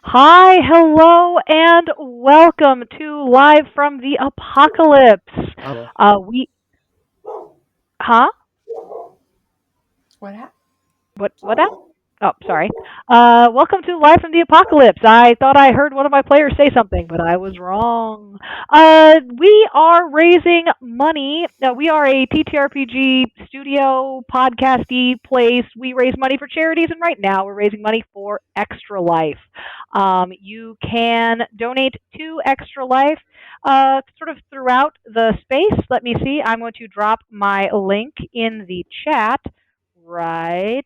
Hi, hello, and welcome to Live from the Apocalypse. We, huh? What happened? What happened? Oh, sorry. Welcome to Live from the Apocalypse. I thought I heard one of my players say something, but I was wrong. We are raising money. We are a TTRPG studio podcasty place. We raise money for charities, and right now we're raising money for Extra Life. You can donate to Extra Life sort of throughout the space. Let me see. I'm going to drop my link in the chat right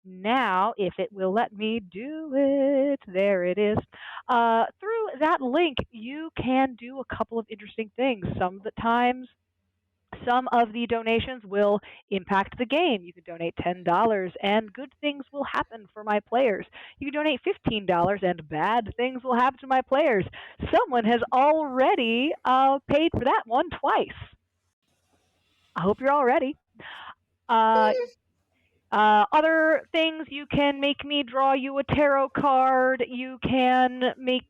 now, if it will let me do it. There it is. Through that link, you can do a couple of interesting things. Some of the times, some of the donations will impact the game. You can donate $10 and good things will happen for my players. You can donate $15 and bad things will happen to my players. Someone has already paid for that one twice. I hope you're all ready. Uh, Other things, you can make me draw you a tarot card. You can make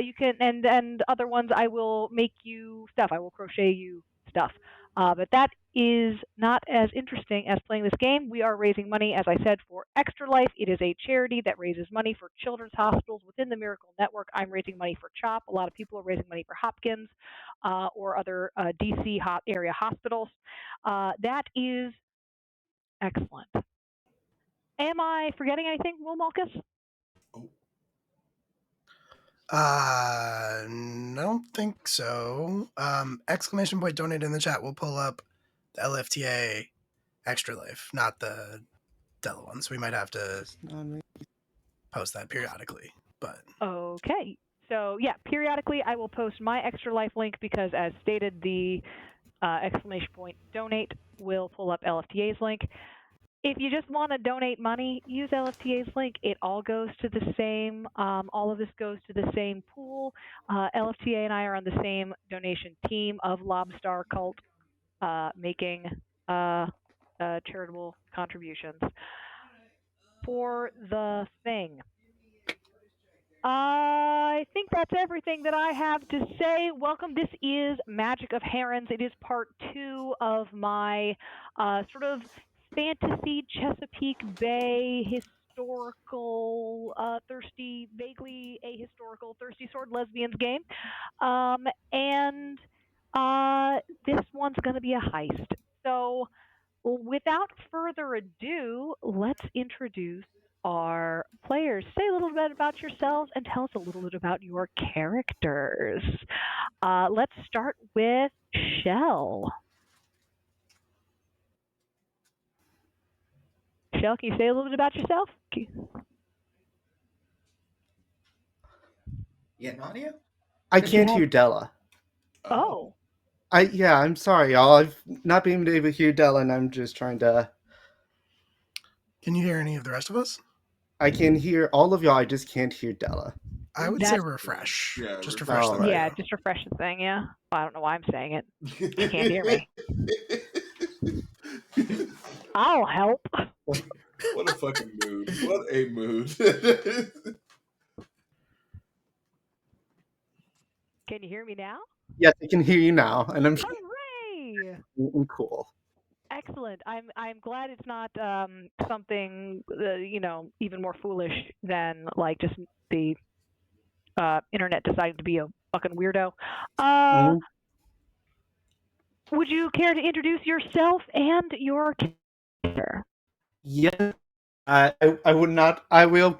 you can and other ones I will make you stuff. I will crochet you stuff. But that is not as interesting as playing this game. We are raising money, as I said, for Extra Life. It is a charity that raises money for children's hospitals within the Miracle Network. I'm raising money for CHOP. A lot of people are raising money for Hopkins or other DC area hospitals. That is excellent. Am I forgetting anything, Will Malkus? I don't think so. Exclamation point donate in the chat. We'll pull up the LFTA Extra Life, not the Della ones. We might have to post that periodically. But Okay. So, yeah, periodically I will post my Extra Life link because, as stated, the exclamation point donate will pull up LFTA's link. If you just want to donate money, use LFTA's link. It all goes to the same, all of this goes to the same pool. LFTA and I are on the same donation team of Lobstar Cult making charitable contributions for the thing. I think that's everything that I have to say. Welcome. This is Magic of Herons. It is part 2 of my sort of fantasy Chesapeake Bay historical, vaguely ahistorical, thirsty sword lesbians game. And this one's going to be a heist. So, without further ado, let's introduce our players. Say a little bit about yourselves and tell us a little bit about your characters. Let's start with Shell. Shell, can you say a little bit about yourself? Yeah, Nadia? I can't hear Della. Oh. I'm sorry, y'all. I've not been able to hear Della, and I'm just trying to. can you hear any of the rest of us? I can hear all of y'all. I just can't hear Della. I would say refresh. Yeah, just refresh refresh the Yeah, audio. just refresh the thing, yeah. Well, I don't know why I'm saying it. You can't hear me. I'll help. What a fucking mood. What a mood. Can you hear me now? Yes, I can hear you now, and I'm Hooray! cool. Excellent. I'm glad it's not something even more foolish than like just the internet deciding to be a fucking weirdo. Mhm. Would you care to introduce yourself and your character? Yes, I would not. I will.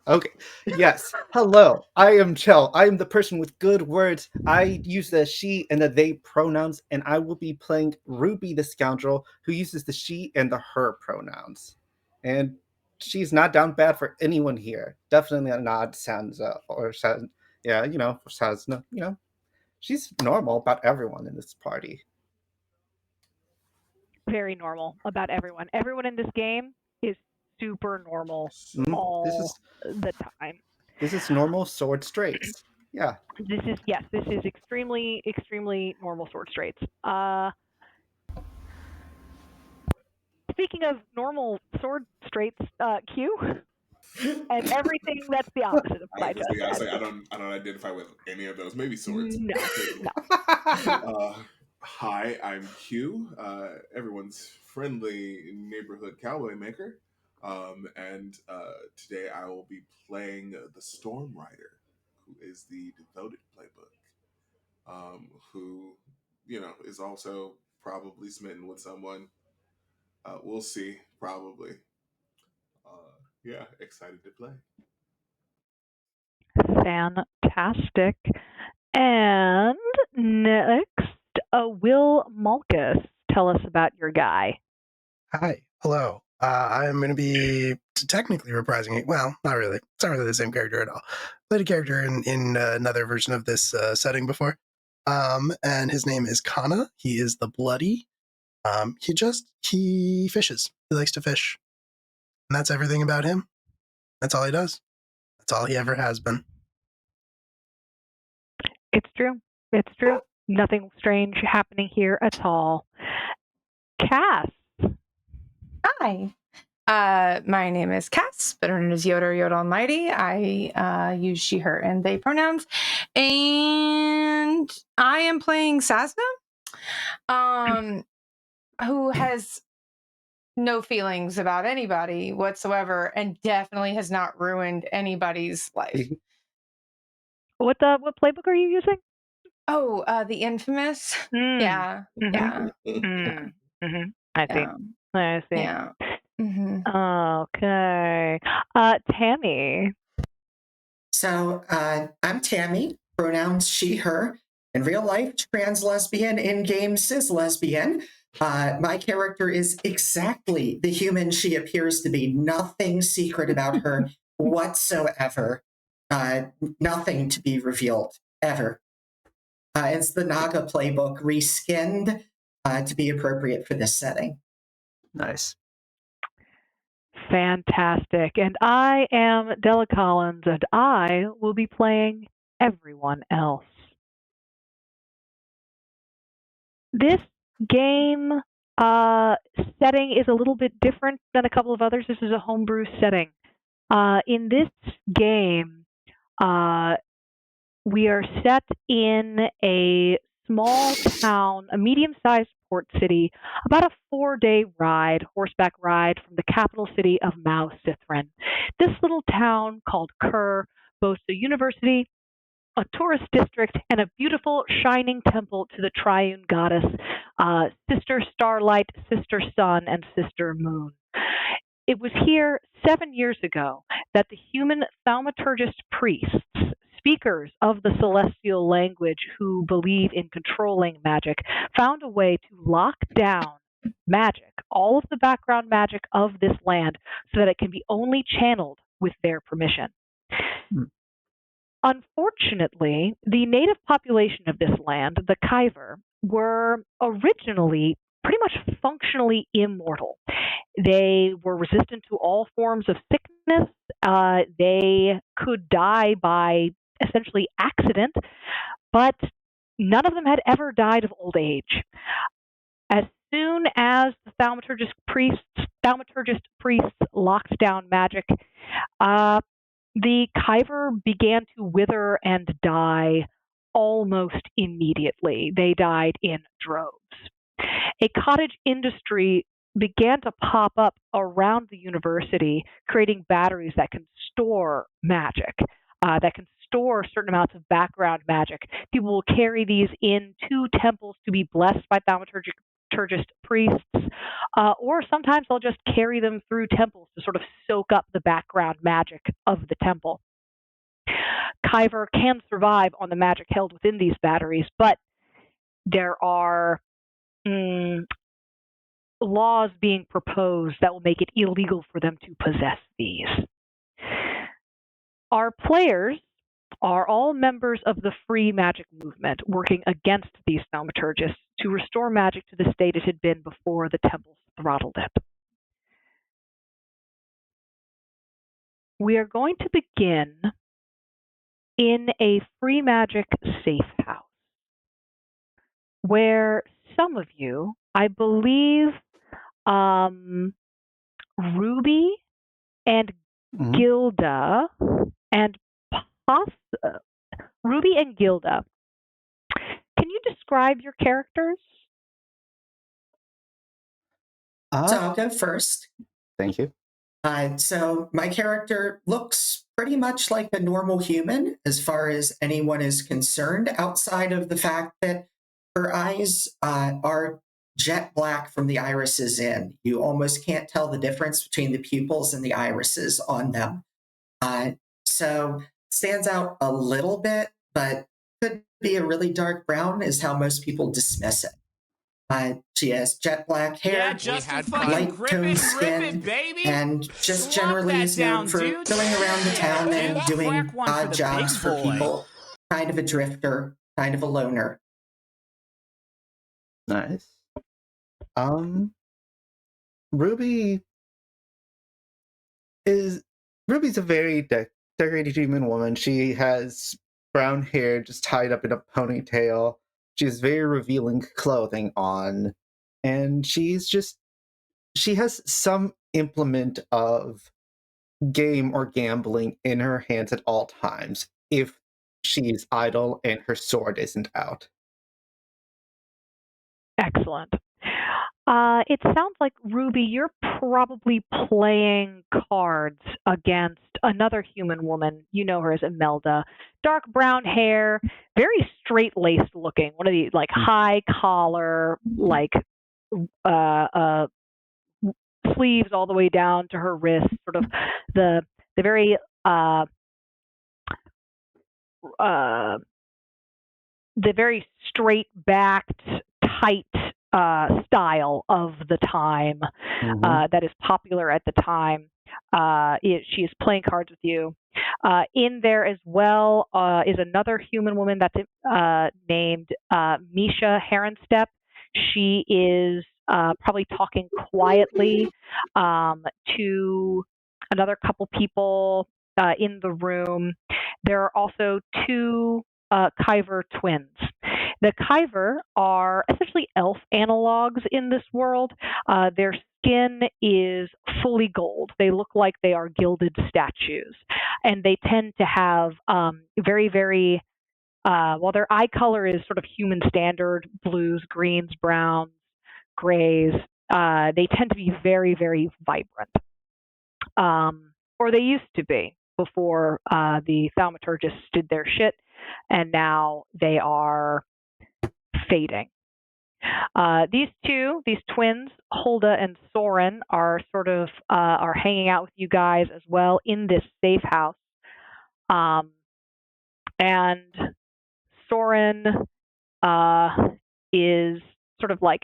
Okay. Yes. Hello. I am Chell. I am the person with good words. I use the she and the they pronouns, and I will be playing Ruby the scoundrel who uses the she and the her pronouns. And she's not down bad for anyone here. Definitely not Sansa or San. Yeah, Sansa. She's normal about everyone in this party. Very normal about everyone. Everyone in this game is super normal Mhm. This all is the time. this is normal sword straights. Yeah. This is extremely normal sword straights. Speaking of normal sword straights, Q. and everything that's the opposite of what I just I said. say I don't identify with any of those. Maybe swords. No, no. Hi, I'm Q, everyone's friendly neighborhood cowboy maker, and today I will be playing the Storm Rider, who is the devoted playbook, who is also probably smitten with someone. We'll see, probably. Yeah, excited to play. Fantastic. And next, Will Malkus, tell us about your guy. Hi, hello. I'm going to be technically reprising it. Well, not really. It's not really the same character at all. Played a character in another version of this setting before. And his name is Kana. He is the Bloody. He fishes. He likes to fish. And that's everything about him. That's all he does. That's all he ever has been. It's true. It's true. Nothing strange happening here at all. Cass. Hi. My name is Cass, better known as Yoda or Yoda Almighty. I use she, her, and they pronouns. And I am playing Sasna, who has no feelings about anybody whatsoever and definitely has not ruined anybody's life. What playbook are you using? Oh, the infamous. Yeah. Mm-hmm. Yeah. Mm-hmm. I see. Yeah. I see. Yeah. Mm-hmm. Okay. Tammy. So I'm Tammy, pronouns she, her. In real life, trans lesbian, in game cis lesbian. My character is exactly the human she appears to be. Nothing secret about her whatsoever. Nothing to be revealed, ever. It's the Naga playbook reskinned to be appropriate for this setting. Nice. Fantastic. And I am Della Collins, and I will be playing everyone else. This game setting is a little bit different than a couple of others. This is a homebrew setting. In this game, we are set in a small town, a medium-sized port city, about a 4-day ride, horseback ride from the capital city of Mao Sithrin. This little town called Kerr boasts a university, a tourist district, and a beautiful shining temple to the triune goddess, Sister Starlight, Sister Sun, and Sister Moon. It was here 7 years ago that the human thaumaturgist priests, speakers of the celestial language who believe in controlling magic, found a way to lock down magic, all of the background magic of this land, so that it can be only channeled with their permission. Unfortunately, the native population of this land, the Kyver, were originally pretty much functionally immortal. They were resistant to all forms of sickness. They could die by essentially accident, but none of them had ever died of old age. As soon as the thaumaturgist priests locked down magic, the Kyver began to wither and die almost immediately. They died in droves. A cottage industry began to pop up around the university, creating batteries that can store magic, that can store certain amounts of background magic. People will carry these into temples to be blessed by thaumaturgist priests, or sometimes they'll just carry them through temples to sort of soak up the background magic of the temple. Kyver can survive on the magic held within these batteries, but there are laws being proposed that will make it illegal for them to possess these. Our players are all members of the free magic movement working against these thaumaturgists to restore magic to the state it had been before the temples throttled it. We are going to begin in a free magic safe house, where some of you, I believe, Ruby and Mhm. Gilda, and Ruby and Gilda. Can you describe your characters? So I'll go first. Thank you. So my character looks pretty much like a normal human as far as anyone is concerned, outside of the fact that her eyes are jet black from the irises in. You almost can't tell the difference between the pupils and the irises on them. So stands out a little bit, but could be a really dark brown is how most people dismiss it. She has jet black hair, Yeah, Justin fucking light grip toned it, skin, baby. and just Slop generally that is known down, for dude. going around the town Yeah, and dude. doing Crack one for odd the jobs big for boy. people. Kind of a drifter, kind of a loner. Nice. Ruby is Ruby's a very decorated human woman. She has brown hair just tied up in a ponytail. She has very revealing clothing on, and she has some implement of game or gambling in her hands at all times if she's idle and her sword isn't out. Excellent. It sounds like, Ruby, you're probably playing cards against another human woman. You know her as Imelda. Dark brown hair, very straight laced looking. One of these like high collar, like uh, sleeves all the way down to her wrists. Sort of the very the very straight backed, tight style of the time that is popular at the time. She is playing cards with you. In there as well is another human woman that's named Misha Heronstep. She is probably talking quietly to another couple people in the room. There are also two Kyver twins. The Kyver are essentially elf analogs in this world. Their skin is fully gold. They look like they are gilded statues. And they tend to have very, very, while their eye color is sort of human standard, blues, greens, browns, grays, they tend to be very, very vibrant. Or they used to be before the thaumaturgists did their shit, and now they are fading. These twins, Hulda and Soren, are sort of are hanging out with you guys as well in this safe house. And Soren is sort of like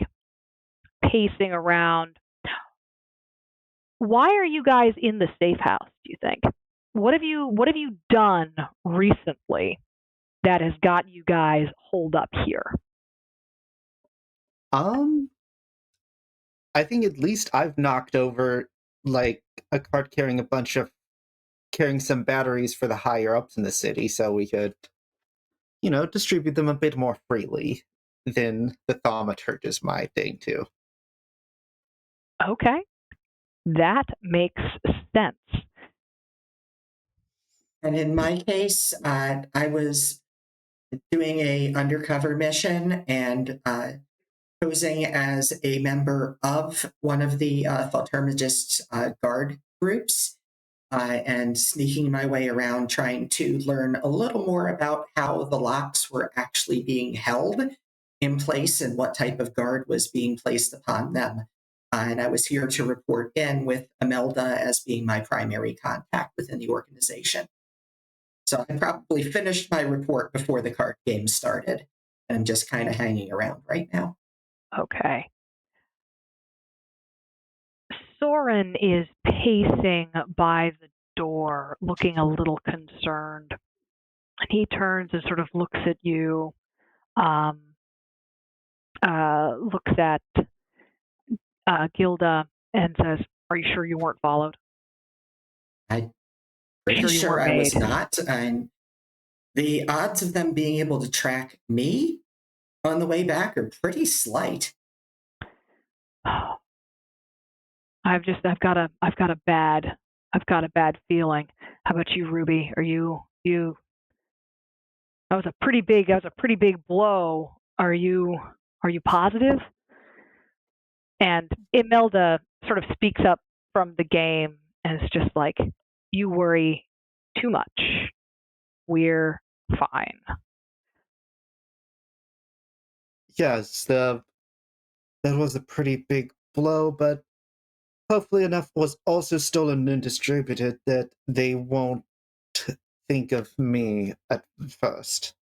pacing around. Why are you guys in the safe house, do you think? What have you done recently that has got you guys holed up here? I think at least I've knocked over like a cart carrying some batteries for the higher ups in the city, so we could, distribute them a bit more freely than the thaumaturgist might think to. Okay, that makes sense. And in my case, I was doing a undercover mission and posing as a member of one of the thaumaturgist's guard groups and sneaking my way around trying to learn a little more about how the locks were actually being held in place and what type of guard was being placed upon them. And I was here to report in with Imelda as being my primary contact within the organization. So I probably finished my report before the card game started. And I'm just kind of hanging around right now. Okay. Soren is pacing by the door, looking a little concerned. And he turns and sort of looks at you, looks at Gilda, and says, "Are you sure you weren't followed?" I'm pretty Sure you sure weren't I was made? not. And the odds of them being able to track me on the way back are pretty slight. I've got a bad I've got a bad feeling. How about you, Ruby? Are you? That was a pretty big blow. Are you positive? And Imelda sort of speaks up from the game and is just like, you worry too much. We're fine. Yes, that was a pretty big blow, but hopefully enough was also stolen and distributed that they won't think of me at first.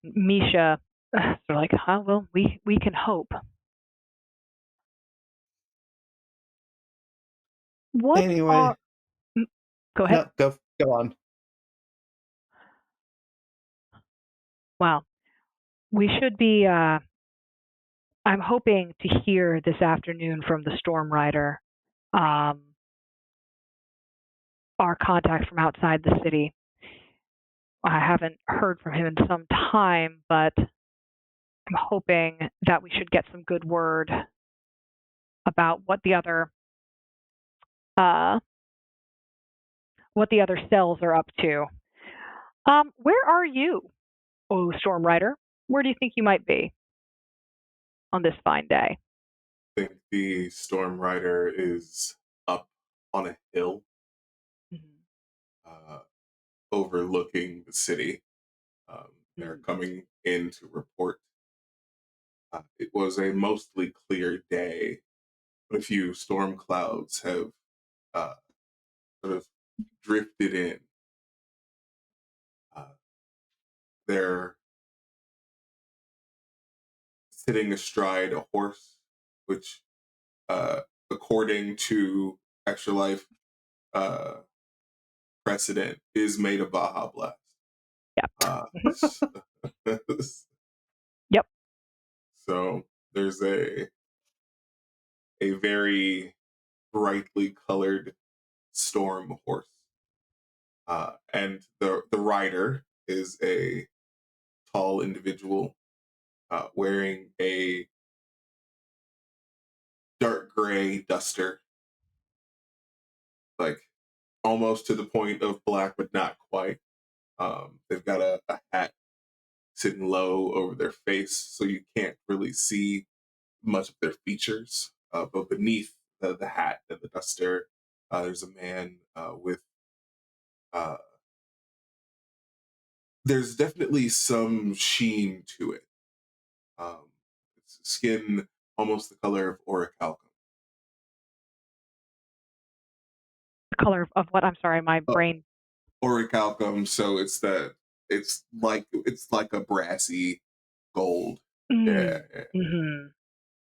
Misha, they're like, well, we can hope. What Anyway, are? Go ahead. no, go on. Wow, we should be. I'm hoping to hear this afternoon from the Storm Rider, um, our contact from outside the city. I haven't heard from him in some time, but I'm hoping that we should get some good word about uh, what the other cells are up to. Where are you, oh Storm Rider? Where do you think you might be on this fine day? I think the Storm Rider is up on a hill Mhm. uh, overlooking the city. They're coming in to report. It was a mostly clear day, but a few storm clouds have uh, sort of drifted in. Uh, they're sitting astride a horse, which, uh, according to Extra Life uh, precedent, is made of Baja Blast. Yeah. Uh, Mhm. so Yep. there's a very brightly colored storm horse, and the rider is a tall individual wearing a dark gray duster, like almost to the point of black, but not quite. They've got a hat sitting low over their face, so you can't really see much of their features. But beneath the hat and the duster, there's a man with. Uh, there's definitely some sheen to it. It's skin almost the color of orichalcum. The color of what? I'm sorry, my Uh, brain. Orichalcum, so it's like a brassy gold. Yeah, Mm. yeah. Hmm.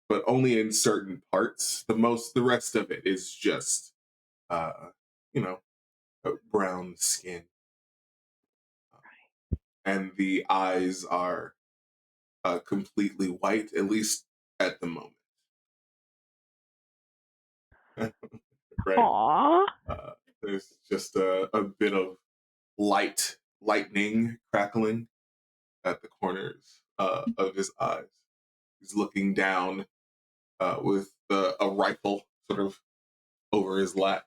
But only in certain parts. The rest of it is just uh, you know, brown skin, and the eyes are completely white, at least at the moment. Right? Aww. Uh, there's just a bit of lightning crackling at the corners of his eyes. He's looking down with a rifle sort of over his lap,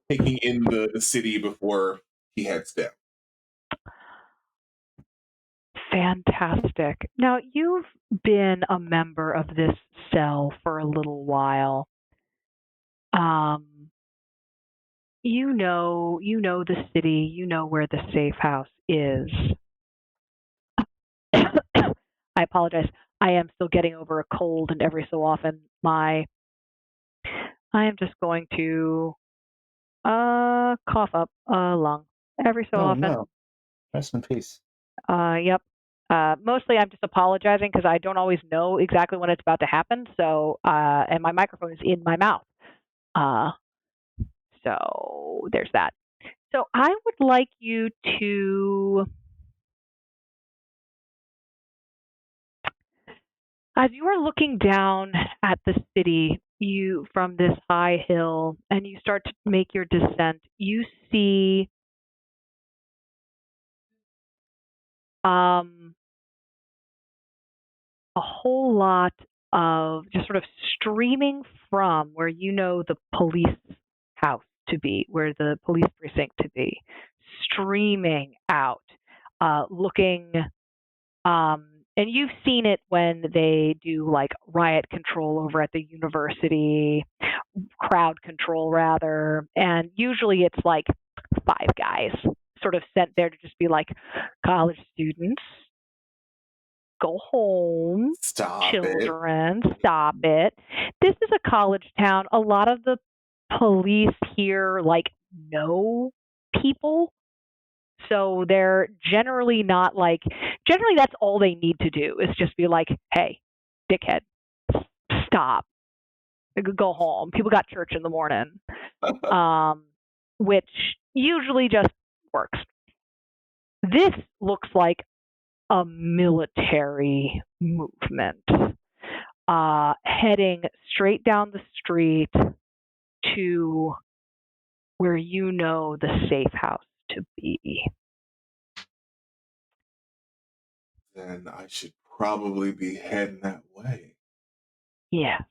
taking in the city before he heads down. Fantastic. Now, you've been a member of this cell for a little while. Um, you know the city, you know where the safe house is. I apologize. I am still getting over a cold, and every so often, I am just going to cough up a lung every so Oh often. no. Rest in peace. Yep. Mostly, I'm just apologizing because I don't always know exactly when it's about to happen. So, and my microphone is in my mouth. Uh, so there's that. So I would like you to, as you are looking down at the city, you from this high hill, and you start to make your descent. You see um, a whole lot of just sort of streaming from where you know the police house to be, where the police precinct to be, streaming out, looking. And you've seen it when they do like riot control over at the university, crowd control rather, and usually it's like five guys sort of sent there to just be like, college students, go home, Stop it. children, stop it. This is a college town. A lot of the police here like know people. So they're generally not like, generally that's all they need to do is just be like, hey, dickhead, stop, go home. People got church in the morning, which usually just works. This looks like a military movement, heading straight down the street to where you know the safe house to be. Then I should probably be heading that way. Yes.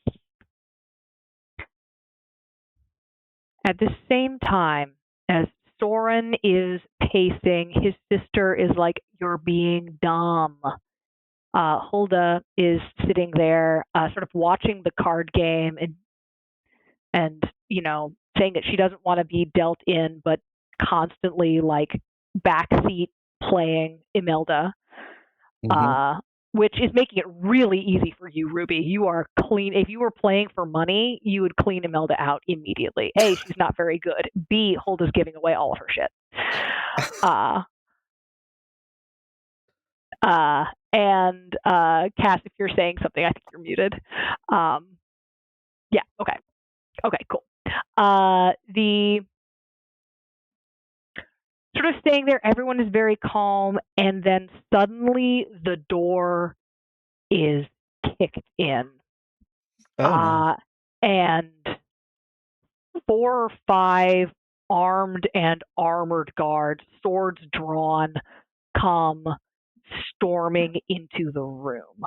At the same time, as Soren is pacing, his sister is like, you're being dumb. Hulda is sitting there, sort of watching the card game and you know, saying that she doesn't want to be dealt in, but constantly like backseat playing Imelda, which is making it really easy for you, Ruby. You are clean. If you were playing for money, you would clean Imelda out immediately. A, she's not very good. B, Hulda's giving away all of her shit. And Cass, if you're saying something, I think you're muted. Yeah, okay. Okay, cool. The sort of staying there, everyone is very calm, and then suddenly the door is kicked in. Oh, no. And 4 or 5 armed and armored guards, swords drawn, come storming into the room.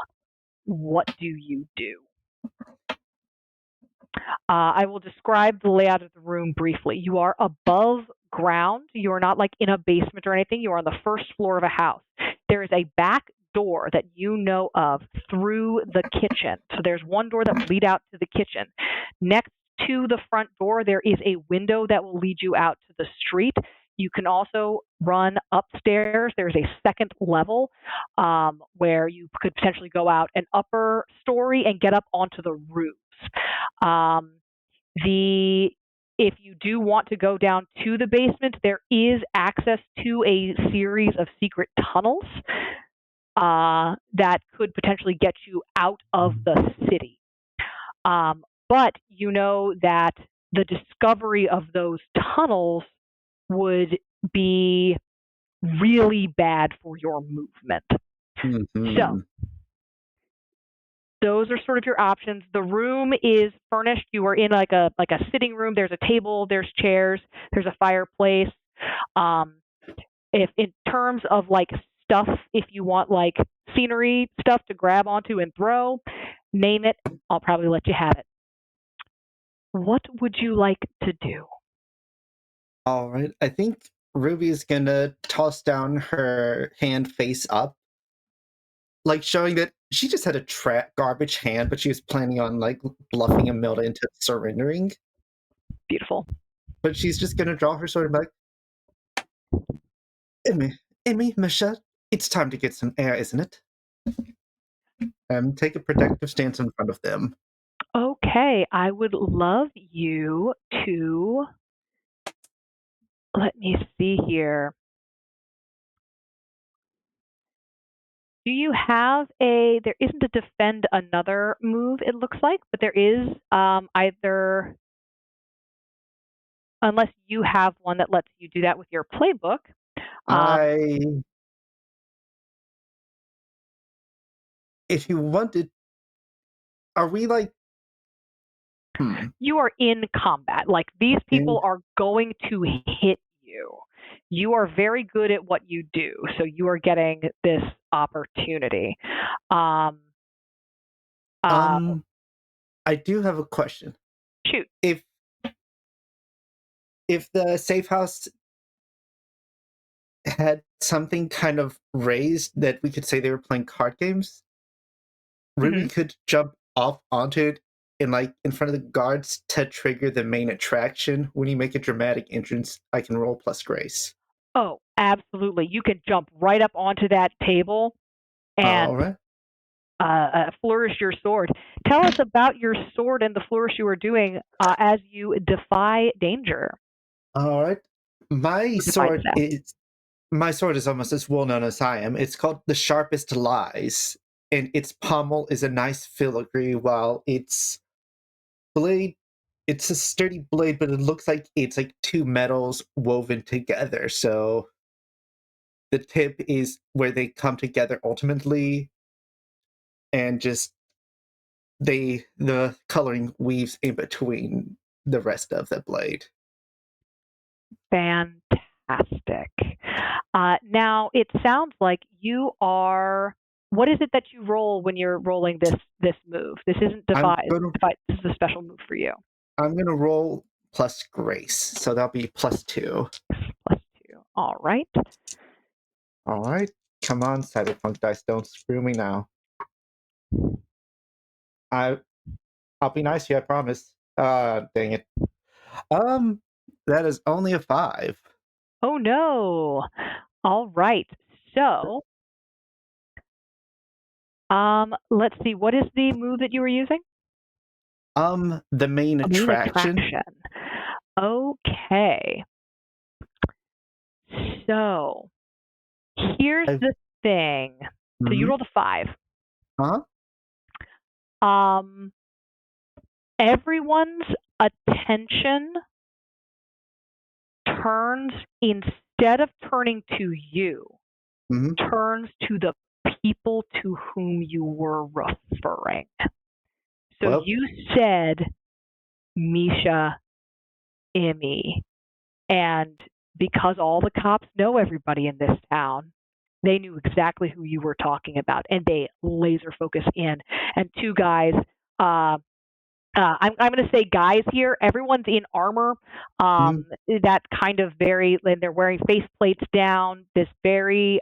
What do you do? I will describe the layout of the room briefly. You are above ground. You are not like in a basement or anything. You are on the first floor of a house. There is a back door that you know of through the kitchen. So there's one door that will lead out to the kitchen. Next to the front door, there is a window that will lead you out to the street. You can also run upstairs. There's a second level where you could potentially go out an upper story and get up onto the roofs. If you do want to go down to the basement, there is access to a series of secret tunnels that could potentially get you out of the city. But you know that the discovery of those tunnels would be really bad for your movement. So those are sort of your options. The room is furnished. You are in like a sitting room. There's a table, there's chairs, there's a fireplace. If in terms of like stuff, if you want like scenery stuff to grab onto and throw, name it. I'll probably let you have it. What would you like to do? All right. I think Ruby's gonna toss down her hand face up, like showing that she just had a garbage hand, but she was planning on like bluffing Imelda into surrendering. Beautiful. But she's just gonna draw her sword and be like, Emmy, Michelle, it's time to get some air, isn't it? Take a protective stance in front of them. Okay, I would love you to, let me see here. Do you have there isn't a defend another move, it looks like, but there is either, unless you have one that lets you do that with your playbook. If you wanted, are we like, You are in combat. Like, these people are going to hit you. You are very good at what you do, so you are getting this opportunity. I do have a question. Shoot. If the safe house had something kind of raised that we could say they were playing card games, Ruby could jump off onto it and in front of the guards to trigger the main attraction. When you make a dramatic entrance, I can roll plus grace. Oh, absolutely. You can jump right up onto that table and All right. Flourish your sword. Tell us about your sword and the flourish you are doing as you defy danger. All right. My sword is almost as well known as I am. It's called the Sharpest Lies, and its pommel is a nice filigree, while its blade, it's a sturdy blade, but it looks like it's like two metals woven together. So the tip is where they come together ultimately, and just the coloring weaves in between the rest of the blade. Fantastic. Now, it sounds like you are. What is it that you roll when you're rolling this move? This isn't defy. This is a special move for you. I'm going to roll plus grace, so that'll be +2. +2. All right. All right. Come on, Cyberpunk dice, don't screw me now. I'll be nice to you, I promise. Dang it. That is only a 5. Oh no. All right. So, let's see. What is the move that you were using? The main attraction. Okay. So, here's the thing. So you rolled a 5. Everyone's attention turns, instead of turning to you, turns to the people to whom you were referring. So you said Misha, Emmy, and because all the cops know everybody in this town, they knew exactly who you were talking about, and they laser focus in. And two guys, I'm going to say guys here. Everyone's in armor. That kind of very, and they're wearing face plates down. This very,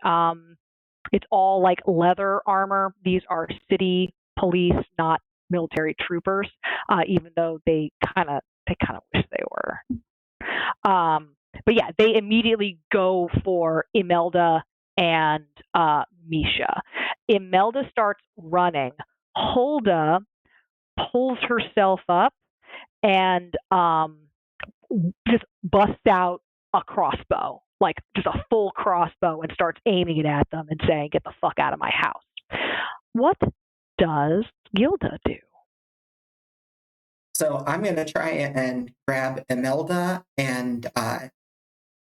it's all like leather armor. These are city police, not military troopers. Even though they kind of wish they were. But yeah, they immediately go for Imelda and Misha. Imelda starts running. Hulda pulls herself up and just busts out a crossbow, like just a full crossbow, and starts aiming it at them and saying, "Get the fuck out of my house." What does Gilda do? So I'm going to try and grab Imelda and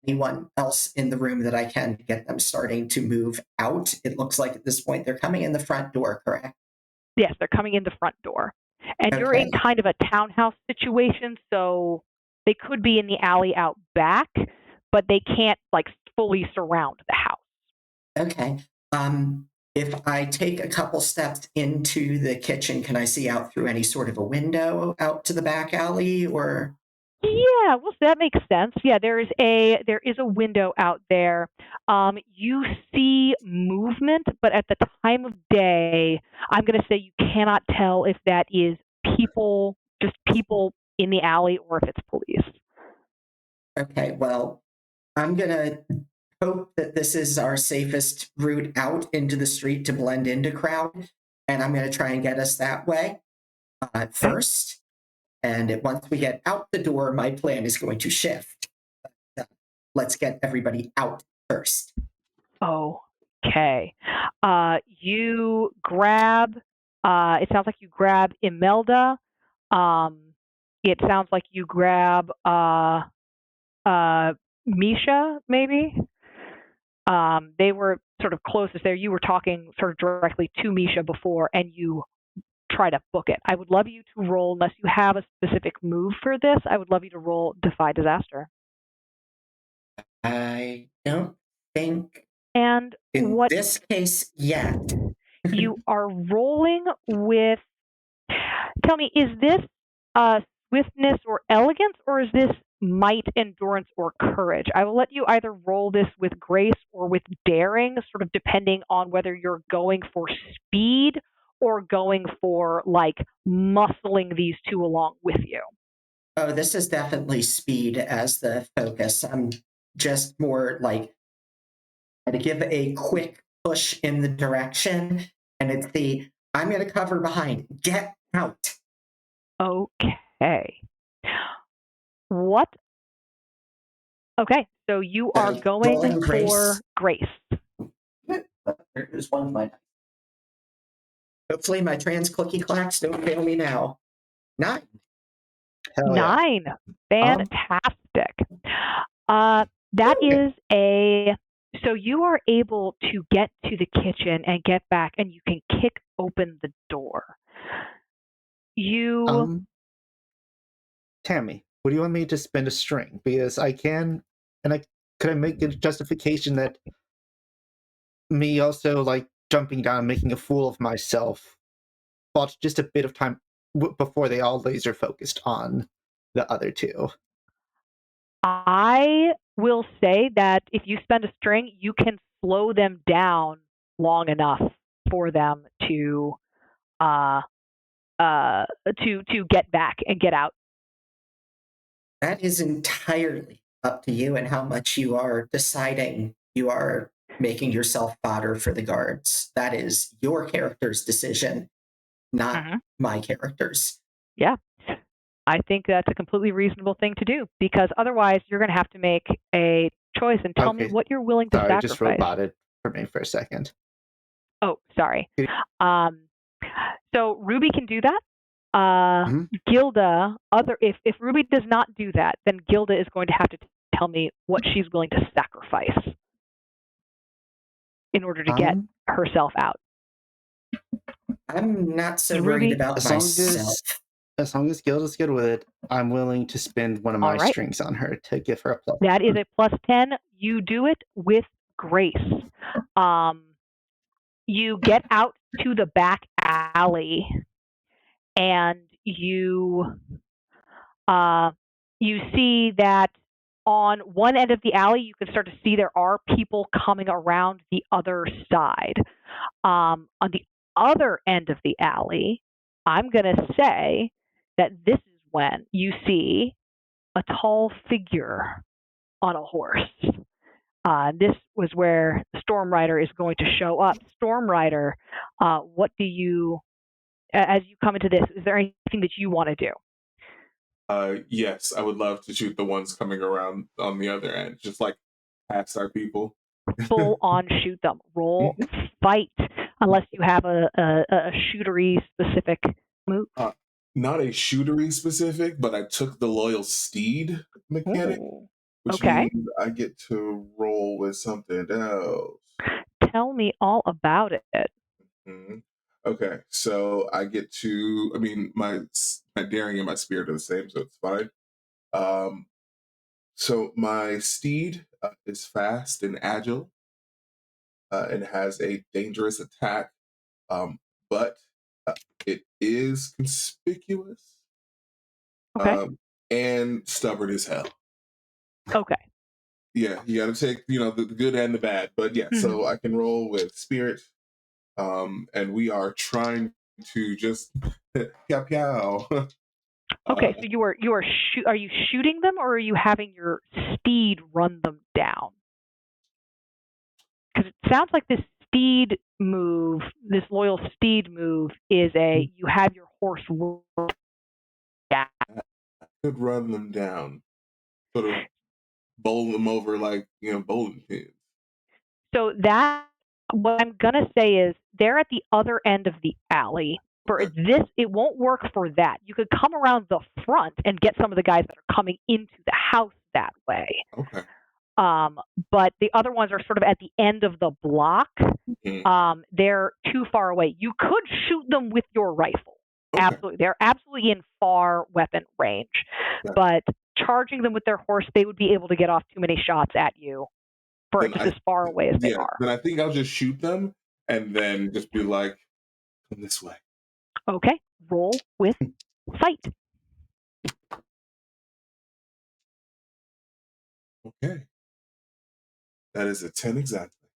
anyone else in the room that I can to get them starting to move out. It looks like at this point they're coming in the front door, correct? Yes, they're coming in the front door. And you're in kind of a townhouse situation, so they could be in the alley out back, but they can't like fully surround the house. Okay. If I take a couple steps into the kitchen, can I see out through any sort of a window out to the back alley, or? Yeah, well, that makes sense. Yeah, there is a window out there. You see movement, but at the time of day, I'm going to say you cannot tell if that is just people in the alley, or if it's police. Okay, well, I'm going to hope that this is our safest route out into the street to blend into crowd, and I'm going to try and get us that way first. And once we get out the door, my plan is going to shift. Let's get everybody out first. Okay. You grab, it sounds like you grab Imelda. It sounds like you grab Misha, maybe. They were sort of closest there. You were talking sort of directly to Misha before, and you try to book it. I would love you to roll, unless you have a specific move for this, I would love you to roll Defy Disaster. I don't think and in this case yet. You are rolling with tell me, is this swiftness or elegance, or is this might, endurance, or courage? I will let you either roll this with grace or with daring, sort of depending on whether you're going for speed or going for like muscling these two along with you. Oh, this is definitely speed as the focus. I'm just more like to give a quick push in the direction, and it's the I'm going to cover behind. Get out. Okay. What? Okay, so you are going Rolling for grace. There's one of my. Hopefully, my trans clicky clacks don't fail me now. 9. Hell yeah. 9. Fantastic. That is a. So you are able to get to the kitchen and get back, and you can kick open the door. Tammy, would you want me to spend a string? Because I can, and could I make a justification that me also like jumping down and making a fool of myself bought just a bit of time before they all laser focused on the other two? I will say that if you spend a string, you can slow them down long enough for them to get back and get out. That is entirely up to you and how much you are deciding you are making yourself fodder for the guards. That is your character's decision, not my character's. Yeah. I think that's a completely reasonable thing to do, because otherwise you're going to have to make a choice and tell me what you're willing to sacrifice. Just roboted for me for a second. Oh, sorry. So Ruby can do that. Gilda, if Ruby does not do that, then Gilda is going to have to tell me what she's willing to sacrifice in order to get herself out. I'm not so worried about myself. As long as Gilda's good with it, I'm willing to spend one of my strings on her to give her a plus. That is a plus 10. You do it with grace. You get out to the back alley, and you see that on one end of the alley, you can start to see there are people coming around the other side. On the other end of the alley, I'm going to say that this is when you see a tall figure on a horse. This was where Storm Rider is going to show up. Storm Rider, what do you, as you come into this, is there anything that you want to do? Yes, I would love to shoot the ones coming around on the other end, just like past our people. Full on shoot them. Roll fight, unless you have a shootery specific move. Not a shootery specific, but I took the loyal steed mechanic, which means I get to roll with something else. Tell me all about it. Okay, so I get to. I mean, my daring and my spirit are the same, so it's fine. So my steed is fast and agile, and has a dangerous attack, but it is conspicuous. And stubborn as hell. Okay. Yeah, you got to take the good and the bad, but yeah. So I can roll with spirit, and we are trying to just pow pow. Okay, so are you shooting them, or are you having your steed run them down? Because it sounds like this steed move, this loyal steed move, is you have your horse down. I could run them down, sort of bowl them over like bowling pins. So what I'm gonna say is they're at the other end of the alley. For this, it won't work for that. You could come around the front and get some of the guys that are coming into the house that way. Okay. But the other ones are sort of at the end of the block. They're too far away. You could shoot them with your rifle. Absolutely. They're absolutely in far weapon range. But charging them with their horse, they would be able to get off too many shots at you for as far away as they are. Then I think I'll just shoot them and then just be like, come this way. Okay, roll with fight. Okay. That is a 10 exactly.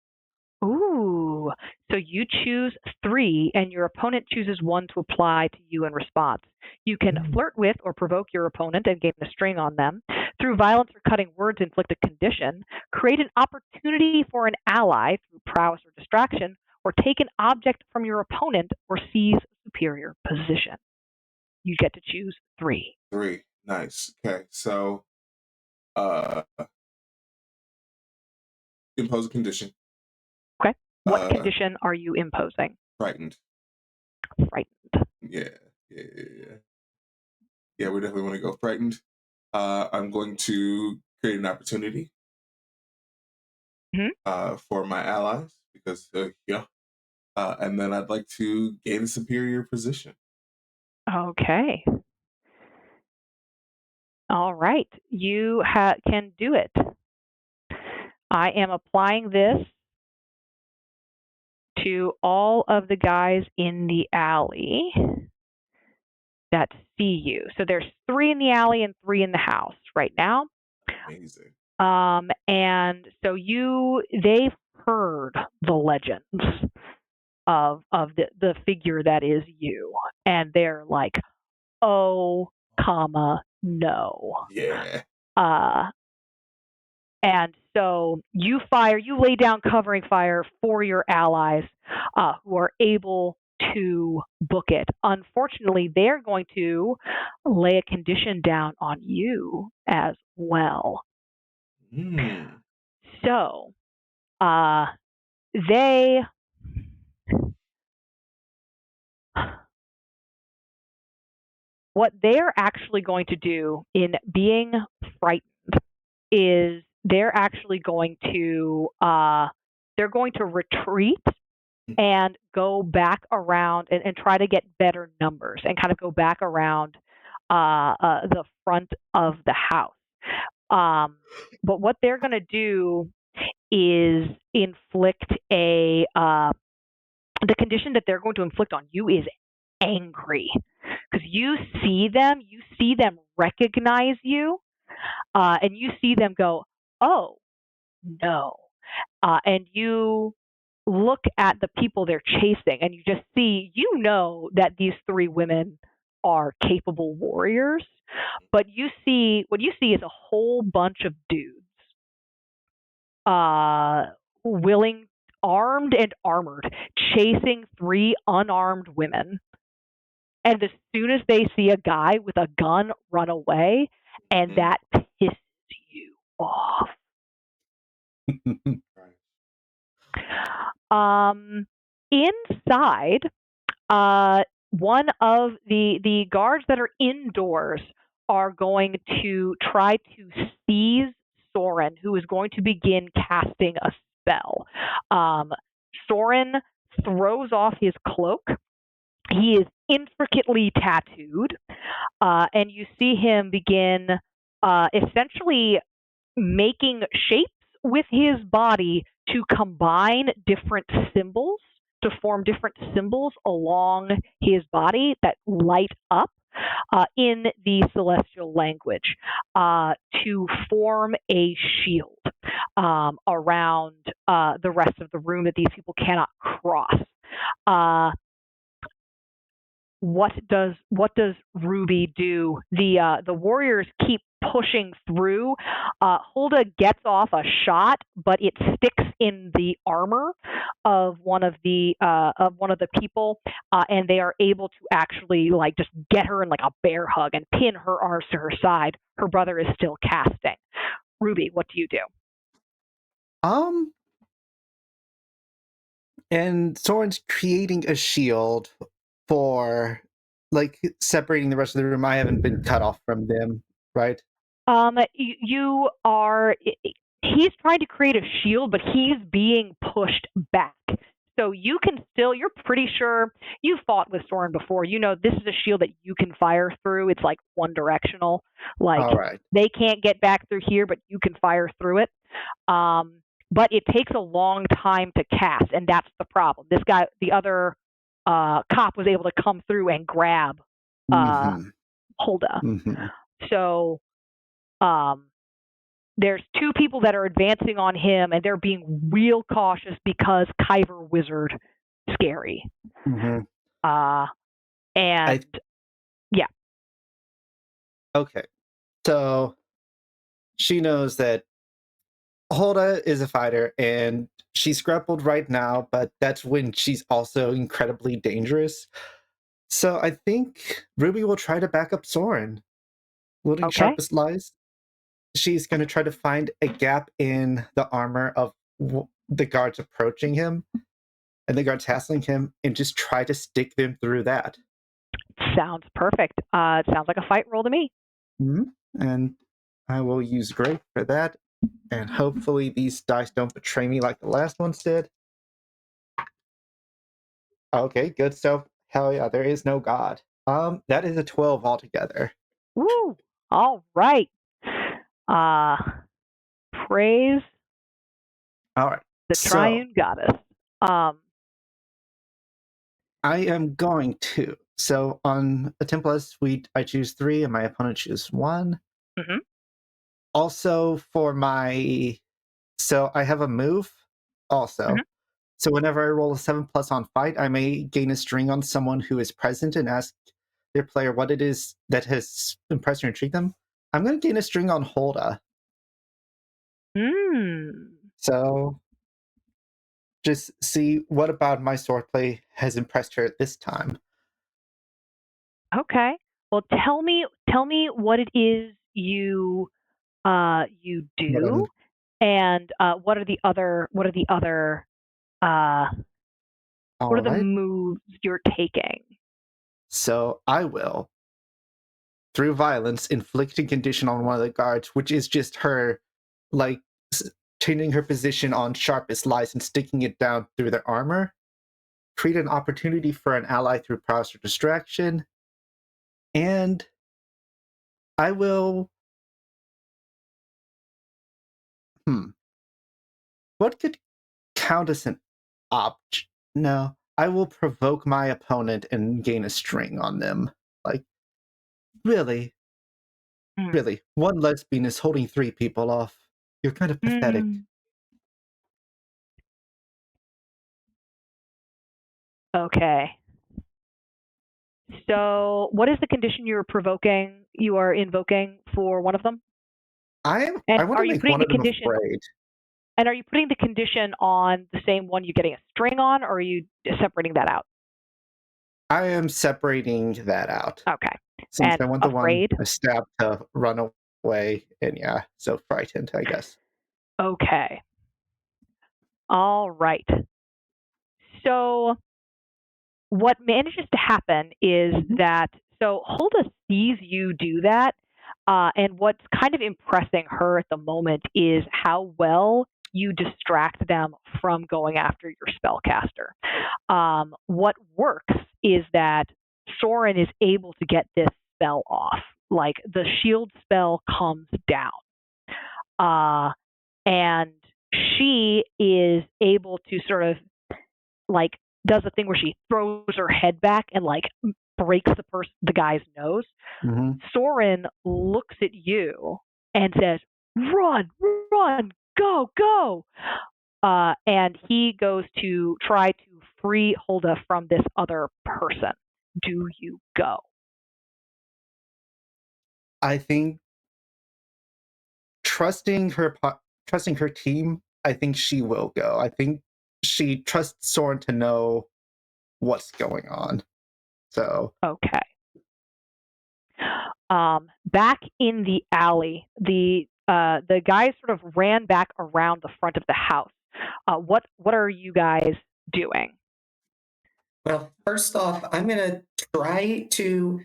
Ooh. So you choose 3, and your opponent chooses 1 to apply to you in response. You can flirt with or provoke your opponent and gain a string on them. Through violence or cutting words, inflict a condition. Create an opportunity for an ally through prowess or distraction, or take an object from your opponent or seize a superior position. You get to choose 3. 3. Nice. Okay. So, impose a condition. Okay. What condition are you imposing? Frightened. Frightened. Yeah. Yeah, we definitely want to go frightened. I'm going to create an opportunity for my allies because, and then I'd like to gain a superior position. Okay. All right. You can do it. I am applying this to all of the guys in the alley that see you. So there's 3 in the alley and 3 in the house right now. Amazing. And so they've heard the legends of the figure that is you, and they're like, oh, no. Yeah. And so you lay down covering fire for your allies who are able to book it. Unfortunately, they're going to lay a condition down on you as well. So they what they're actually going to do in being frightened is they're actually going to retreat and go back around and try to get better numbers and kind of go back around the front of the house. But what they're going to do is inflict the condition that they're going to inflict on you is angry, because you see them recognize you, and you see them go, oh, no. And you look at the people they're chasing, and you just see, that these 3 women are capable warriors, but what you see is a whole bunch of dudes, willing, armed and armored, chasing 3 unarmed women. And as soon as they see a guy with a gun, run away, and that pisses you off. Inside, one of the guards that are indoors are going to try to seize Soren, who is going to begin casting a spell. Soren throws off his cloak. He is intricately tattooed, and you see him begin essentially making shapes with his body to combine different symbols, to form different symbols along his body that light up in the celestial language to form a shield around the rest of the room that these people cannot cross. What does Ruby do? The warriors keep pushing through. Hulda gets off a shot, but it sticks in the armor of one of the people, and they are able to actually just get her in like a bear hug and pin her arms to her side. Her brother is still casting. Ruby, what do you do? And Soren's creating a shield for separating the rest of the room. I haven't been cut off from them, right? You are. He's trying to create a shield, but he's being pushed back. So you can still. You're pretty sure you've fought with Soren before. This is a shield that you can fire through. It's like one directional. All right. They can't get back through here, but you can fire through it. But it takes a long time to cast, and that's the problem. This guy, the other cop was able to come through and grab Mhm. Hulda. Mhm. So there's two people that are advancing on him, and they're being real cautious because Kyver Wizard scary. Mhm. And yeah. Okay. So she knows that Hulda is a fighter and she's grappled right now, but that's when she's also incredibly dangerous. So I think Ruby will try to back up Soren. Wielding Okay. sharpest lies, she's going to try to find a gap in the armor of the guards approaching him and the guards hassling him and just try to stick them through that. Sounds perfect. It sounds like a fight roll to me. Mm-hmm. And I will use Grape for that. And hopefully these dice don't betray me like the last ones did. Okay, good stuff. Hell yeah, there is no god. That is a 12 altogether. Woo! All right. Praise All right. the triune goddess. I am going to. So on a Tempest suite, I choose 3 and my opponent chooses 1. Mm-hmm. Also for my... So I have a move also. Mm-hmm. So whenever I roll a 7+ on fight, I may gain a string on someone who is present and ask their player what it is that has impressed or intrigued them. I'm going to gain a string on Hulda. So just see what about my swordplay has impressed her at this time. Okay. Well, tell me what it is you do, and what are the other what are the moves you're taking? So I will, through violence, inflict a condition on one of the guards, which is just her, like, changing her position on sharpest lies and sticking it down through their armor. Create an opportunity for an ally through prowess or distraction. And I will... What could count as an object? No. I will provoke my opponent and gain a string on them. Like, really? Really? One lesbian is holding 3 people off. You're kind of pathetic. Okay. So, what is the condition you are invoking for one of them? I And want are to you make putting one the of them condition? afraid. And are you putting the condition on the same one you're getting a string on, or are you separating that out? I am separating that out. Okay. Since And I want the afraid? one stabbed to run away, and yeah, so frightened, I guess. Okay. All right. So what manages to happen is that Hulda sees you do that, and what's kind of impressing her at the moment is how well you distract them from going after your spellcaster. What works is that Soren is able to get this spell off. Like the shield spell comes down. And she is able to sort of like does a thing where she throws her head back and like breaks the guy's nose. Mm-hmm. Soren looks at you and says, "Run, run, go, go!" And he goes to try to free Hulda from this other person. Do you go? I think trusting her team, I think she will go. I think she trusts Soren to know what's going on. So okay. Back in the alley, the guys sort of ran back around the front of the house. What are you guys doing? Well, first off, I'm going to try to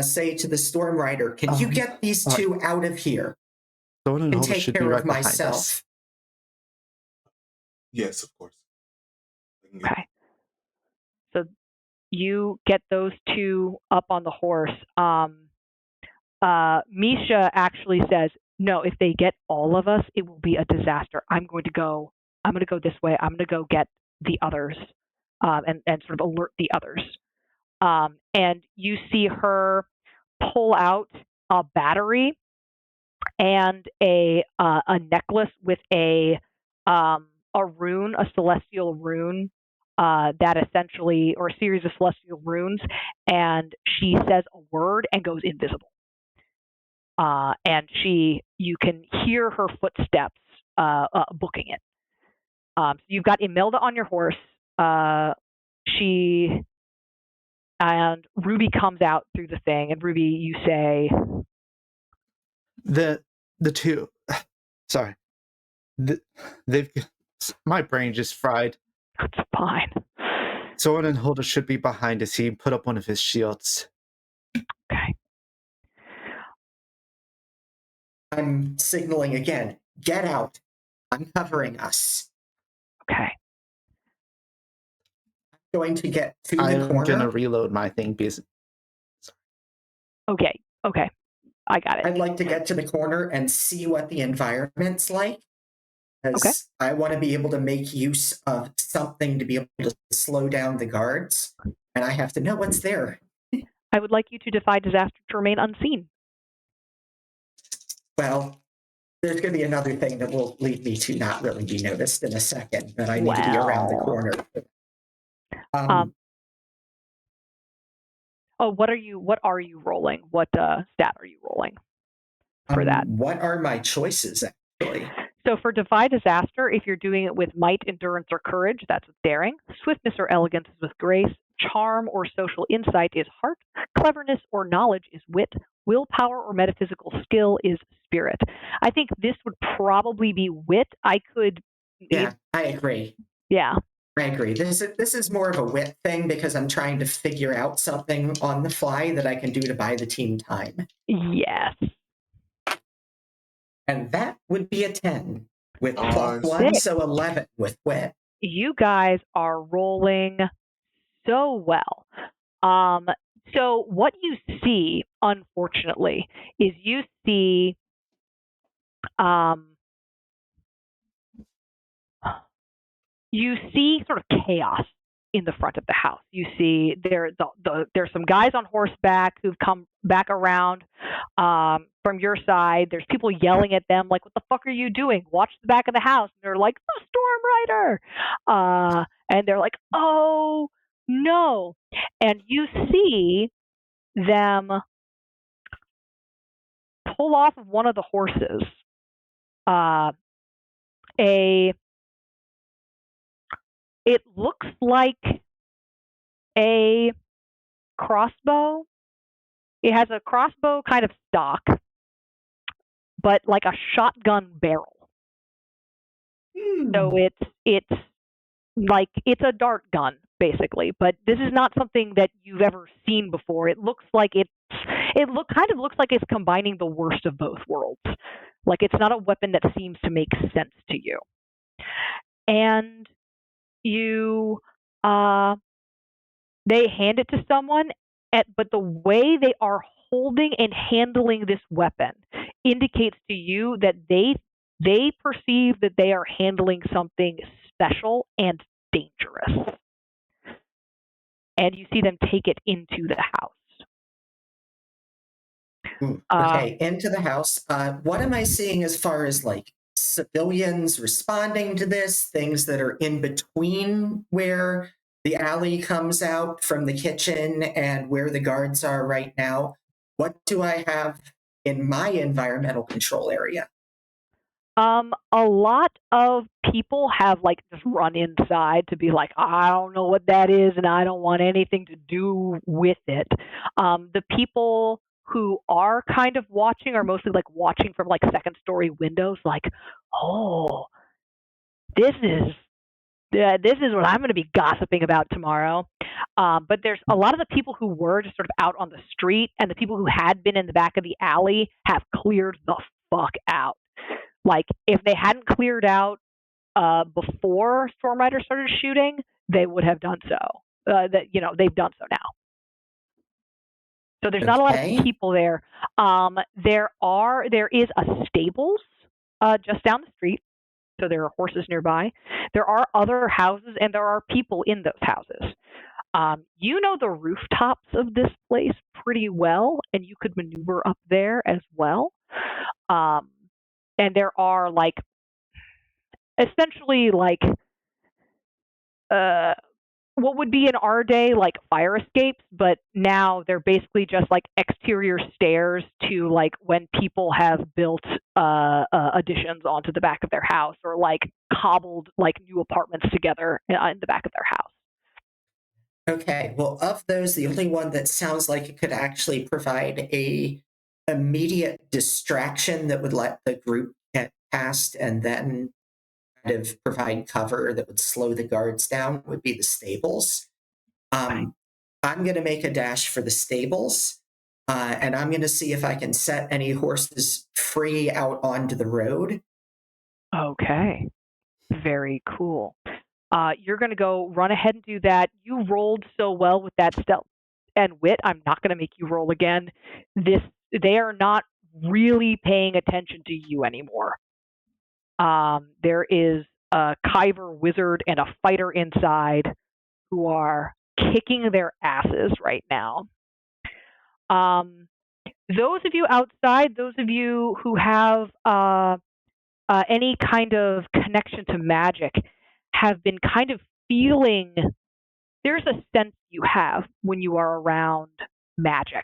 say to the Storm Rider, can you get these two out of here Soren and Hulda take should care be right of behind myself? us. Yes, of course. Okay. So you get those two up on the horse. Misha actually says, "No, if they get all of us, it will be a disaster. I'm going to go this way. I'm going to go get the others." and sort of alert the others. And you see her pull out a battery and a necklace with a rune, a celestial rune, that essentially, or a series of celestial runes, and she says a word and goes invisible. And you can hear her footsteps booking it. So you've got Imelda on your horse. And Ruby comes out through the thing, and Ruby, you say, the two. Sorry, they've. My brain just fried. That's fine. Soren and Hulda should be behind us. He put up one of his shields. Okay. I'm signaling again. Get out. I'm covering us. Okay. I'm going to get to the I'm corner. gonna reload my thing because. Okay. I got it. I'd like to get to the corner and see what the environment's like. Because I want to be able to make use of something to be able to slow down the guards. And I have to know what's there. I would like you to defy disaster to remain unseen. Well, there's going to be another thing that will lead me to not really be noticed in a second, but I need to be around the corner. What are you rolling? What stat are you rolling for that? What are my choices, actually? So for defy disaster, if you're doing it with might, endurance, or courage, that's with daring. Swiftness or elegance is with grace. Charm or social insight is heart. Cleverness or knowledge is wit. Willpower or metaphysical skill is spirit. I think this would probably be wit. Yeah, I agree. Yeah. I agree. This is more of a wit thing because I'm trying to figure out something on the fly that I can do to buy the team time. Yes. And that would be a 10 with Nice. +1, so 11 with wit. You guys are rolling so well. So what you see, unfortunately, is you see sort of chaos in the front of the house. You see there's some guys on horseback who've come back around from your side. There's people yelling at them like, "What the fuck are you doing? Watch the back of the house." And they're like, "The Storm Rider!" And they're like, "Oh no!" And you see them pull off of one of the horses it looks like a crossbow. It has a crossbow kind of stock, but like a shotgun barrel. So it's like it's a dart gun basically, but this is not something that you've ever seen before. It looks like kind of looks like it's combining the worst of both worlds. Like it's not a weapon that seems to make sense to you. And you they hand it to someone, but the way they are holding and handling this weapon indicates to you that they perceive that they are handling something special and dangerous. And you see them take it into the house. Okay, into the house. What am I seeing as far as like civilians responding to this, things that are in between where the alley comes out from the kitchen and where the guards are right now? What do I have in my environmental control area? A lot of people have like just run inside to be like, I don't know what that is and I don't want anything to do with it. The people who are kind of watching are mostly like watching from like second story windows, like, oh, this is what I'm going to be gossiping about tomorrow. But there's a lot of the people who were just sort of out on the street, and the people who had been in the back of the alley have cleared the fuck out. Like if they hadn't cleared out before Storm Rider started shooting, they would have done so. They've done so now. So there's not a lot of people there. There is a Stables just down the street. so there are horses nearby. There are other houses, and there are people in those houses. You know the rooftops of this place pretty well, and you could maneuver up there as well. Um, and there are like essentially like uh, what would be in our day like fire escapes, but now they're basically just like exterior stairs to like when people have built additions onto the back of their house or like cobbled like new apartments together in the back of their house. Okay, well, of those, the only one that sounds like it could actually provide a immediate distraction that would let the group get past and then kind of provide cover that would slow the guards down would be the stables. I'm going to make a dash for the stables, and I'm going to see if I can set any horses free out onto the road. Okay, very cool. You're going to go run ahead and do that. You rolled so well with that stealth and wit. I'm not going to make you roll again. They are not really paying attention to you anymore. There is a Kyver wizard and a fighter inside who are kicking their asses right now. Those of you outside, those of you who have any kind of connection to magic, have been kind of feeling, there's a sense you have when you are around magic.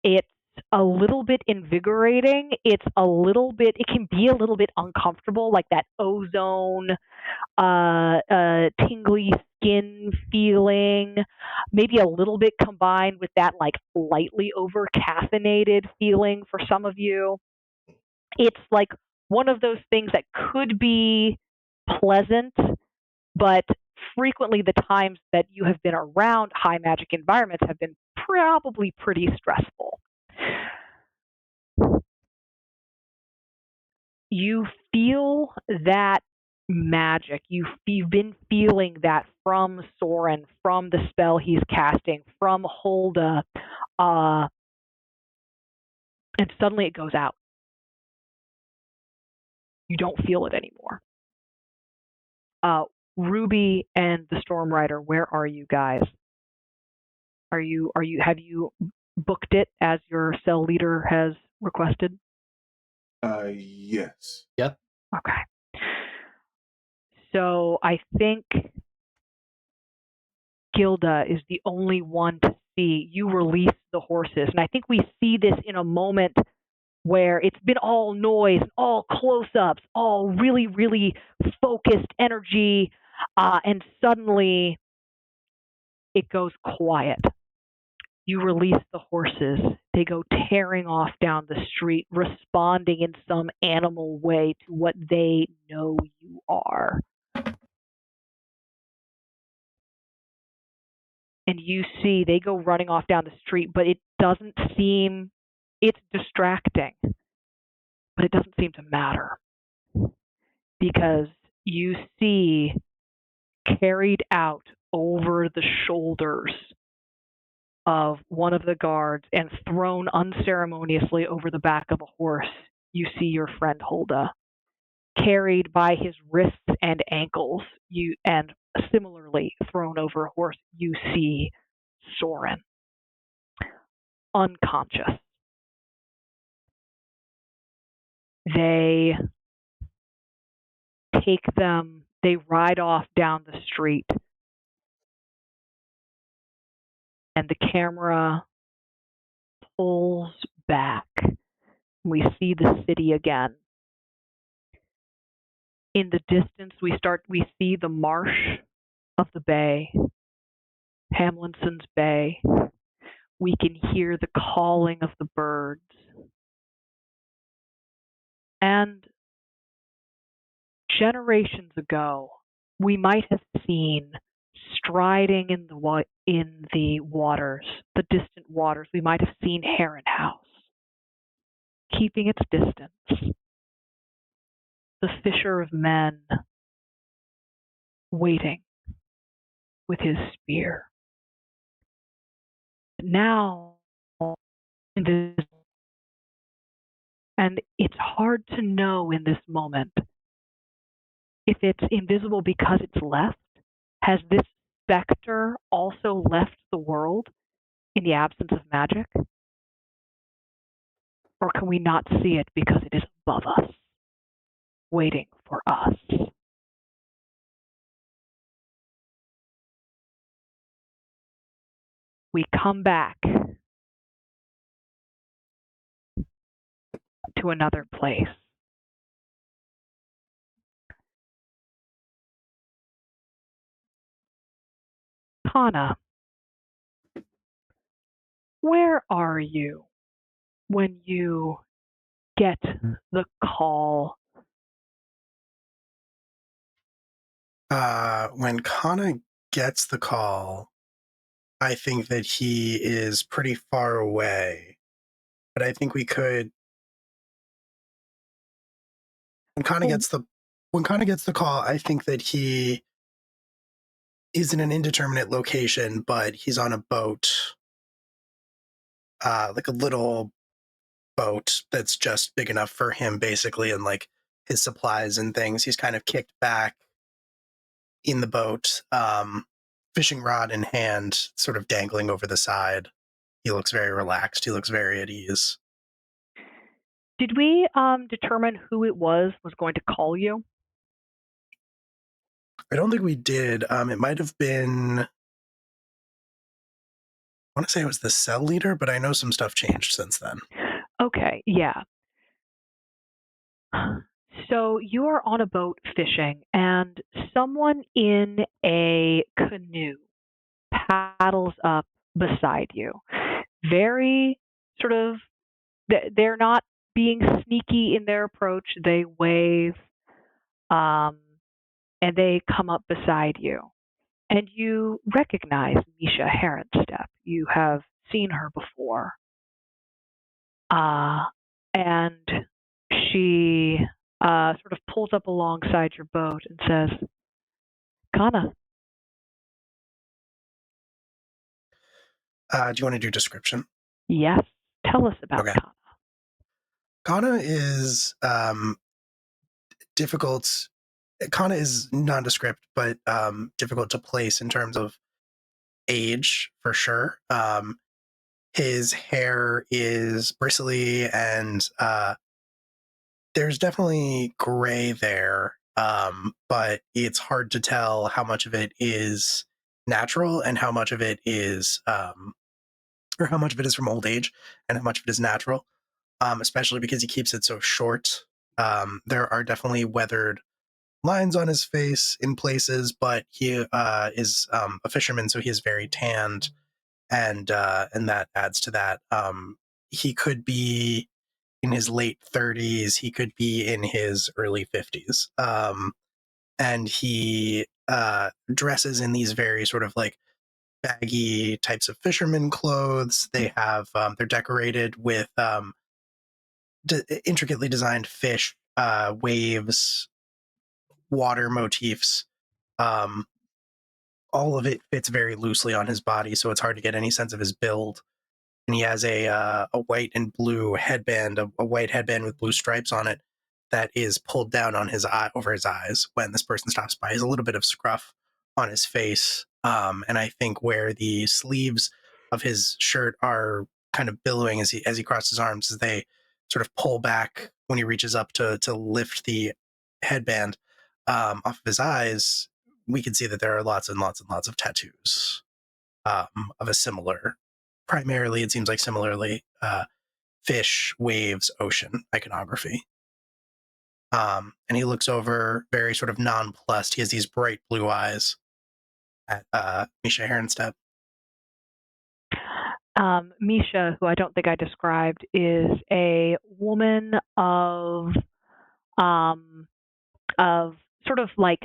It's a little bit invigorating. It can be a little bit uncomfortable, like that ozone, tingly skin feeling, maybe a little bit combined with that like lightly over caffeinated feeling for some of you. It's like one of those things that could be pleasant, but frequently the times that you have been around high magic environments have been probably pretty stressful. You feel that magic. You've been feeling that from Soren, from the spell he's casting, from Hulda, and suddenly it goes out. You don't feel it anymore. Ruby and the Storm Rider, where are you guys? Have you booked it as your cell leader has requested? Yes. Yep. Okay. So I think Gilda is the only one to see you release the horses. And I think we see this in a moment where it's been all noise, all close-ups, all really, really focused energy, and suddenly it goes quiet. You release the horses. They go tearing off down the street, responding in some animal way to what they know you are. And you see they go running off down the street, but it doesn't seem, it's distracting, but it doesn't seem to matter. Because you see carried out over the shoulders of one of the guards and thrown unceremoniously over the back of a horse, you see your friend Hulda. Carried by his wrists and ankles, and similarly thrown over a horse, you see Soren. Unconscious. They they ride off down the street, and the camera pulls back. We see the city again. In the distance, we see the marsh of the bay, Hamlinson's Bay. We can hear the calling of the birds. And generations ago, we might have seen striding in the waters, the distant waters, we might have seen Heron House, keeping its distance. The fisher of men, waiting with his spear. Now, and it's hard to know in this moment If it's invisible because it's left, has this specter also left the world in the absence of magic? Or can we not see it because it is above us, waiting for us? We come back to another place. Kana, where are you when you get the call? When Kana gets the call, I think that he is pretty far away. But I think we could. When Kana gets the call, I think that he is in an indeterminate location, but he's on a boat, like a little boat that's just big enough for him, basically, and like his supplies and things. He's kind of kicked back in the boat, fishing rod in hand, sort of dangling over the side. He looks very relaxed. He looks very at ease. Did we determine who it was going to call you? I don't think we did. It might have been. I want to say it was the cell leader, but I know some stuff changed since then. Okay, yeah. So you are on a boat fishing, and someone in a canoe paddles up beside you. Very sort of, they're not being sneaky in their approach. They wave, and they come up beside you. And you recognize Misha Heronstep. You have seen her before. And she sort of pulls up alongside your boat and says, Kana. Do you want to do description? Yes. Tell us about Okay. Kana. Kana is difficult. Kana is nondescript, but difficult to place in terms of age, for sure. His hair is bristly, and there's definitely gray there, but it's hard to tell how much of it is natural and how much of it is, or how much of it is from old age and how much of it is natural, especially because he keeps it so short. There are definitely weathered lines on his face in places, but he is a fisherman, so he is very tanned, and that adds to that. He could be in his late 30s, he could be in his early 50s, and he dresses in these very sort of like baggy types of fisherman clothes. They have they're decorated with intricately designed fish, waves, water motifs. Um, all of it fits very loosely on his body, so it's hard to get any sense of his build. And he has a white and blue headband, a white headband with blue stripes on it that is pulled down on his eye, over his eyes when this person stops by. He has a little bit of scruff on his face, and I think where the sleeves of his shirt are kind of billowing as he crosses his arms, as they sort of pull back when he reaches up to lift the headband off of his eyes. We can see that there are lots and lots and lots of tattoos of a similar, primarily, it seems like similarly, fish, waves, ocean iconography. And he looks over very sort of nonplussed. He has these bright blue eyes at Misha Heronstep. Misha, who I don't think I described, is a woman of sort of like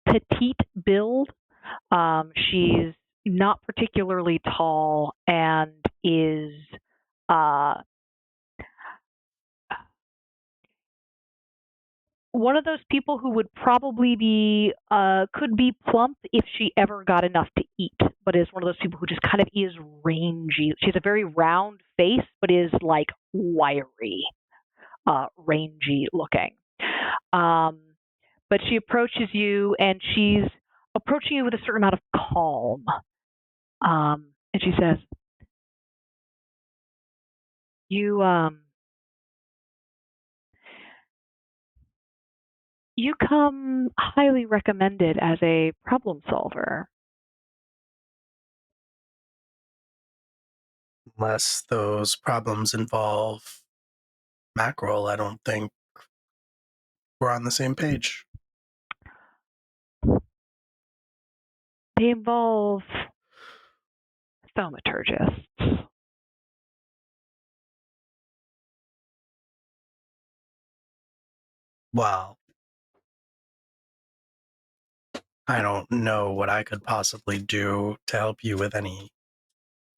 petite build. She's not particularly tall and is one of those people who would probably be could be plump if she ever got enough to eat, but is one of those people who just kind of is rangy. She has a very round face, but is like wiry, rangy looking. but she approaches you, and she's approaching you with a certain amount of calm. And she says, "You you come highly recommended as a problem solver." Unless those problems involve mackerel, I don't think we're on the same page. They involve thaumaturgists. Well, I don't know what I could possibly do to help you with any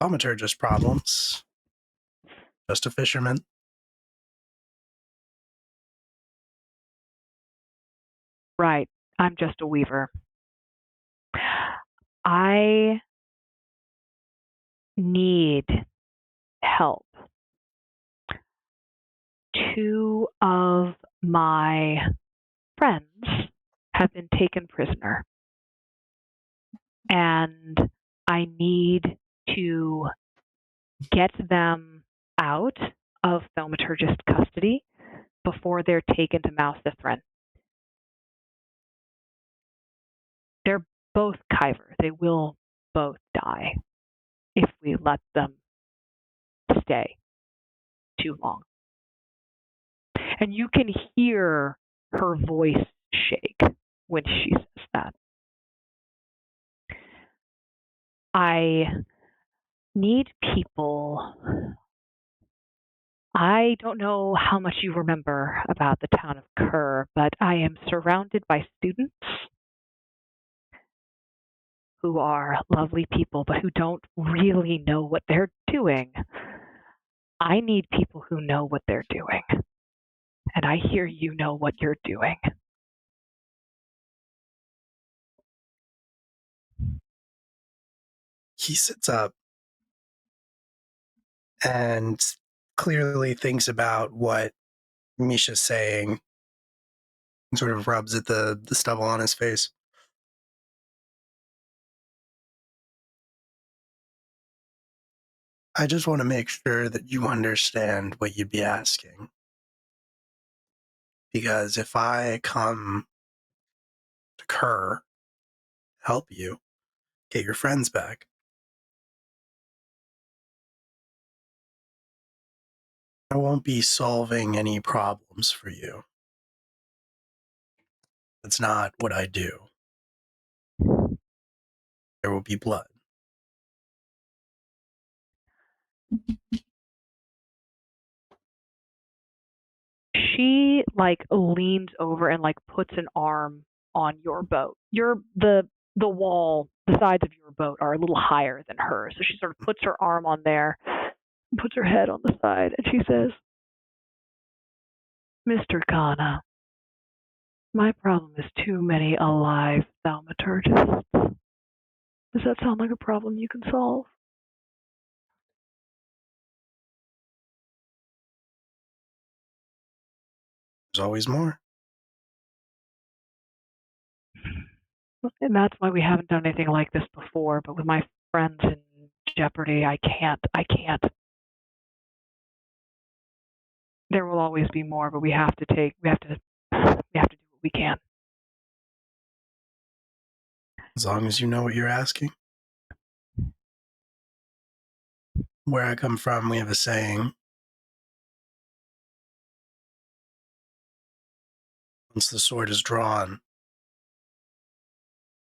thaumaturgist problems. Just a fisherman. Right. I'm just a weaver. I need help. Two of my friends have been taken prisoner, and I need to get them out of thaumaturgist custody before they're taken to Mouth the Thren. They're both Kyver. They will both die if we let them stay too long. And you can hear her voice shake when she says that. I need people. I don't know how much you remember about the town of Kerr, but I am surrounded by students who are lovely people, but who don't really know what they're doing. I need people who know what they're doing. And I hear you know what you're doing. He sits up and clearly thinks about what Misha's saying and sort of rubs at the stubble on his face. I just want to make sure that you understand what you'd be asking. Because if I come to Kerr, help you, get your friends back, I won't be solving any problems for you. That's not what I do. There will be blood. She leans over and puts an arm on your boat. The wall, the sides of your boat are a little higher than hers. So she sort of puts her arm on there, puts her head on the side, and she says, "Mr. Kana, my problem is too many alive thaumaturgists. Does that sound like a problem you can solve?" There's always more. And that's why we haven't done anything like this before. But with my friends in jeopardy, I can't. There will always be more, but we have to do what we can. As long as you know what you're asking. Where I come from, we have a saying. Once the sword is drawn,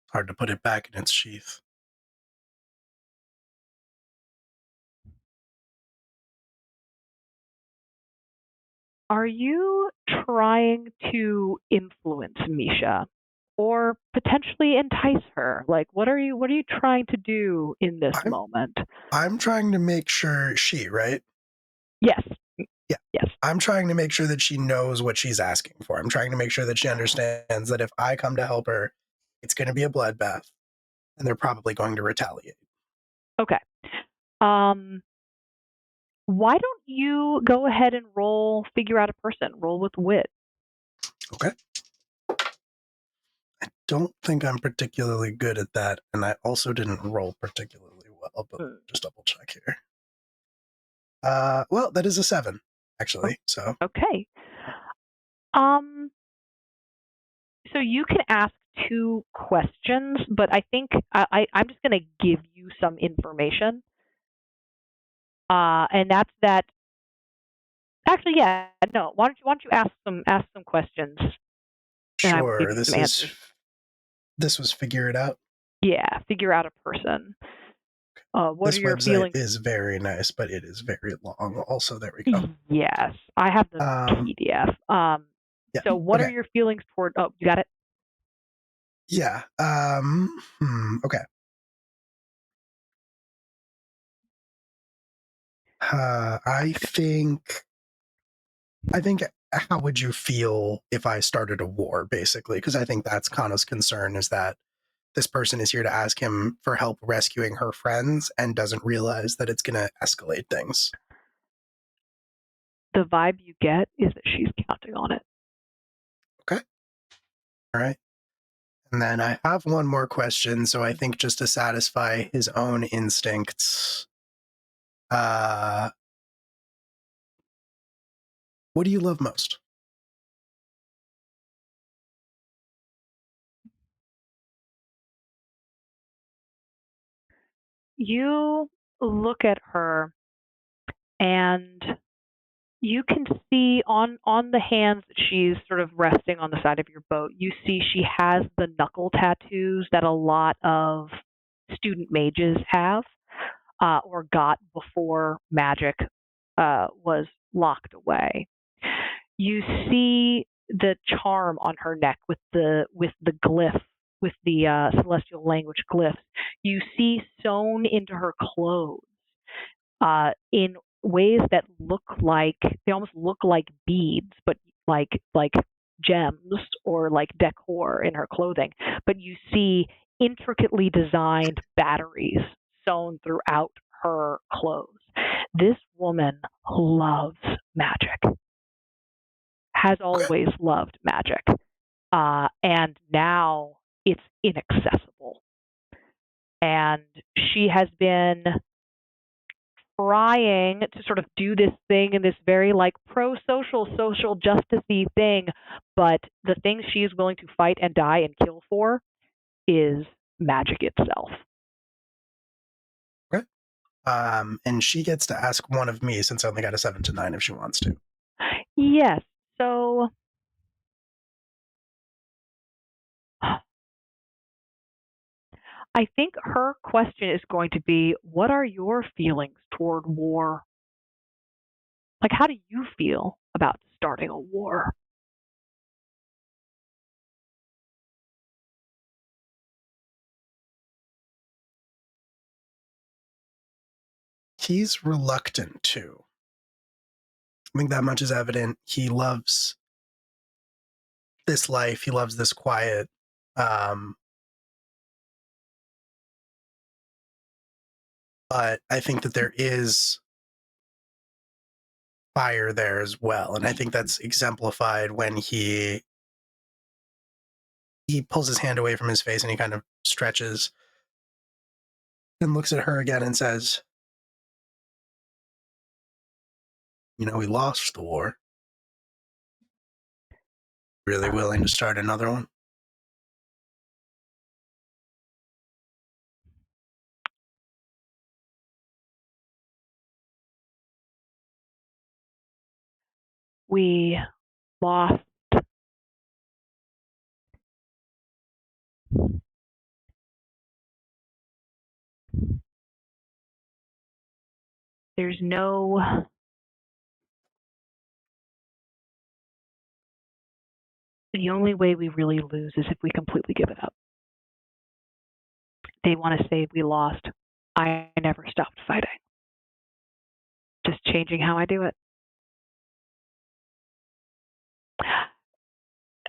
it's hard to put it back in its sheath. Are you trying to influence Misha or potentially entice her? What are you trying to do in this moment? I'm trying to make sure right? Yes. Yeah. Yes. I'm trying to make sure that she knows what she's asking for. I'm trying to make sure that she understands that if I come to help her, it's going to be a bloodbath, and they're probably going to retaliate. Okay. Why don't you go ahead and figure out a person, roll with wit. Okay. don't think I'm particularly good at that, and I also didn't roll particularly well, but just double check here. Well, that is a 7, actually, so. Okay. So you can ask 2 questions, but I think I'm just going to give you some information. And that's that. Actually, yeah, no. Why don't you ask some questions? And I will give Sure, you some answers. this was figure it out. Yeah, figure out a person. What This are your website feelings? is very nice, but it is very long. Also, there we go. Yes, I have the PDF. Yeah, So what are okay. your feelings toward? Oh, you got it. Yeah. Okay. I think. How would you feel if I started a war, basically? Because I think that's Kana's concern, is that this person is here to ask him for help rescuing her friends and doesn't realize that it's going to escalate things. The vibe you get is that she's counting on it. Okay. All right. And then I have one more question. So I think just to satisfy his own instincts, what do you love most? You look at her and you can see on the hands that she's sort of resting on the side of your boat, you see she has the knuckle tattoos that a lot of student mages have, or got before magic was locked away. You see the charm on her neck with the glyph, with the celestial language glyphs. You see sewn into her clothes in ways that they almost look like beads, but like gems or like decor in her clothing. But you see intricately designed batteries sewn throughout her clothes. This woman loves magic, has always loved magic, and now it's inaccessible. And she has been trying to sort of do this thing in this very like pro-social, social justice-y thing, but the thing she is willing to fight and die and kill for is magic itself. Okay. And she gets to ask one of me, since I only got a 7 to 9, if she wants to. Yes. So I think her question is going to be, what are your feelings toward war? Like, how do you feel about starting a war? He's reluctant to. I think that much is evident. He loves this life. He loves this quiet. But I think that there is fire there as well. And I think that's exemplified when he pulls his hand away from his face and he kind of stretches and looks at her again and says, "You know, we lost the war. Really willing to start another one?" We lost there's no the only way we really lose is if we completely give it up. They want to say we lost. I never stopped fighting. Just changing how I do it.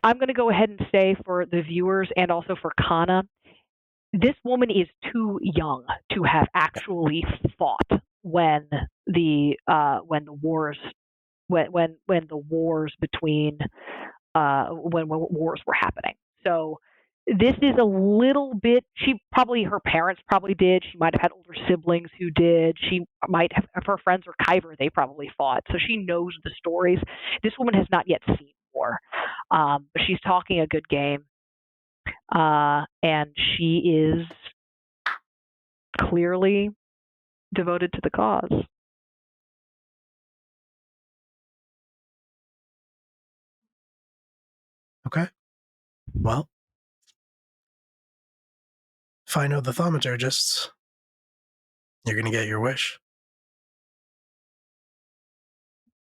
I'm going to go ahead and say for the viewers and also for Kana, this woman is too young to have actually fought when the wars when the wars between when wars were happening. So This is a little bit, her parents probably did. She might have had older siblings who did. She might have, if her friends were Kyber, they probably fought. So she knows the stories. This woman has not yet seen war, but she's talking a good game. And she is clearly devoted to the cause. Okay. Well, if I know the thaumaturgists, you're going to get your wish.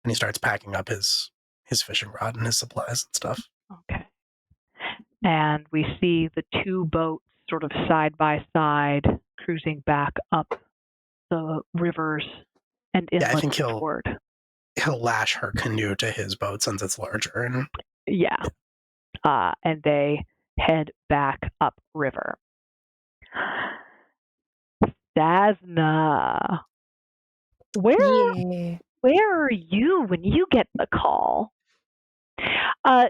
And he starts packing up his fishing rod and his supplies and stuff. Okay. And we see the two boats sort of side by side cruising back up the rivers and inlets I think he'll toward. He'll lash her canoe to his boat since it's larger. And yeah. And they head back upriver. Dasna, where are you when you get the call?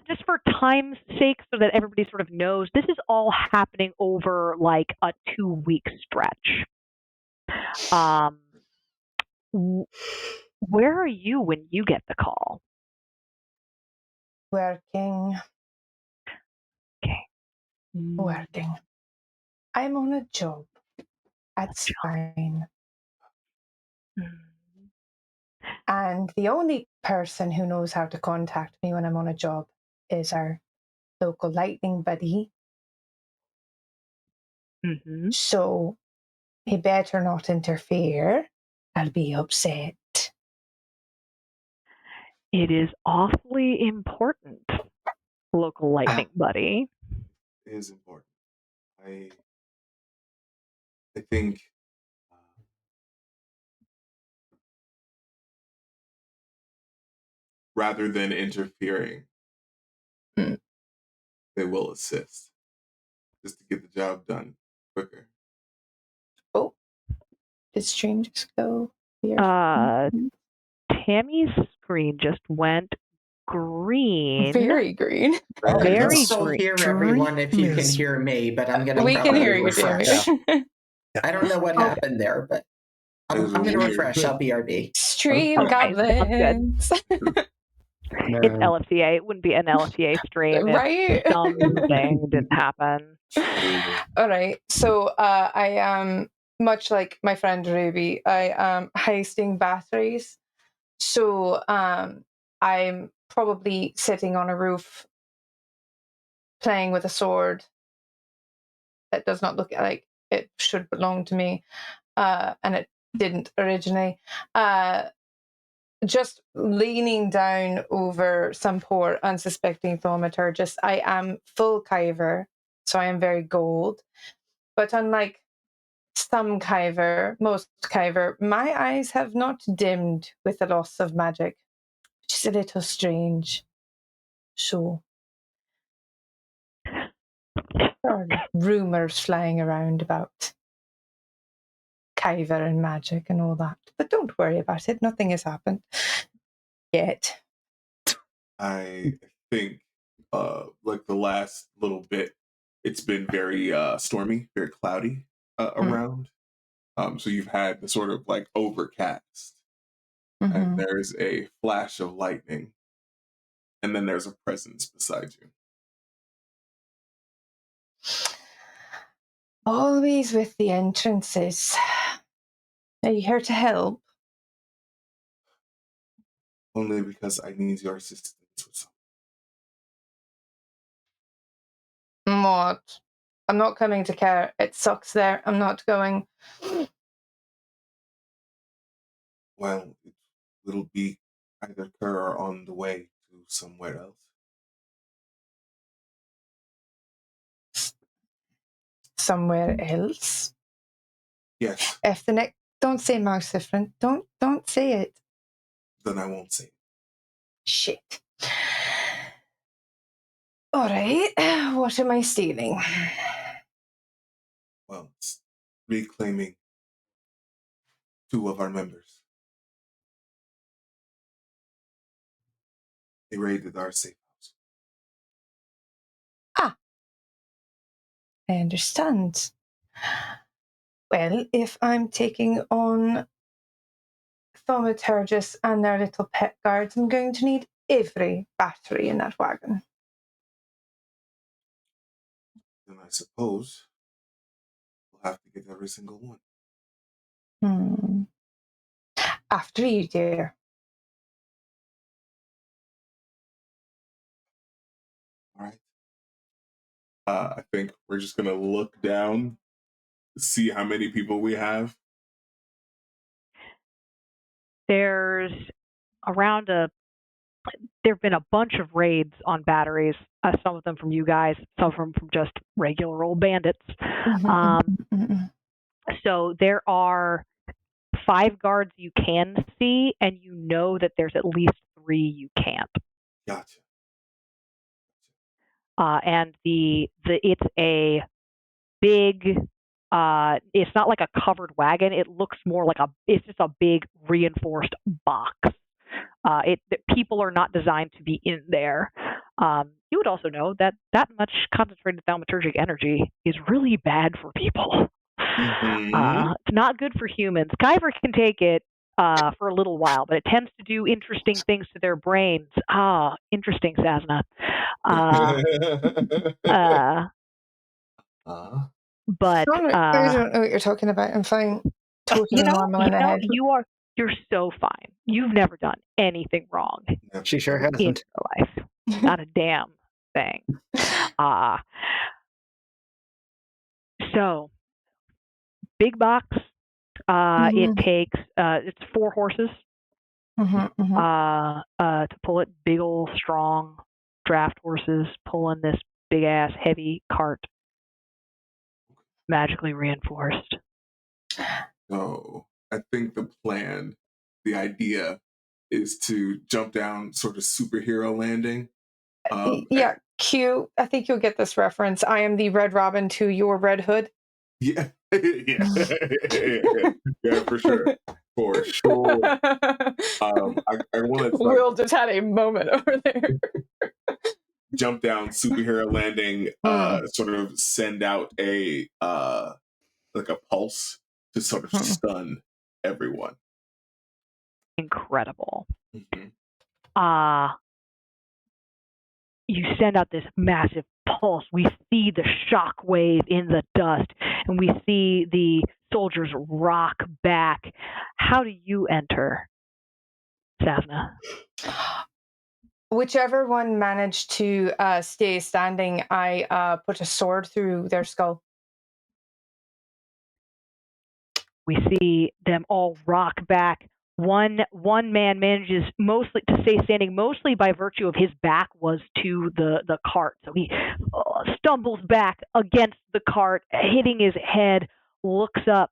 Just for time's sake, so that everybody sort of knows, this is all happening over like a 2-week stretch. Where are you when you get the call? Working. Okay. Working. I'm on a job. That's fine. And the only person who knows how to contact me when I'm on a job is our local lightning buddy. Mm-hmm. So he better not interfere. I'll be upset. It is awfully important, local lightning buddy. It is important. I think rather than interfering, they will assist just to get the job done quicker. Oh, did stream just go? Tammy's screen just went green. Very green. Very let's still green. hear everyone if you can hear me, but I'm going to We can hear you, refresh. I don't know what happened there, but I'm going to refresh. I'll BRB. Stream goblins. It's LFCA. It wouldn't be an LFCA stream right? if something didn't happen. All right. So I am, much like my friend Ruby, I am heisting batteries. So I'm probably sitting on a roof playing with a sword that does not look like it should belong to me. And it didn't originally. Just leaning down over some poor unsuspecting thaumaturgist. I am full Kyver, so I am very gold. But unlike some Kyver, most Kyver, my eyes have not dimmed with the loss of magic, which is a little strange. So, there are rumours flying around about Kyver and magic and all that. But don't worry about it. Nothing has happened yet. I think, like the last little bit, it's been very stormy, very cloudy around. So you've had the sort of like overcast, and there's a flash of lightning, and then there's a presence beside you. Always with the entrances. Are you here to help? Only because I need your assistance with something. What? I'm not coming to care. It sucks there. I'm not going. Well, it'll be either Kerr or on the way to somewhere else. Somewhere else? Yes. If the next, don't say mouse different. Don't say it. Then I won't say it. Shit. All right. What am I stealing? Well, it's reclaiming 2 of our members. They raided our safe house. Ah. I understand. Well, if I'm taking on thaumaturgists and their little pet guards, I'm going to need every battery in that wagon. Then I suppose we'll have to get every single one. After you, dear. All right. I think we're just gonna look down, see how many people we have. There's there've been a bunch of raids on batteries, some of them from you guys, some of them from just regular old bandits. So there are 5 guards you can see, and you know that there's at least 3 you can't. Gotcha. And it's a big. It's not like a covered wagon. It looks more like it's just a big reinforced box. People are not designed to be in there. You would also know that much concentrated thaumaturgic energy is really bad for people. It's not good for humans. Kyver can take it for a little while, but it tends to do interesting things to their brains. Interesting, Sasna. But I don't know what you're talking about. I'm fine. Totally normal in the head. You're so fine. You've never done anything wrong She sure in hasn't. your life. Not a damn thing. So, big box. It takes it's 4 horses to pull it. Big old strong draft horses pulling this big ass heavy cart, magically reinforced. So I think the plan, the idea, is to jump down sort of superhero landing. Yeah, Q. I think you'll get this reference. I am the Red Robin to your Red Hood. Yeah, yeah, for sure, for sure. I want to. Will just had a moment over there. Jump down, superhero landing. Sort of send out a like a pulse to sort of stun everyone. Incredible. You send out this massive pulse. We see the shock wave in the dust, and we see the soldiers rock back. How do you enter, Savna? Whichever one managed to stay standing, I put a sword through their skull. We see them all rock back. One man manages mostly to stay standing, mostly by virtue of his back was to the cart. So he stumbles back against the cart, hitting his head, looks up,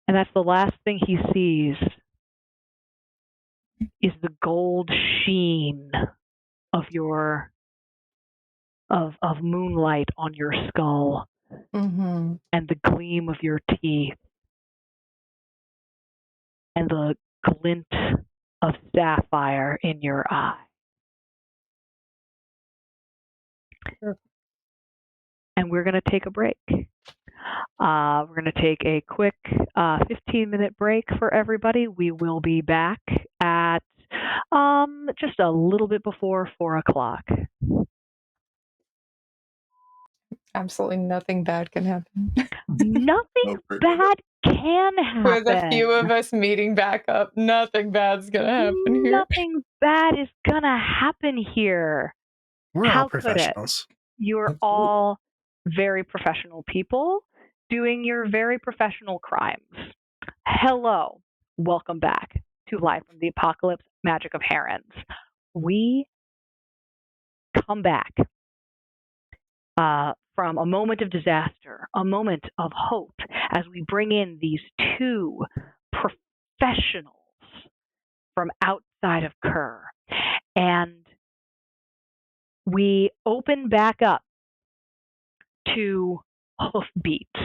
and that's the last thing he sees is the gold sheen of of moonlight on your skull, and the gleam of your teeth, and the glint of sapphire in your eye. And we're going to take a break. We're going to take a quick 15-minute break for everybody. We will be back at just a little bit before 4 o'clock. Absolutely nothing bad can happen. Nothing bad can happen. With a few of us meeting back up, nothing bad's going to happen here. Nothing bad is going to happen here. We're all professionals. You're all very professional people doing your very professional crimes. Hello. Welcome back to Live from the Apocalypse, Magic of Herons. We come back from a moment of disaster, a moment of hope, as we bring in these 2 professionals from outside of Kerr. And we open back up to hoofbeats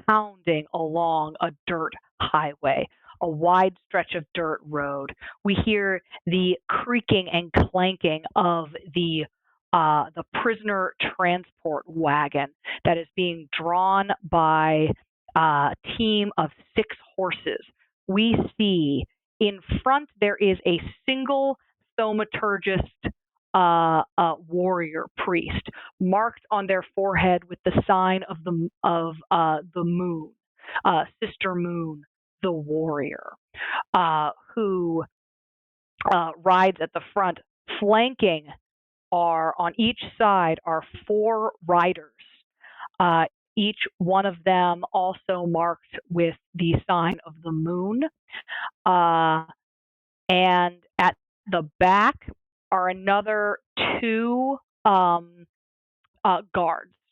pounding along a dirt highway, a wide stretch of dirt road. We hear the creaking and clanking of the the prisoner transport wagon that is being drawn by a team of 6 horses. We see in front there is a single thaumaturgist warrior priest marked on their forehead with the sign of the moon, Sister Moon, the warrior, who rides at the front. Flanking are on each side are 4 riders, each one of them also marked with the sign of the moon. And at the back are another 2 guards,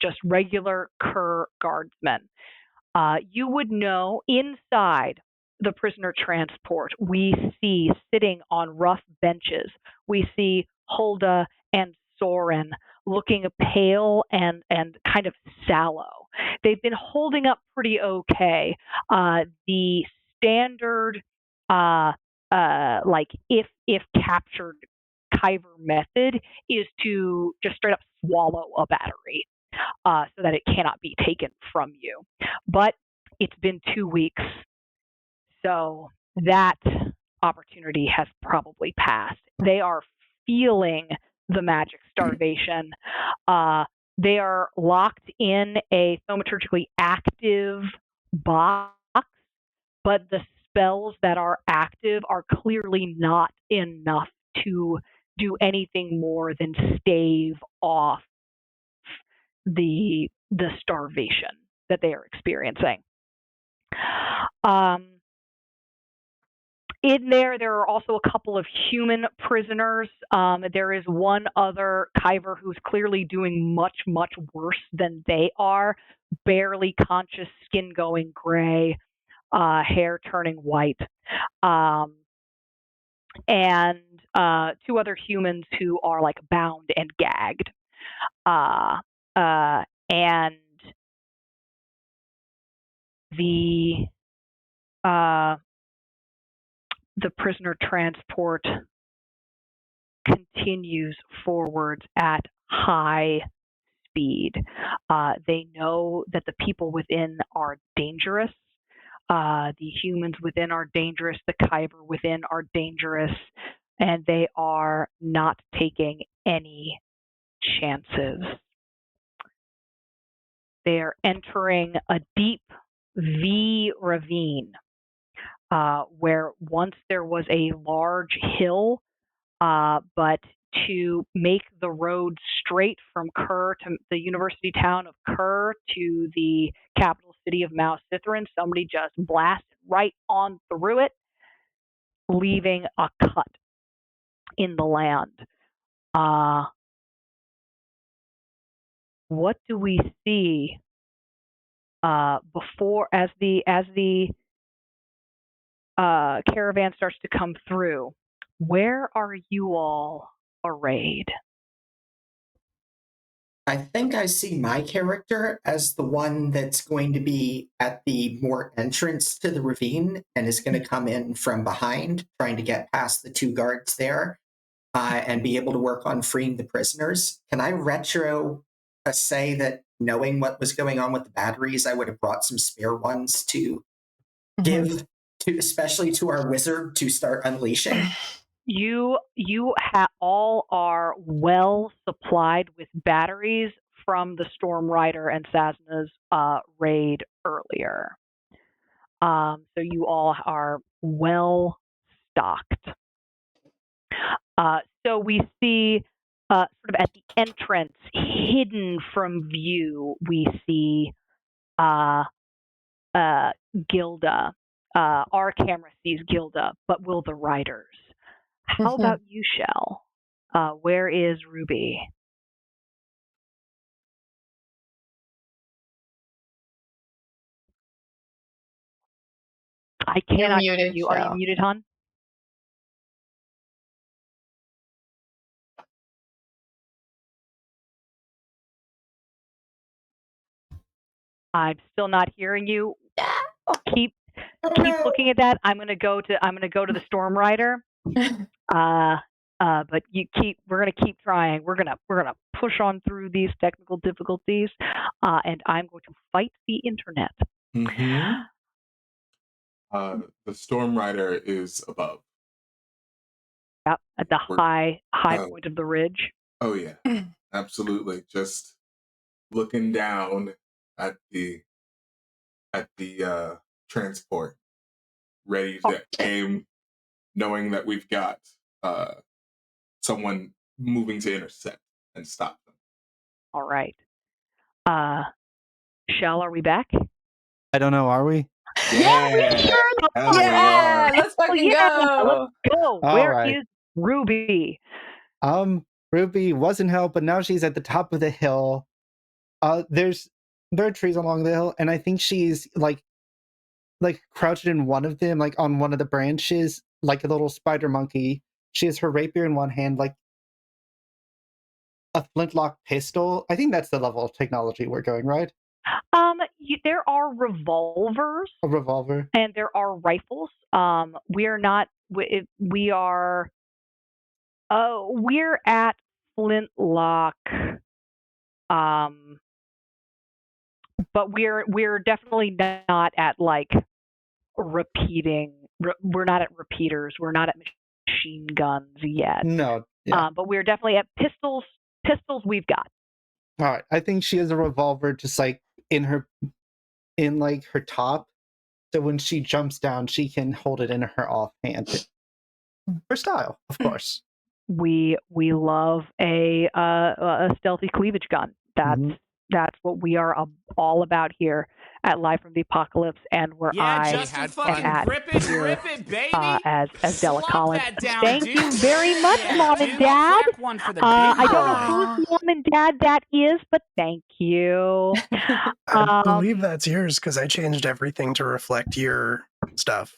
just regular Kerr guardsmen. You would know inside the prisoner transport, we see sitting on rough benches, we see Hulda and Soren looking pale and kind of sallow. They've been holding up pretty okay. The standard, like if captured Kyver method is to just straight up swallow a battery so that it cannot be taken from you. But it's been 2 weeks, so that opportunity has probably passed. They are feeling the magic starvation. They are locked in a thaumaturgically active box, but the spells that are active are clearly not enough to do anything more than stave off the starvation that they are experiencing. In there are also a couple of human prisoners. There is one other Kyver who's clearly doing much, much worse than they are, barely conscious, skin going gray, hair turning white. And 2 other humans who are like bound and gagged. And the prisoner transport continues forward at high speed. They know that the people within are dangerous. The humans within are dangerous. The Kyber within are dangerous. And they are not taking any chances. They are entering a deep V ravine where once there was a large hill, but to make the road straight from Kerr to the university town of Kerr to the capital city of Mount Cithrin, somebody just blasted right on through it, leaving a cut in the land. What do we see before as the caravan starts to come through? Where are you all arrayed? I think I see my character as the one that's going to be at the more entrance to the ravine and is going to come in from behind, trying to get past the 2 guards there and be able to work on freeing the prisoners. Can I retro say that knowing what was going on with the batteries, I would have brought some spare ones to give to, especially to our wizard, to start unleashing? You all are well supplied with batteries from the Storm Rider and Sasna's raid earlier. So you all are well stocked. So we see sort of at the entrance, hidden from view, we see Gilda. Our camera sees Gilda, but will the riders? How about you, Shell? Where is Ruby? I cannot hear muted, you. Are you Shell. muted, hon? I'm still not hearing you. Keep looking at that. I'm gonna go to the Storm Rider. But we're gonna keep trying. We're gonna push on through these technical difficulties, and I'm going to fight the internet. Mm-hmm. The Storm Rider is above. Yep, at the high Oh. point of the ridge. Oh yeah, absolutely. Just looking down at the transport, ready to aim, knowing that we've got someone moving to intercept and stop them. All right. Shell, are we back? I don't know. Are we? Yeah, hell we are. Let's fucking yeah, go. let's go. All Where right. is Ruby? Ruby was in hell, but now she's at the top of the hill. There are trees along the hill, and I think she's like crouched in one of them, like on one of the branches, like a little spider monkey. She has her rapier in one hand, like a flintlock pistol. I think that's the level of technology we're going, right? There are revolvers. A revolver. And there are rifles. We're not. We are. We're at flintlock. But we're definitely not at like repeating. We're not at repeaters. We're not at machine guns yet. No. Yeah. But we're definitely at pistols. Pistols we've got. All right. I think she has a revolver just like in like her top. So when she jumps down, she can hold it in her offhand. Her style, of course. We love a stealthy cleavage gun. That's what we are all about here at Live from the Apocalypse, and where I Justin, fucking at rip it, baby. As Della Slop Collins. that down, Thank dude. you very much, Yeah, Mom dude. and Dad. Crack one for the big I don't boy. know whose Mom and Dad that is, but thank you. I believe that's yours because I changed everything to reflect your stuff.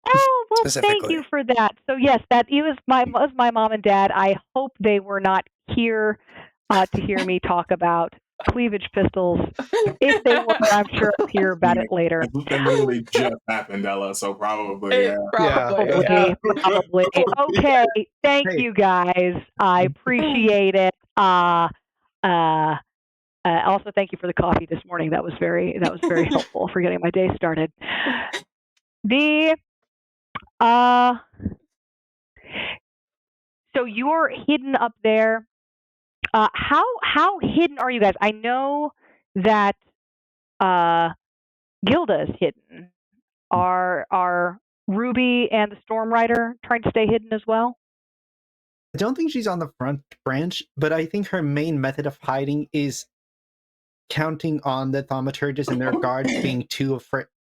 Oh, well, thank you for that. So yes, that was my mom and dad. I hope they were not here to hear me talk about cleavage pistols. If they were, I'm sure I'll hear about it later. That literally just happened, Ella, so probably, yeah. Probably. Okay, thank you guys. I appreciate it. Also, thank you for the coffee this morning. That was very helpful for getting my day started. So you're hidden up there. How hidden are you guys? I know that Gilda is hidden. Are Ruby and the Storm Rider trying to stay hidden as well? I don't think she's on the front branch, but I think her main method of hiding is counting on the thaumaturges and their guards being too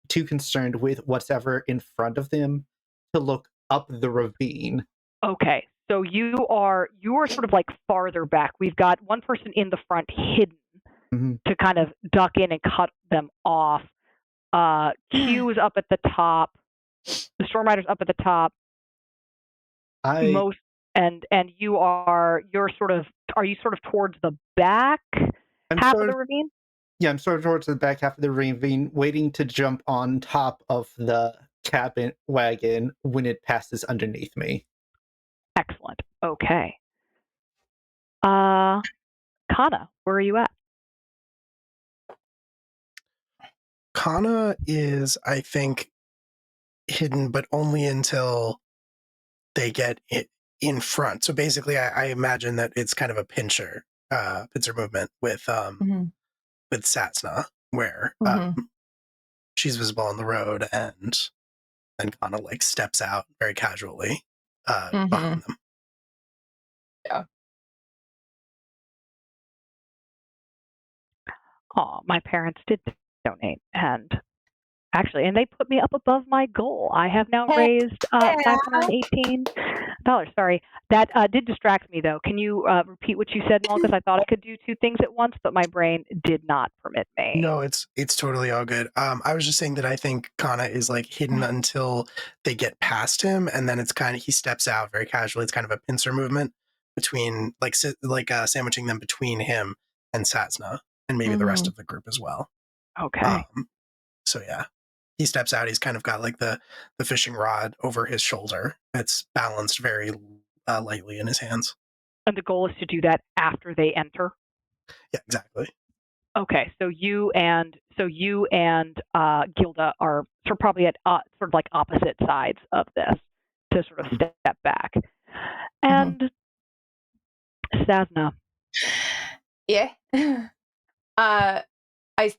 concerned with whatever in front of them to look up the ravine. Okay, so you are sort of like farther back. We've got one person in the front hidden to kind of duck in and cut them off. Q is up at the top. The Storm Rider's up at the top. And you're sort of towards the back half of the ravine? Yeah, I'm sort of towards the back half of the ravine, waiting to jump on top of the cabin wagon when it passes underneath me. Excellent. Okay. Kana, where are you at? Kana is, I think, hidden, but only until they get it in front. So basically, I imagine that it's kind of a pincer movement with Satsna, where she's visible on the road and Kana like steps out very casually behind them. Yeah. Oh, my parents did donate, and they put me up above my goal. I have now raised $518. Sorry, that did distract me though. Can you repeat what you said, Noel? Because I thought I could do two things at once, but my brain did not permit me. No, it's totally all good. I was just saying that I think Kana is like hidden until they get past him, and then it's kind of he steps out very casually. It's kind of a pincer movement between sandwiching them between him and Satsna, and maybe the rest of the group as well. Okay. So yeah, he steps out. He's kind of got like the fishing rod over his shoulder. It's balanced very lightly in his hands. And the goal is to do that after they enter. Yeah, exactly. Okay, so you and Gilda are sort of probably at sort of like opposite sides of this to sort of step back. And Sazna. Yeah. I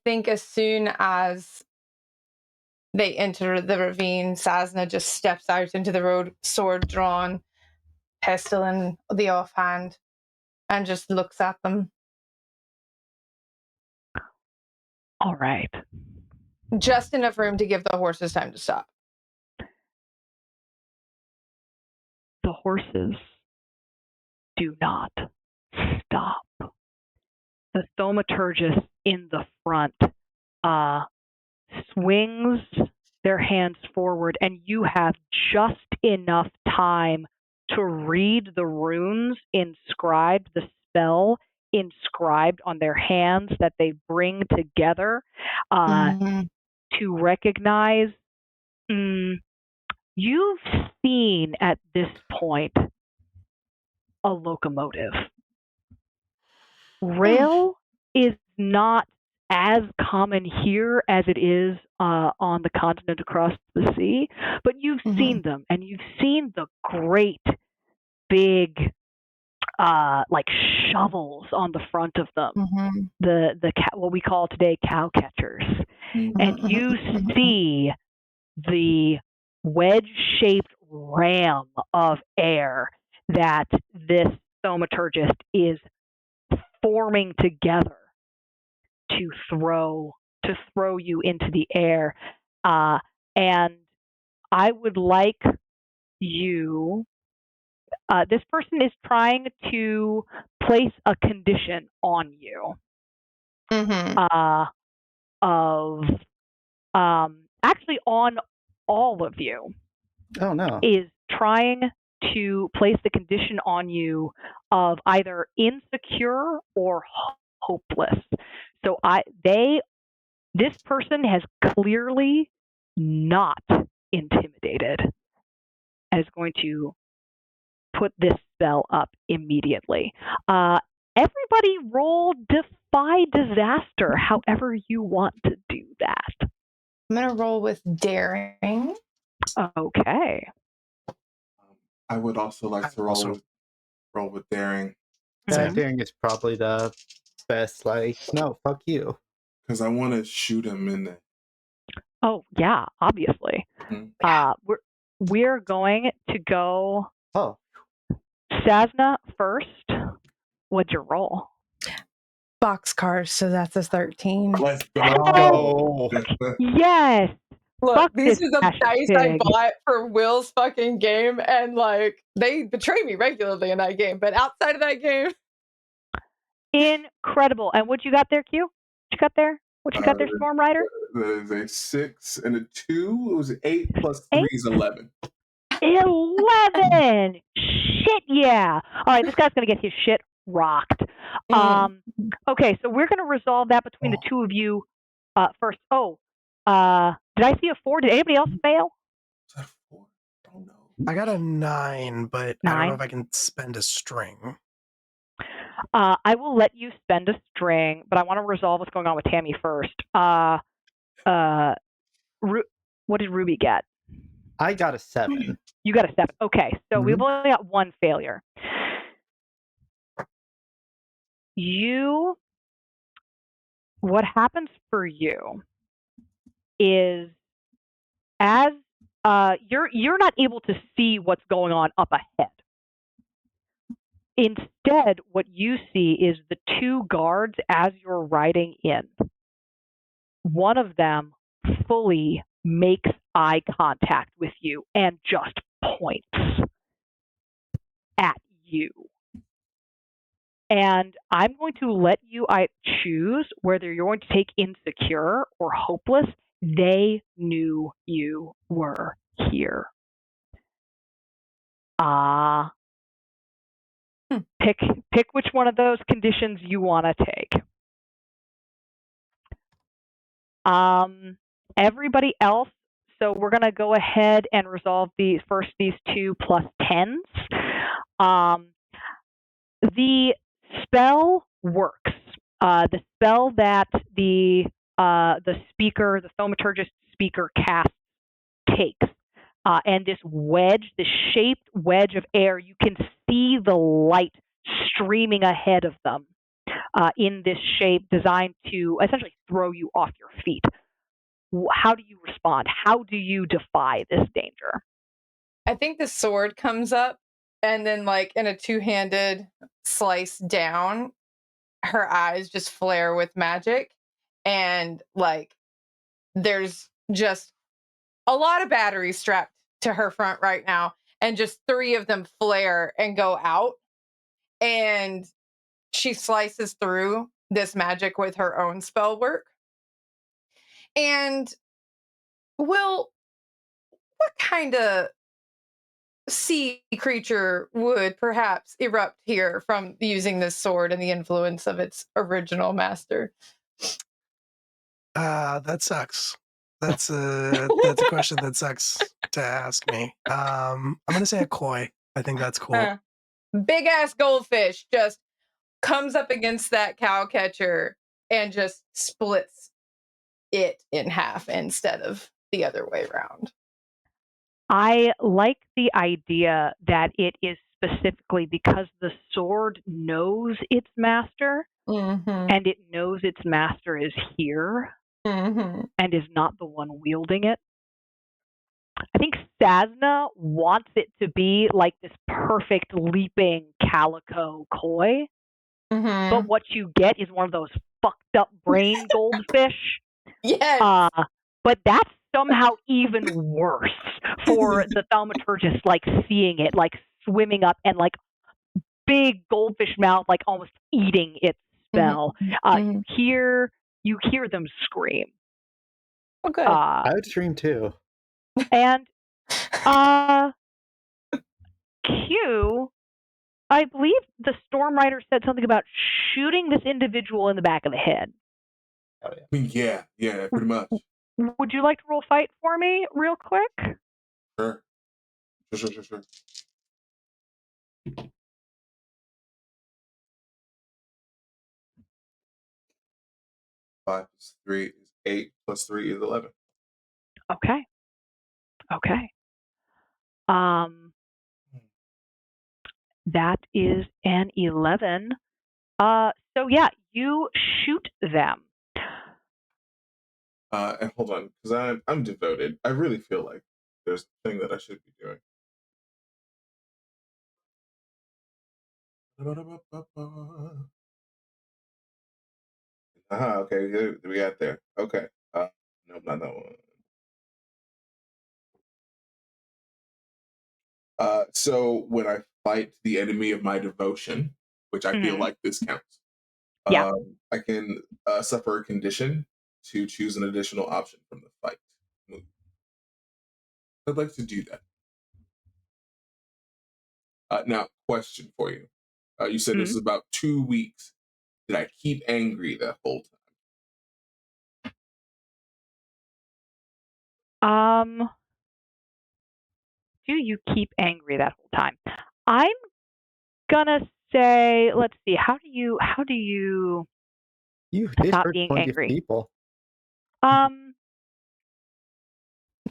think as soon as they enter the ravine, Sazna just steps out into the road, sword drawn, pistol in the offhand, and just looks at them. All right. Just enough room to give the horses time to stop. The horses do not stop. The thaumaturgist in the front swings their hands forward, and you have just enough time to read the runes inscribed, the spell inscribed on their hands that they bring together to recognize. You've seen at this point a locomotive. Rail is not as common here as it is on the continent across the sea, but you've seen them, and you've seen the great big like shovels on the front of them, the what we call today cow catchers, and you see the wedge-shaped ram of air that this thaumaturgist is forming together to throw you into the air. And I would like you. This person is trying to place a condition on you. Of actually on all of you. Oh no. Is trying to place the condition on you of either insecure or hopeless. So this person has clearly not intimidated and is going to put this spell up immediately. Everybody roll Defy Disaster, however you want to do that. I'm going to roll with Daring. Okay. I would also like to roll with Daring. Yeah, Daring is probably the best. Like, no, fuck you. Because I want to shoot him in the. Oh yeah, obviously. We're going to go. Oh. Sazna first. What'd you roll? Boxcars, so that's a 13. Let's go. Yes. Look, Fuck these this are the dice pig. I bought for Will's fucking game, and like they betray me regularly in that game, but outside of that game, incredible. And what you got there, Q? What you got there? Storm Rider? There's a 6 and a 2. It was 8 plus 3 is 11. 11. Shit, yeah. All right, this guy's gonna get his shit rocked. Okay, so we're gonna resolve that between the two of you first. Did I see a 4? Did anybody else fail? Is that a 4? I don't know. I got a 9, but 9? I don't know if I can spend a string. I will let you spend a string, but I want to resolve what's going on with Tammy first. What did Ruby get? I got a 7. You got a 7. Okay, so we've only got one failure. What happens for you is as you're not able to see what's going on up ahead. Instead, what you see is the two guards as you're riding in. One of them fully makes eye contact with you and just points at you. And I'm going to let you choose whether you're going to take insecure or hopeless. They knew you were here. Pick which one of those conditions you want to take. Everybody else, so we're going to go ahead and resolve these 2 plus 10s. The spell works. The spell that the speaker, the thaumaturgist speaker casts takes. And this wedge, this shaped wedge of air, you can see the light streaming ahead of them in this shape designed to essentially throw you off your feet. How do you respond? How do you defy this danger? I think the sword comes up, and then, like, in a two-handed slice down, her eyes just flare with magic, and, like, there's just a lot of batteries strapped to her front right now, and just 3 of them flare and go out, and she slices through this magic with her own spell work. And, Will, what kind of sea creature would perhaps erupt here from using this sword and the influence of its original master? That sucks. That's a question that sucks to ask me. I'm gonna say a koi. I think that's cool. Big ass goldfish just comes up against that cow catcher and just splits it in half instead of the other way around. I like the idea that it is specifically because the sword knows its master, and it knows its master is here and is not the one wielding it. I think Sazna wants it to be like this perfect leaping calico koi, but what you get is one of those fucked up brain goldfish. Yes. But that's somehow even worse for the thaumaturgist, like seeing it, like swimming up and like big goldfish mouth, like almost eating its spell. You hear them scream. Oh, good. I would scream too. And Q, I believe the Storm Rider said something about shooting this individual in the back of the head. I mean, yeah, pretty much. Would you like to roll fight for me real quick? Sure. 5 plus 3 is 8, plus 3 is 11. Okay. That is an 11. So yeah, you shoot them. And hold on, because I'm devoted. I really feel like there's a thing that I should be doing. Okay, good. We got there. Okay. Nope, not that one. So when I fight the enemy of my devotion, which I feel like this counts, Yeah. I can suffer a condition to choose an additional option from the fight move. I'd like to do that. Now, question for you. You said this is about 2 weeks. Did I keep angry that whole time? Do you keep angry that whole time? I'm gonna say, let's see. How do you stop being angry? People.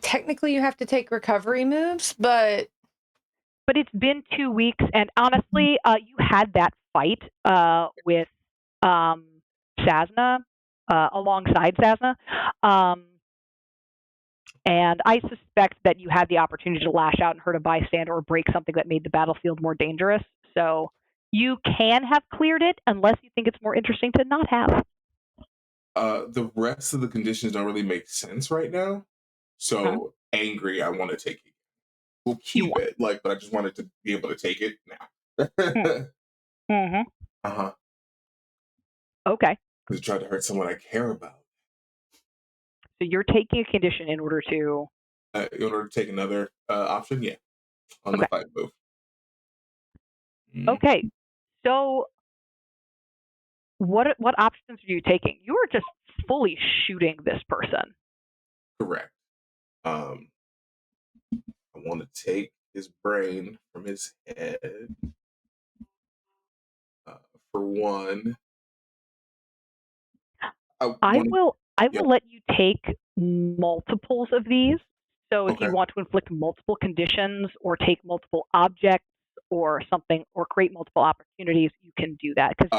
Technically, you have to take recovery moves, but it's been 2 weeks, and honestly, you had that fight with Sazna, alongside Sazna, and I suspect that you had the opportunity to lash out and hurt a bystander or break something that made the battlefield more dangerous. So you can have cleared it, unless you think it's more interesting to not have. The rest of the conditions don't really make sense right now. So angry, I want to take it. We'll keep it, but I just wanted to be able to take it now. Okay. Because I tried to hurt someone I care about. So you're taking a condition in order to take another option, yeah, on the fight move. Okay. So what options are you taking? You are just fully shooting this person. Correct. I want to take his brain from his head. For one, I will Yep. let you take multiples of these. So if Okay. you want to inflict multiple conditions or take multiple objects or something or create multiple opportunities, you can do that because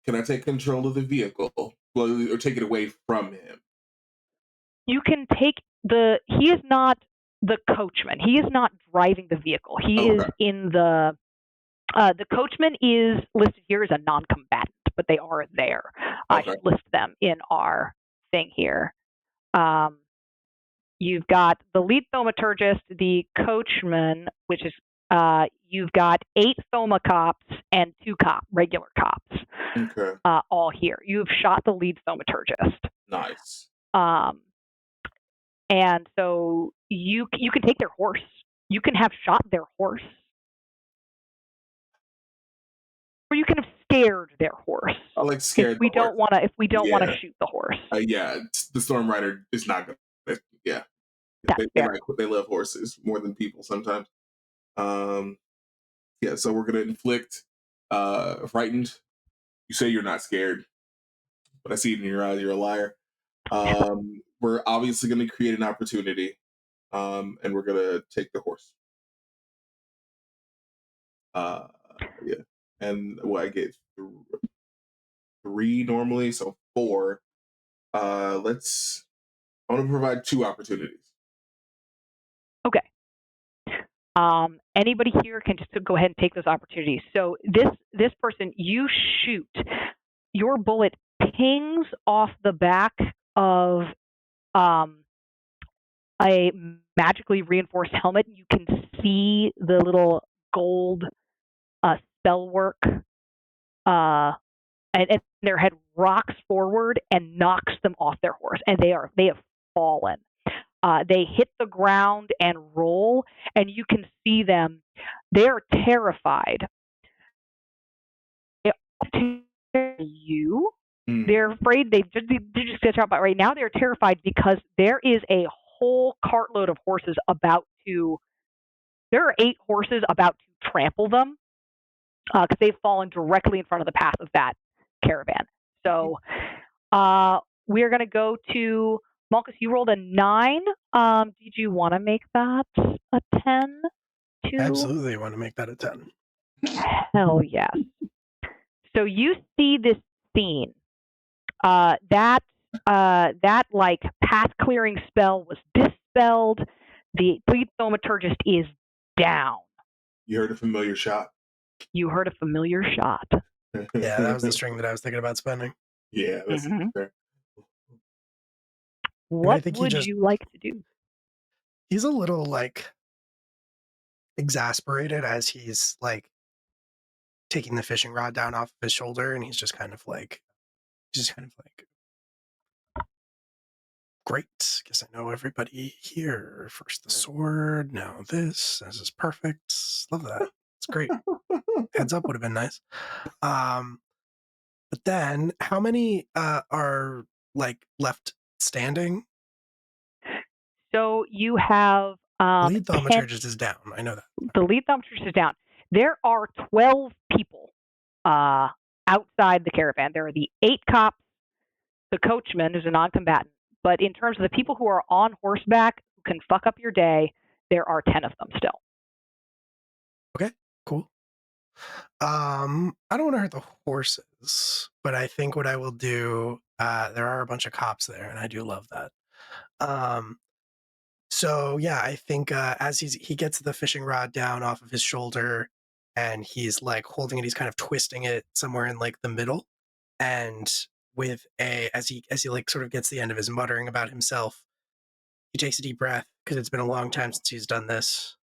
Can I take control of the vehicle, or take it away from him? you can take he is not the coachman. He is not driving the vehicle. He is Okay. in the coachman is listed here as a non-combatant, but they are there. I Okay. should list them in our thing here. You've got the lead thaumaturgist, the coachman, which is you've got 8 thoma cops and 2 regular cops. Okay. All here. You've shot the lead thaumaturgist. Nice. And so you can take their horse. You can have shot their horse, or you can have scared their horse. I like scared. If we don't want to shoot the horse. Yeah, the Storm Rider is not gonna. Yeah, they love horses more than people sometimes. Yeah, so we're gonna inflict frightened. You say you're not scared, but I see it in your eyes. You're a liar. We're obviously gonna create an opportunity, and we're gonna take the horse. Yeah, and I get 3 normally, so 4. I want to provide 2 opportunities. Okay. Anybody here can just go ahead and take those opportunities. So this person, you shoot, your bullet pings off the back of a magically reinforced helmet. You can see the little gold spell work, and their head rocks forward and knocks them off their horse, and they have fallen. They hit the ground and roll, and you can see them. They're terrified. You. They're afraid. They just get out. But right now, they're terrified because there is a whole cartload of horses about to. There are 8 horses about to trample them because they've fallen directly in front of the path of that caravan. So we're going to go to Malchus. You rolled a 9. Did you want to make that a 10? Too? Absolutely want to make that a 10. Hell yes. So you see this scene. That like path clearing spell was dispelled. The lead thaumaturgist is down. You heard a familiar shot. You heard a familiar shot. Yeah, that was the string that I was thinking about spending. Yeah, that's fair. What would you like to do? He's a little like exasperated as he's like taking the fishing rod down off of his shoulder, and he's just kind of like great. Guess I know everybody here. First the sword, now this is perfect. Love that. It's great. Heads up would have been nice. But then how many are like left standing? So you have lead thaumaturgist is down. I know that. The lead thaumaturgist is down. There are 12 people outside the caravan. There are the 8 cops, the coachman, who's a non-combatant. But in terms of the people who are on horseback who can fuck up your day, there are 10 of them still. Okay, cool. I don't want to hurt the horses, but I think what I will do, there are a bunch of cops there, and I do love that. So yeah, I think as he gets the fishing rod down off of his shoulder, and he's like holding it, he's kind of twisting it somewhere in like the middle, and with as he like sort of gets the end of his muttering about himself, he takes a deep breath because it's been a long time since he's done this.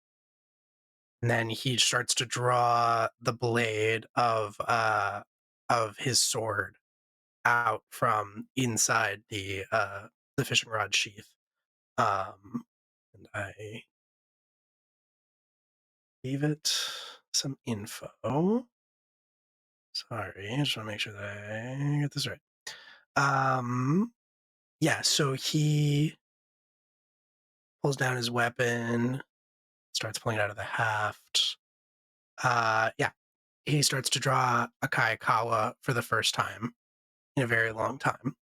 And then he starts to draw the blade of his sword out from inside the fishing rod sheath. And I gave it some info. Sorry, I just want to make sure that I get this right. Yeah, so he pulls down his weapon, starts pulling it out of the heft. Yeah, he starts to draw a Kaikawa for the first time in a very long time.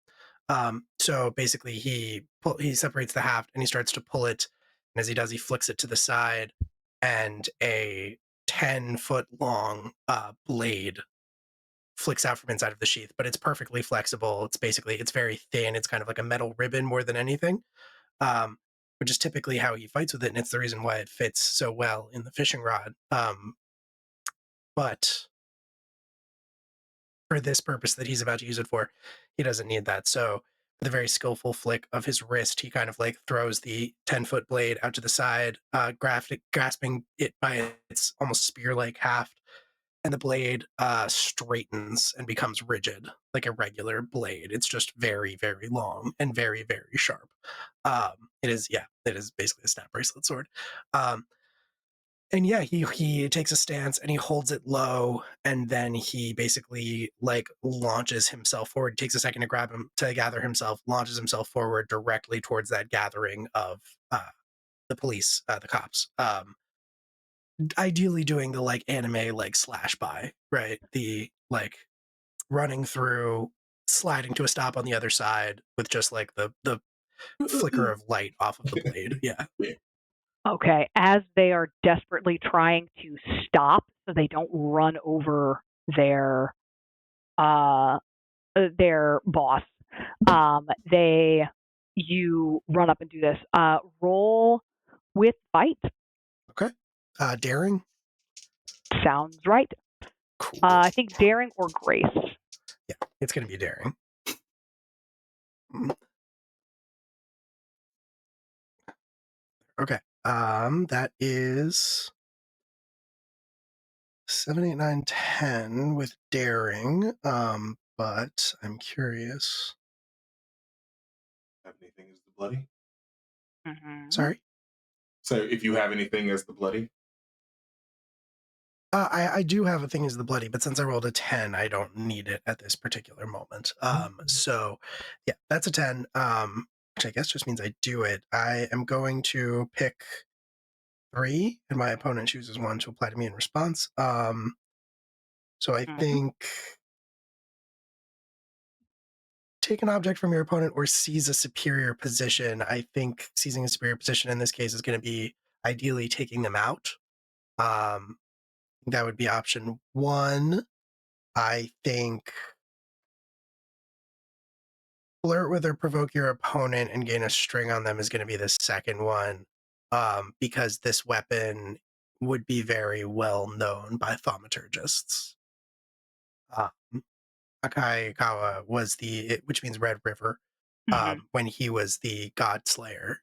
So basically, he separates the haft and he starts to pull it, and as he does, he flicks it to the side, and a 10-foot long blade flicks out from inside of the sheath. But it's perfectly flexible. It's very thin. It's kind of like a metal ribbon more than anything, which is typically how he fights with it, and it's the reason why it fits so well in the fishing rod. But for this purpose that he's about to use it for, he doesn't need that. So with a very skillful flick of his wrist, he kind of like throws the 10-foot blade out to the side, grasping it by its almost spear-like haft, and the blade straightens and becomes rigid, like a regular blade. It's just very, very long and very, very sharp. It is basically a snap bracelet sword. And yeah, he takes a stance and he holds it low, and then he basically like launches himself forward. Takes a second to gather himself, launches himself forward directly towards that gathering of the police, the cops. Ideally doing the like anime like slash by, right? The like running through, sliding to a stop on the other side with just like the flicker of light off of the blade. Yeah. Okay, as they are desperately trying to stop so they don't run over their boss, you run up and do this. Roll with fight. Okay. Daring. Sounds right. Cool. I think daring or grace. Yeah, it's going to be daring. Okay. That is 7, 8, 9, 10 with daring. But I'm curious. Have anything as the bloody? Mm-hmm. Sorry. So if you have anything as the bloody, I do have a thing as the bloody, but since I rolled a 10, I don't need it at this particular moment. So yeah, that's a 10. Which I guess just means I do it. I am going to pick 3, and my opponent chooses 1 to apply to me in response. So I think take an object from your opponent or seize a superior position. I think seizing a superior position in this case is going to be ideally taking them out. That would be option 1. I think flirt with or provoke your opponent and gain a string on them is going to be the second one, because this weapon would be very well known by thaumaturgists. Akaikawa was which means Red River, when he was the God Slayer.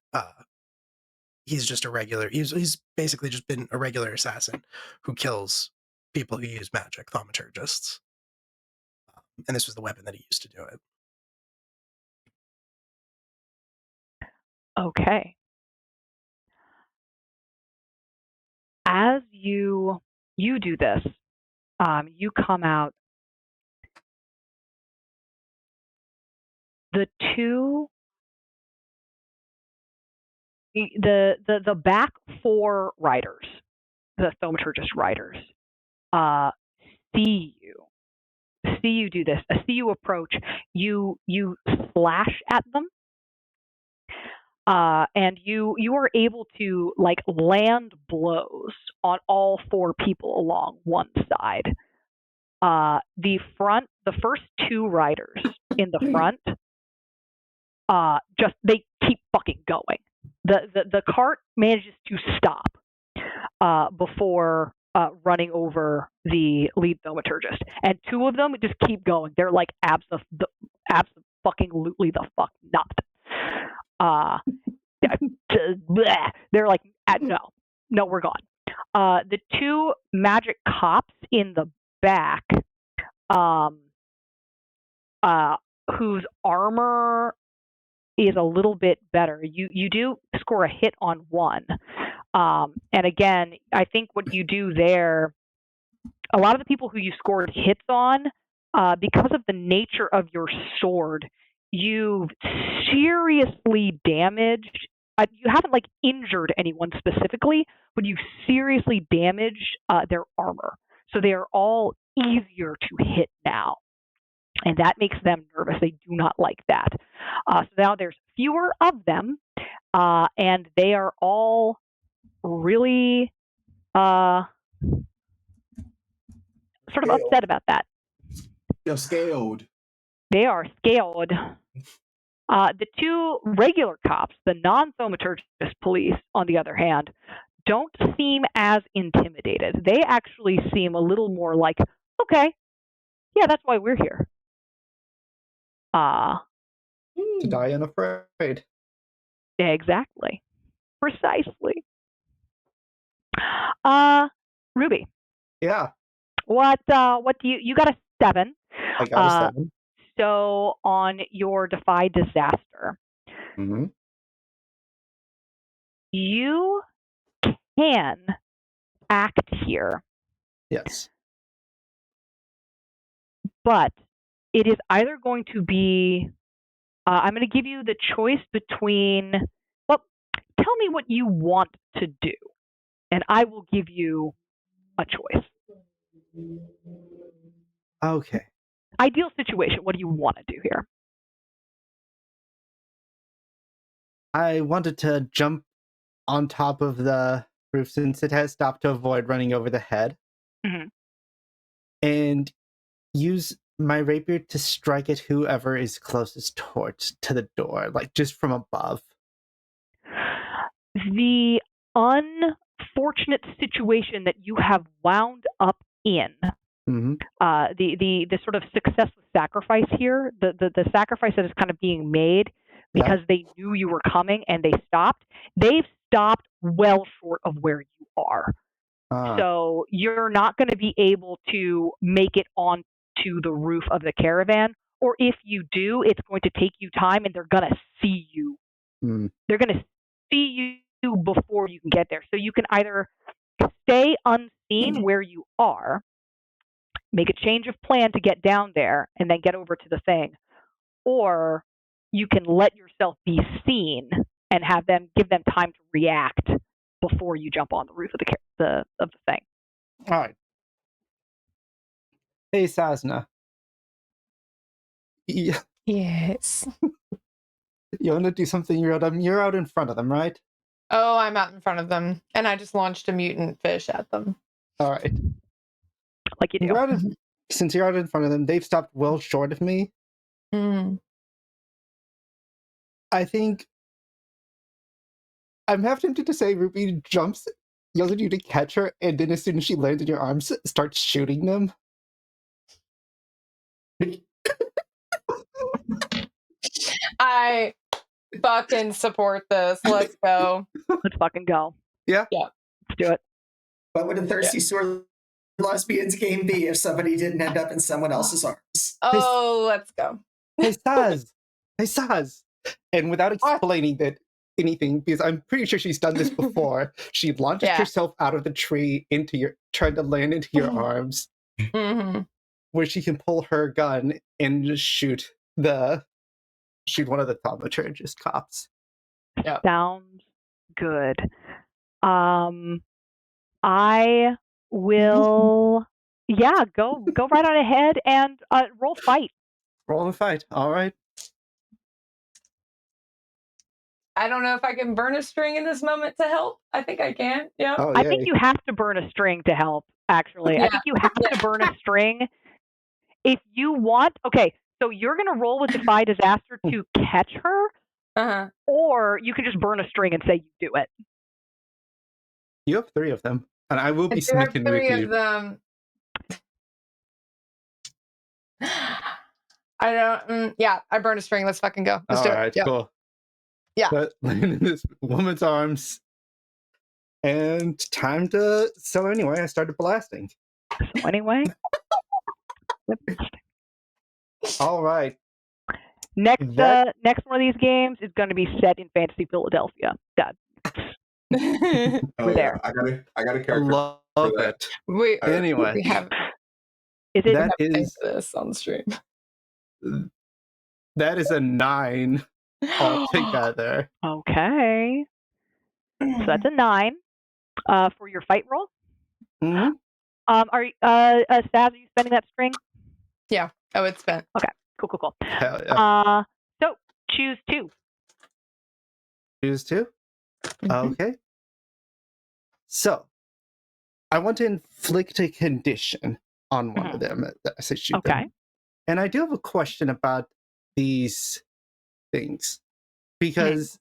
He's just a regular. He's basically just been a regular assassin who kills people who use magic, thaumaturgists. And this was the weapon that he used to do it. Okay. As you do this, you come out. The back 4 riders, the thaumaturgist riders, see you do this. See you approach. You slash at them, and you are able to like land blows on all 4 people along one side. The first 2 riders in the front, just they keep fucking going. The cart manages to stop before running over the lead thaumaturgist, and 2 of them just keep going. They're like absolutely the fuck not. They're like, no, we're gone. The 2 magic cops in the back, whose armor is a little bit better. You do score a hit on 1. And again, I think what you do there, a lot of the people who you scored hits on, because of the nature of your sword, you've seriously damaged you haven't like injured anyone specifically, but you've seriously damaged their armor. So they are all easier to hit now. And that makes them nervous. They do not like that. So now there's fewer of them, and they are all really sort of upset about that. They're scaled. They are scared. The two regular cops, the non-thaumaturgist police, on the other hand, don't seem as intimidated. They actually seem a little more like, okay, yeah, that's why we're here. To die unafraid. Exactly. Precisely. Ruby. Yeah. What do you got a 7. I got a 7. So on your Defy Disaster, Mm-hmm. you can act here. Yes. But it is either going to be, I'm going to give you the choice between, well, tell me what you want to do, and I will give you a choice. Okay. Ideal situation, what do you want to do here? I wanted to jump on top of the roof since it has stopped to avoid running over the head. Mm-hmm. And use my rapier to strike at whoever is closest to the door, like just from above. The unfortunate situation that you have wound up in, mm-hmm. the sort of success with sacrifice here, the sacrifice that is kind of being made because they knew you were coming and they stopped. They've stopped well short of where you are. So you're not going to be able to make it onto the roof of the caravan, or if you do, it's going to take you time and they're going to see you. They're going to see you before you can get there. So you can either stay unseen where you are, make a change of plan to get down there and then get over to the thing, or you can let yourself be seen and give them time to react before you jump on the roof of the thing. All right. Hey, Sasna. Yes. You want to do something real dumb? You're out in front of them, right? Oh, I'm out in front of them, and I just launched a mutant fish at them. All right. Like you do. Since you're out in front of them, they've stopped well short of me. I think I'm half tempted to say Ruby jumps, yells at you to catch her, and then as soon as she lands in your arms, starts shooting them. I fucking support this. Let's go. Let's fucking go. Yeah. Yeah. Let's do it. What would a Thirsty Sword Lesbians game be if somebody didn't end up in someone else's arms? Oh, let's go. Hey, Saz. Hey, Saz. And without explaining anything, because I'm pretty sure she's done this before, she launches herself out of the tree trying to land into your arms, where she can pull her gun and just shoot one of the thaumaturgist cops. Yep. Sounds good. I will, go right on ahead and roll fight. Roll and fight. All right. I don't know if I can burn a string in this moment to help. I think I can. Yeah. Oh, I think you have to burn a string to help, actually. I think you have to burn a string. If you want, okay, so you're going to roll with Defy Disaster to catch her, or you can just burn a string and say you do it. You have 3 of them, and I will be sneaking with you. 3 of them. I don't. I burn a string. Let's fucking go. Let's do it. All right, cool. Yeah. But land in this woman's arms, and time to. So anyway, I started blasting. So anyway. All right. Next one of these games is going to be set in Fantasy Philadelphia. We're there. I got a character. Love it. Anyway, we have. That is this on the stream. That is a 9. altogether. Okay. So that's a 9 for your fight roll. Hmm. Are you, Saz, are you spending that string? Yeah. Oh, it's spent. Okay. Cool. Hell yeah. So choose 2. Choose 2? Okay. So, I want to inflict a condition on one of them as I shoot Okay. them. And I do have a question about these things. Because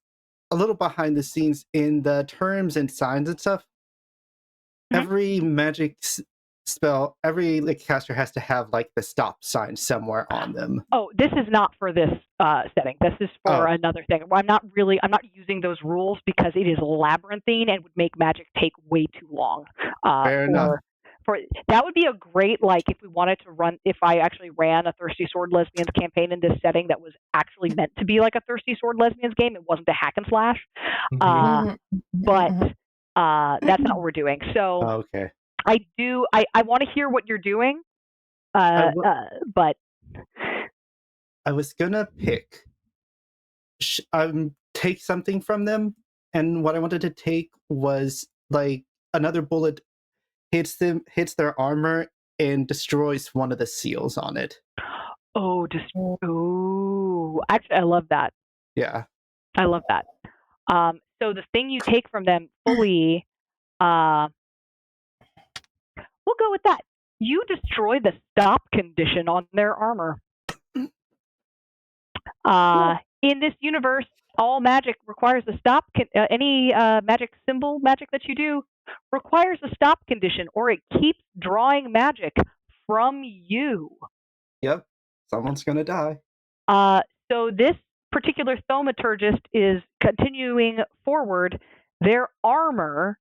a little behind the scenes in the terms and signs and stuff, every magic spell, every caster has to have the stop sign somewhere on them. Oh, this is not for this setting. This is for another thing. I'm not using those rules because it is labyrinthine and would make magic take way too long. Fair enough. For that would be a great, if we wanted to run, if I actually ran a Thirsty Sword Lesbians campaign in this setting that was actually meant to be like a Thirsty Sword Lesbians game. It wasn't a hack and slash. But that's not what we're doing. So okay. I want to hear what you're doing. But I was gonna pick take something from them, and what I wanted to take was another bullet hits their armor and destroys one of the seals on it. Actually, I love that. Yeah. I love that. So the thing you take from them fully, we'll go with that. You destroy the stop condition on their armor. In this universe, all magic requires a stop. Any magic symbol magic that you do requires a stop condition, or it keeps drawing magic from you. Yep. Someone's gonna die. So this particular thaumaturgist is continuing forward. Their armor,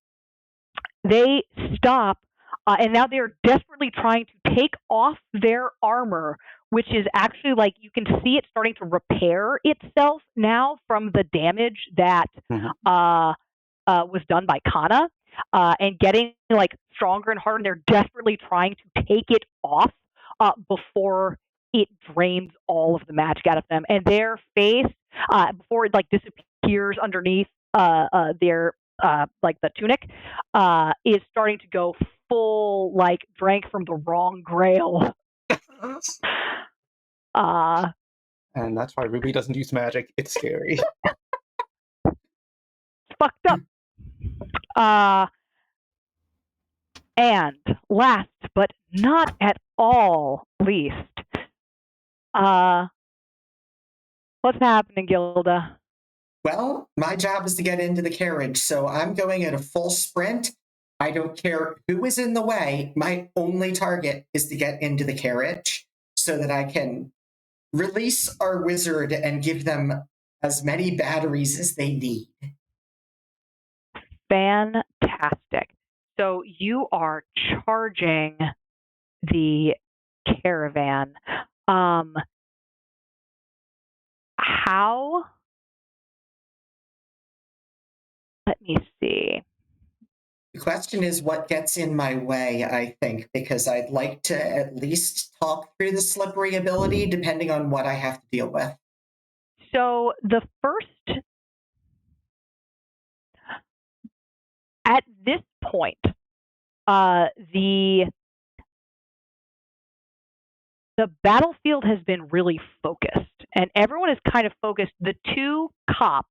they stop, and now they're desperately trying to take off their armor, which is actually you can see it starting to repair itself now from the damage that was done by Kana, and getting stronger and harder. And they're desperately trying to take it off before it drains all of the magic out of them. And their face, before it disappears underneath their the tunic, is starting to go full drank from the wrong grail. And that's why Ruby doesn't use magic. It's scary. It's fucked up. And last but not at all least, what's happening, Gilda? Well, my job is to get into the carriage, so I'm going at a full sprint. I don't care who is in the way. My only target is to get into the carriage so that I can release our wizard and give them as many batteries as they need. Fantastic. So you are charging the caravan. How? Let me see. The question is what gets in my way, I think, because I'd like to at least talk through the slippery ability depending on what I have to deal with. So at this point, the battlefield has been really focused, and everyone is kind of focused. The 2 cops,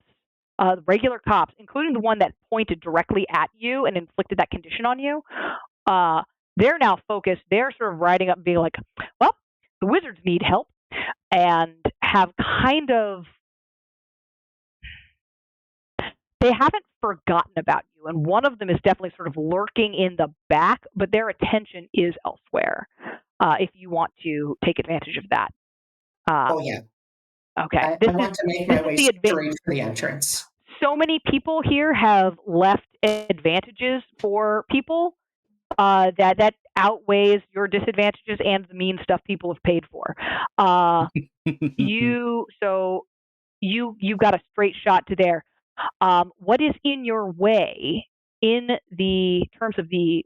regular cops, including the one that pointed directly at you and inflicted that condition on you, they're now focused. They're sort of riding up and being like, well, the wizards need help, and have kind of, they haven't forgotten about you. And one of them is definitely sort of lurking in the back, but their attention is elsewhere, if you want to take advantage of that. Oh, yeah. Okay. I want to make my way straight for the entrance. So many people here have left advantages for people that outweighs your disadvantages and the mean stuff people have paid for. You've got a straight shot to there. What is in your way in the terms of the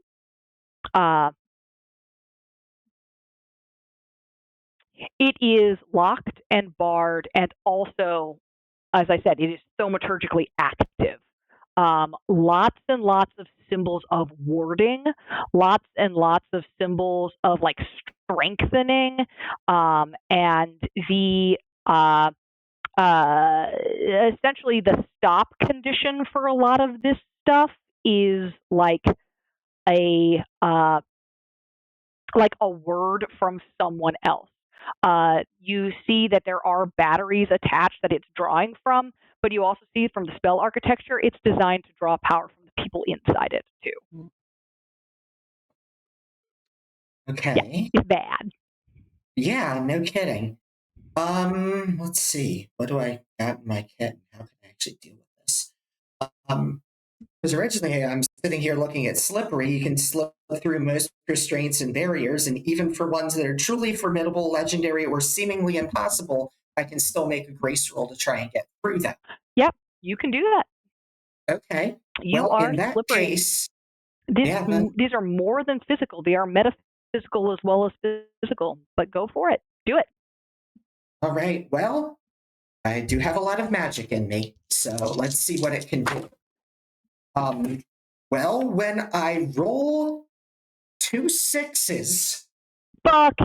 it is locked and barred and also as I said, it is thaumaturgically active. Lots and lots of symbols of warding, lots and lots of symbols of like strengthening, and the essentially the stop condition for a lot of this stuff is a word from someone else. You see that there are batteries attached that it's drawing from, but you also see from the spell architecture, it's designed to draw power from the people inside it too. Okay. Yeah, it's bad. Yeah, no kidding. Let's see. What do I got in my kit? How can I actually deal with this? Because originally I'm sitting here looking at slippery. You can slip through most restraints and barriers, and even for ones that are truly formidable, legendary, or seemingly impossible, I can still make a grace roll to try and get through them. Yep, you can do that. Okay. You well, are in that slippery. case, These are more than physical. They are metaphysical as well as physical. But go for it. Do it. All right. Well, I do have a lot of magic in me, so let's see what it can do. Well, when I roll 2 6s. Fuck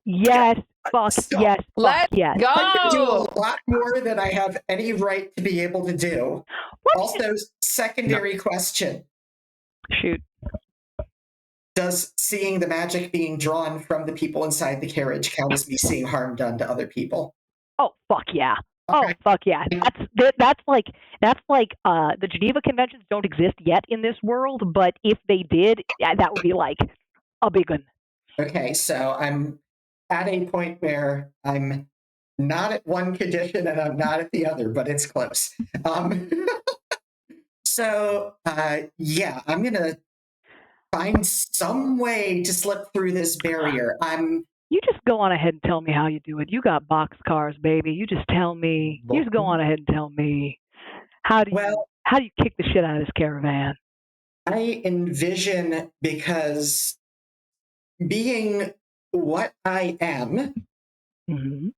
yes. Fuck Stop. yes. Fuck Let's yes. go. I can do a lot more than I have any right to be able to do. What? Also, secondary question. Shoot. Does seeing the magic being drawn from the people inside the carriage count as me seeing harm done to other people? Oh fuck yeah. Okay. Oh fuck yeah. That's like the Geneva Conventions don't exist yet in this world, but if they did, yeah, that would be like a big one. Okay, so I'm at a point where I'm not at one condition and I'm not at the other, but it's close. So yeah, I'm gonna find some way to slip through this barrier. You just go on ahead and tell me how you do it. You got boxcars, baby. You just tell me. You just go on ahead and tell me. How do you kick the shit out of this caravan? I envision, because being what I am, Mm-hmm.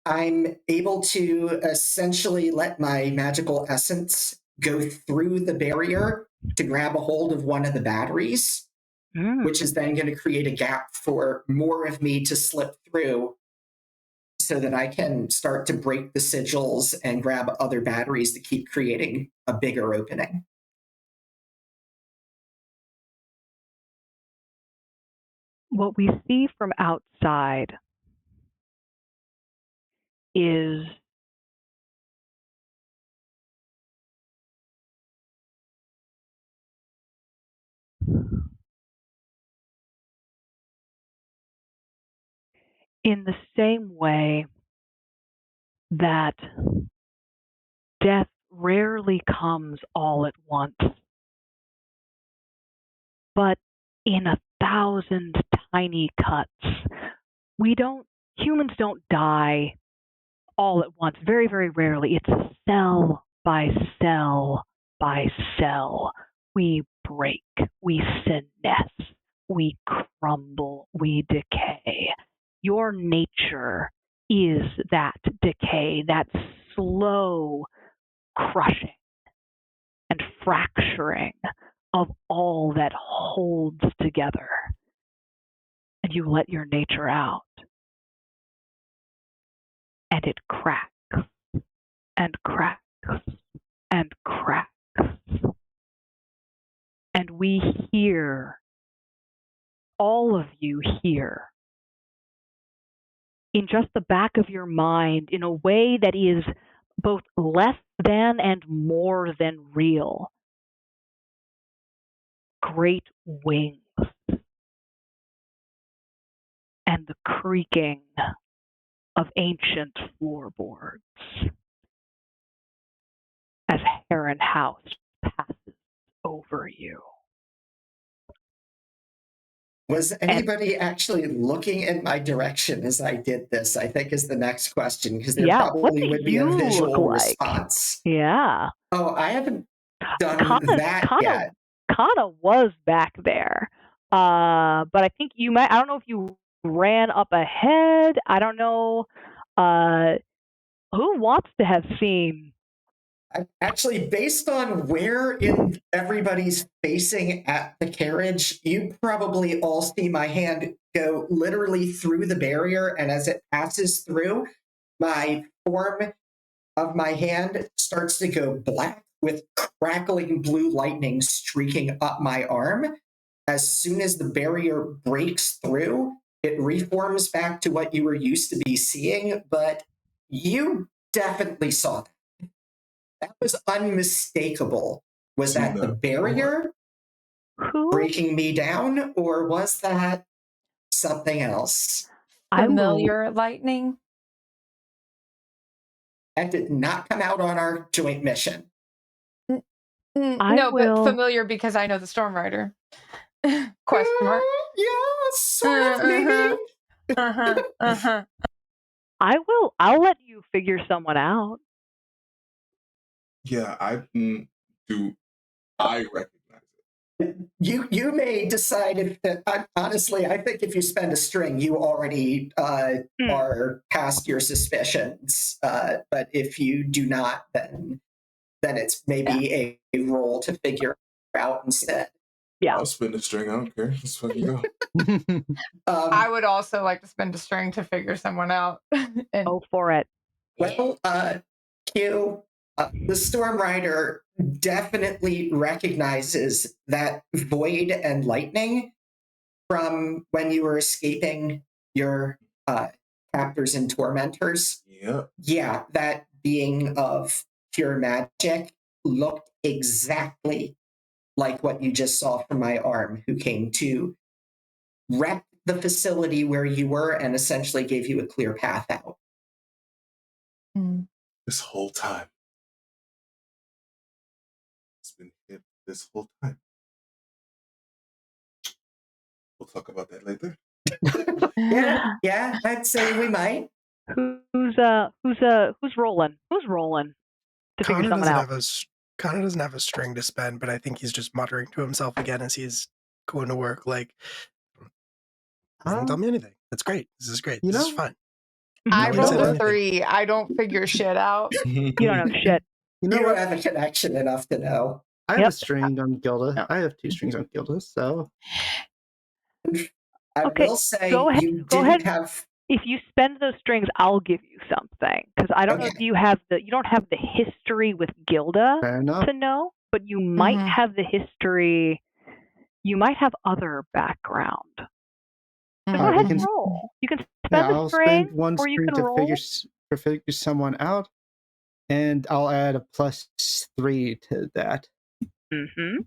I'm able to essentially let my magical essence go through the barrier to grab a hold of one of the batteries, which is then going to create a gap for more of me to slip through so that I can start to break the sigils and grab other batteries to keep creating a bigger opening. What we see from outside is in the same way that death rarely comes all at once, but in 1,000 tiny cuts. Humans don't die all at once. Very, very rarely. It's cell by cell by cell. We break, we senesce, we crumble, we decay. Your nature is that decay, that slow crushing and fracturing of all that holds together. And you let your nature out. And it cracks and cracks and cracks. And we hear, all of you hear, in just the back of your mind, in a way that is both less than and more than real, great wings and the creaking of ancient floorboards as Heron House passes over you. Was anybody actually looking in my direction as I did this? I think is the next question, because there probably would be a visual response. Yeah. Oh, I haven't done that yet. Kana was back there. But I think you might, I don't know if you ran up ahead. I don't know. Who wants to have seen? Actually, based on where in everybody's facing at the carriage, you probably all see my hand go literally through the barrier, and as it passes through, my form of my hand starts to go black with crackling blue lightning streaking up my arm. As soon as the barrier breaks through, it reforms back to what you were used to be seeing, but you definitely saw that. That was unmistakable. Was Seen that the that barrier Who? breaking me down, or was that something else? I will. Familiar lightning. That did not come out on our joint mission. No, will. but familiar because I know the Storm Rider. Question mark. Yeah, sort of, maybe. I will. I'll let you figure someone out. Yeah, do I recognize it? You may decide if that. Honestly, I think if you spend a string, you already are past your suspicions. But if you do not, then it's maybe a roll to figure out instead. Yeah. I'll spin the string. I don't care. Let's fucking go. I would also like to spend a string to figure someone out. Go for it. Well, Q, the Storm Rider definitely recognizes that void and lightning from when you were escaping your captors and tormentors. Yeah. Yeah, that being of pure magic looked exactly like what you just saw from my arm, who came to wreck the facility where you were and essentially gave you a clear path out. This whole time. It's been hit this whole time. We'll talk about that later. Yeah, I'd say we might. Who's rolling? Who's rolling to figure someone out? Connor doesn't have a string to spend, but I think he's just muttering to himself again as he's going to work. Like, doesn't tell me anything. That's great. This is great. This is fun. I Nobody said rolled a anything. 3. I don't figure shit out. You don't know shit. You don't have a connection enough to know. I have a string on Gilda. I have 2 strings on Gilda, so. I will say you didn't have. If you spend those strings, I'll give you something because I don't know if you don't have the history with Gilda to know, but you might have the history. You might have other background. So go ahead and roll. You can spend a string, I'll spend 1 or you string can to roll. figure someone out, and I'll add a +3 to that. Mm-hmm.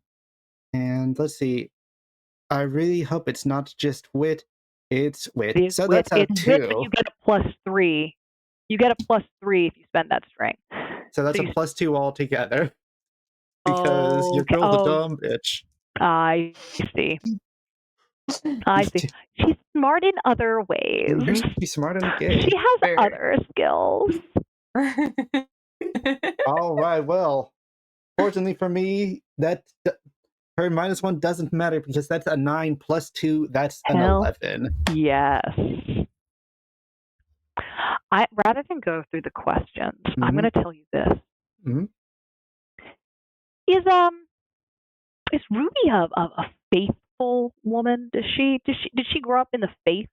And let's see. I really hope it's not just wit. It's wit. So wit. that's a it's 2. Wit, but you get a +3. You get a +3 if you spend that string. So that's a +2 altogether. Because your girl's a dumb bitch. I see. I see. She's smart in other ways. She's smart in the game. She has other skills. All right. Well, fortunately for me, that her -1 doesn't matter because that's a 9 + 2. That's an 11. Yes. Rather than go through the questions, I'm going to tell you this. Is Ruby a faithful woman? Did she grow up in the faith?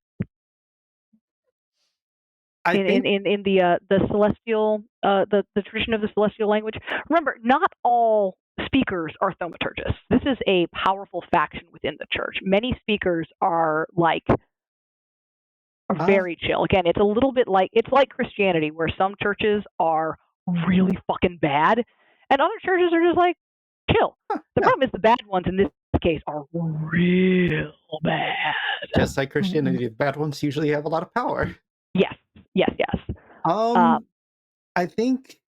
In the celestial the tradition of the celestial language. Remember, not all speakers are thaumaturgists. This is a powerful faction within the church. Many speakers are very chill. Again, it's a little bit like Christianity, where some churches are really fucking bad, and other churches are just like chill. The problem is the bad ones in this case are real bad. Just like Christianity, the bad ones usually have a lot of power. Yes. I think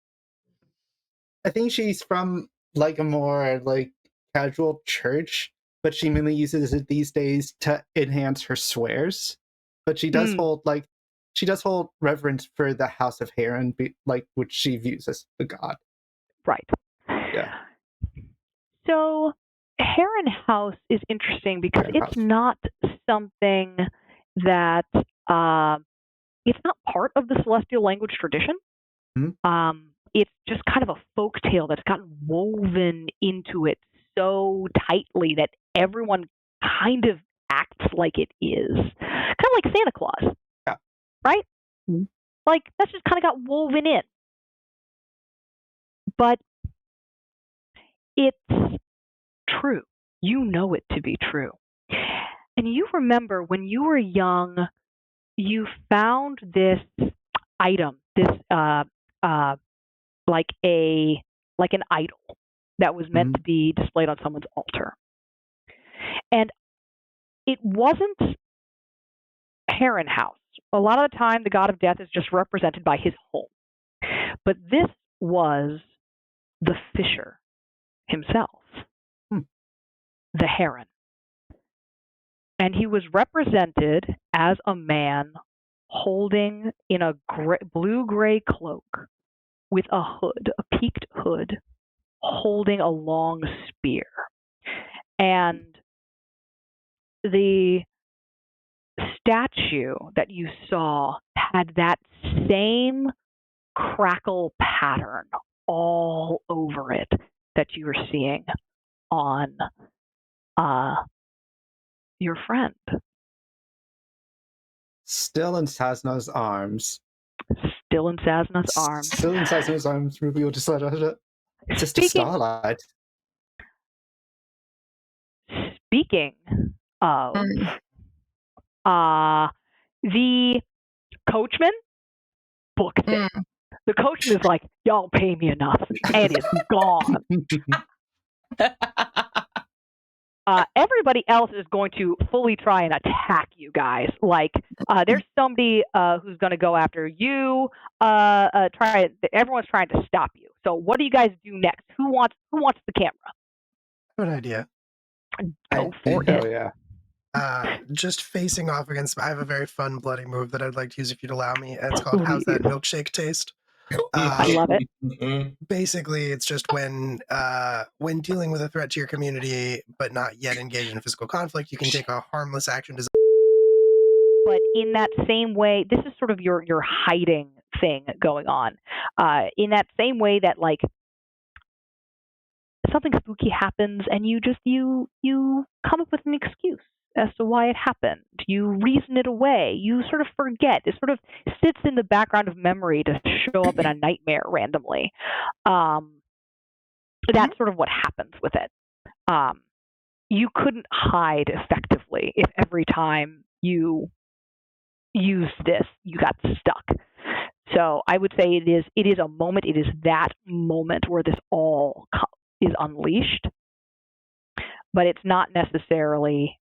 she's from like a more like casual church, but she mainly uses it these days to enhance her swears. But she does hold reverence for the House of Heron, which she views as the god. Right. Yeah. So Heron House is interesting because it's not something that it's not part of the celestial language tradition. It's just kind of a folk tale that's gotten woven into it so tightly that everyone kind of acts like it is. Kind of like Santa Claus. Yeah. Right? Mm-hmm. Like, that's just kind of got woven in. But it's true. You know it to be true. And you remember when you were young, you found this item, this like an idol that was meant to be displayed on someone's altar. And it wasn't Heron House. A lot of the time, the god of death is just represented by his home. But this was the fisher himself, the heron. And he was represented as a man holding in a blue-gray cloak with a hood, a peaked hood, holding a long spear. And the statue that you saw had that same crackle pattern all over it that you were seeing on your friend. Still in Sasna's arms. Still in Sasna's arms. Still in Sasna's arms, Ruby will just let her. Sister Starlight. Speaking of, the coachman booked it. The coachman is like, y'all pay me enough, and it's gone. Everybody else is going to fully try and attack you guys. Like, there's somebody who's going to go after you. Everyone's trying to stop you. So, what do you guys do next? Who wants the camera? Good idea. Go for it. Oh yeah. Just facing off against. I have a very fun bloody move that I'd like to use if you'd allow me. It's called "How's That Milkshake Taste?" I love it. Basically, it's just when dealing with a threat to your community, but not yet engaged in physical conflict, you can take a harmless action to. But in that same way, this is sort of your hiding thing going on. In that same way that, like, something spooky happens and you come up with an excuse as to why it happened. You reason it away. You sort of forget. It sort of sits in the background of memory to show up in a nightmare randomly. That's sort of what happens with it. You couldn't hide effectively if every time you used this, you got stuck. So I would say it is a moment. It is that moment where this all is unleashed, but it's not necessarily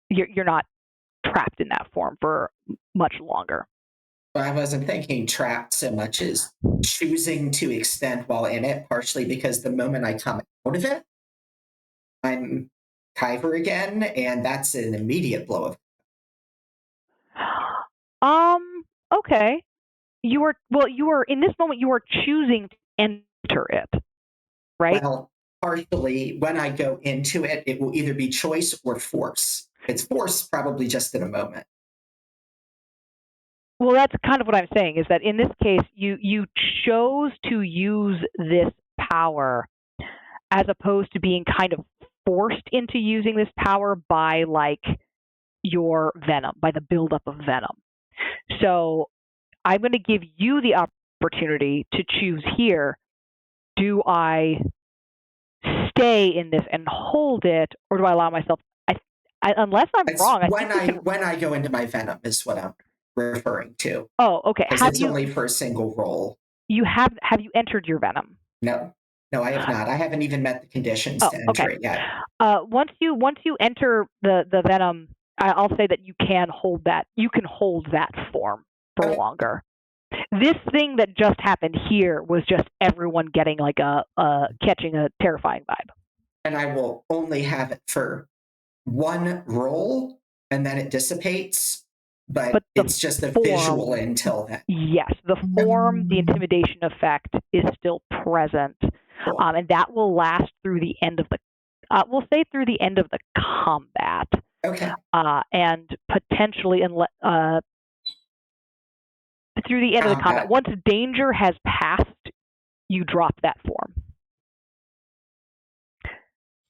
you're not trapped in that form for much longer. Well, I wasn't thinking trapped so much as choosing to extend while in it, partially because the moment I come out of it, I'm Kyver again, and that's an immediate blow of. Okay. You were in this moment. You are choosing to enter it, right? Well, partially, when I go into it, it will either be choice or force. It's force probably just in a moment. Well, that's kind of what I'm saying, is that in this case, you chose to use this power as opposed to being kind of forced into using this power by, like, your venom, by the buildup of venom. So I'm going to give you the opportunity to choose here. Do I stay in this and hold it, or do I allow myself? Unless I'm wrong, when I go into my venom is what I'm referring to. Oh, okay. Because it's only for a single roll. Have you entered your venom? No, I have not. I haven't even met the conditions to enter it yet. Once you enter the venom, I'll say that you can hold that. You can hold that form for longer. This thing that just happened here was just everyone getting like catching a terrifying vibe. And I will only have it for one roll, and then it dissipates. But it's just a visual until then. Yes, the form, the intimidation effect is still present, and that will last through the end of the. We'll say through the end of the combat. Okay. And potentially through through the end of the Okay. combat. Once danger has passed, you drop that form.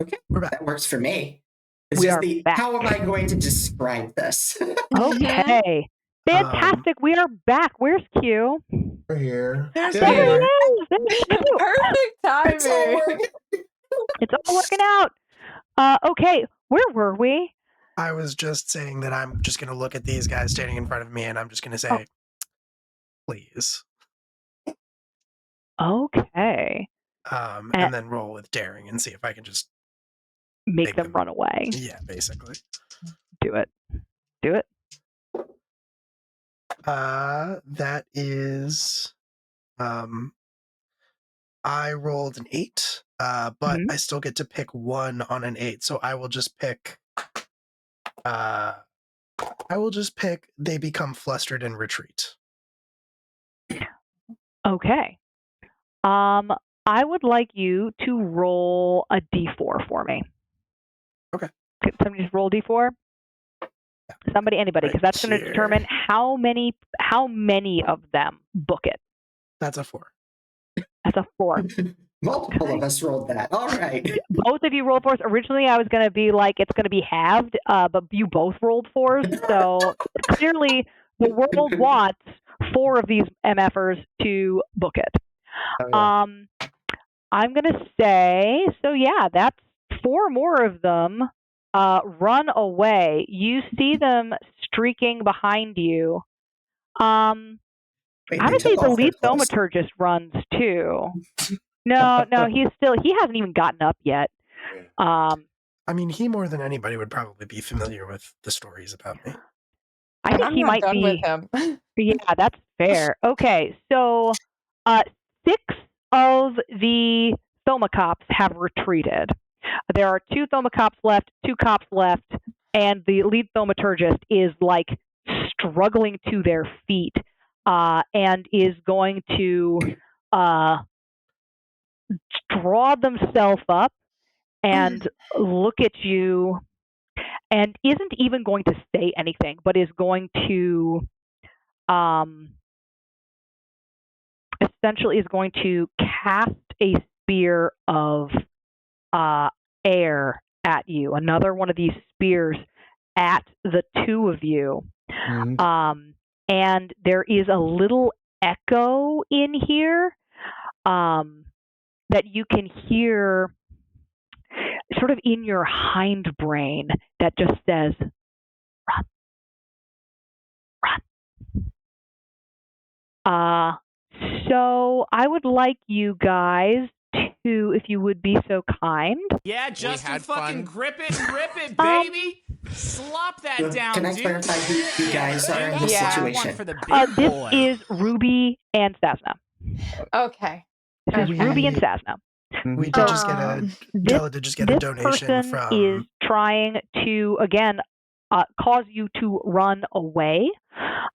Okay, We're back. that works for me. It's We just are the back. how am I going to describe this? Okay. Fantastic. We are back. Where's Q? We're here. There's There he Q. is. There's Q. Perfect It's all timing. working. It's all working out. Okay. Where were we? I was just saying that I'm just going to look at these guys standing in front of me, and I'm just going to say, please. Okay. And then roll with daring and see if I can just Make them run away. Yeah, basically. Do it. Do it. That is, I rolled an 8, but Mhm. I still get to pick 1 on an 8, so I will just pick, they become flustered and retreat. Okay. I would like you to roll a d4 for me. Okay. Could somebody just roll d4? Somebody, anybody, because that's going to determine how many of them book it. That's a 4. That's a 4. Multiple of us rolled that. All right. Both of you rolled 4s. Originally, I was going to be like, it's going to be halved, but you both rolled 4s. So clearly, the world wants 4 of these MFers to book it. Oh, yeah. I'm going to say, so yeah, that's 4 more of them run away. You see them streaking behind you. Wait, I would say took the off their lead clothes? thaumaturgist runs the hasn't even gotten up yet. I mean, he more than anybody would probably be familiar with the stories about me. I think I'm he not might done be. with him. Yeah, that's fair. Okay, so 6 of the Thomacops have retreated. There are 2 Thomacops left, 2 cops left, and the lead thaumaturgist is like struggling to their feet and is going to draw themselves up and look at you and isn't even going to say anything, but is going to essentially is going to cast a spear of air at you, another one of these spears at the 2 of you. And there is a little echo in here that you can hear sort of in your hindbrain that just says, run, run. So I would like you guys to, if you would be so kind. Yeah, Justin, fucking fun. grip it and rip it, baby. Slop that down, Can I dude. clarify who you guys are in this Yeah. situation? One for the big This boy. is Ruby and Sasna. Okay. This is Ruby and Sasna. We did just get Della did just get a donation person from. Is trying to again cause you to run away.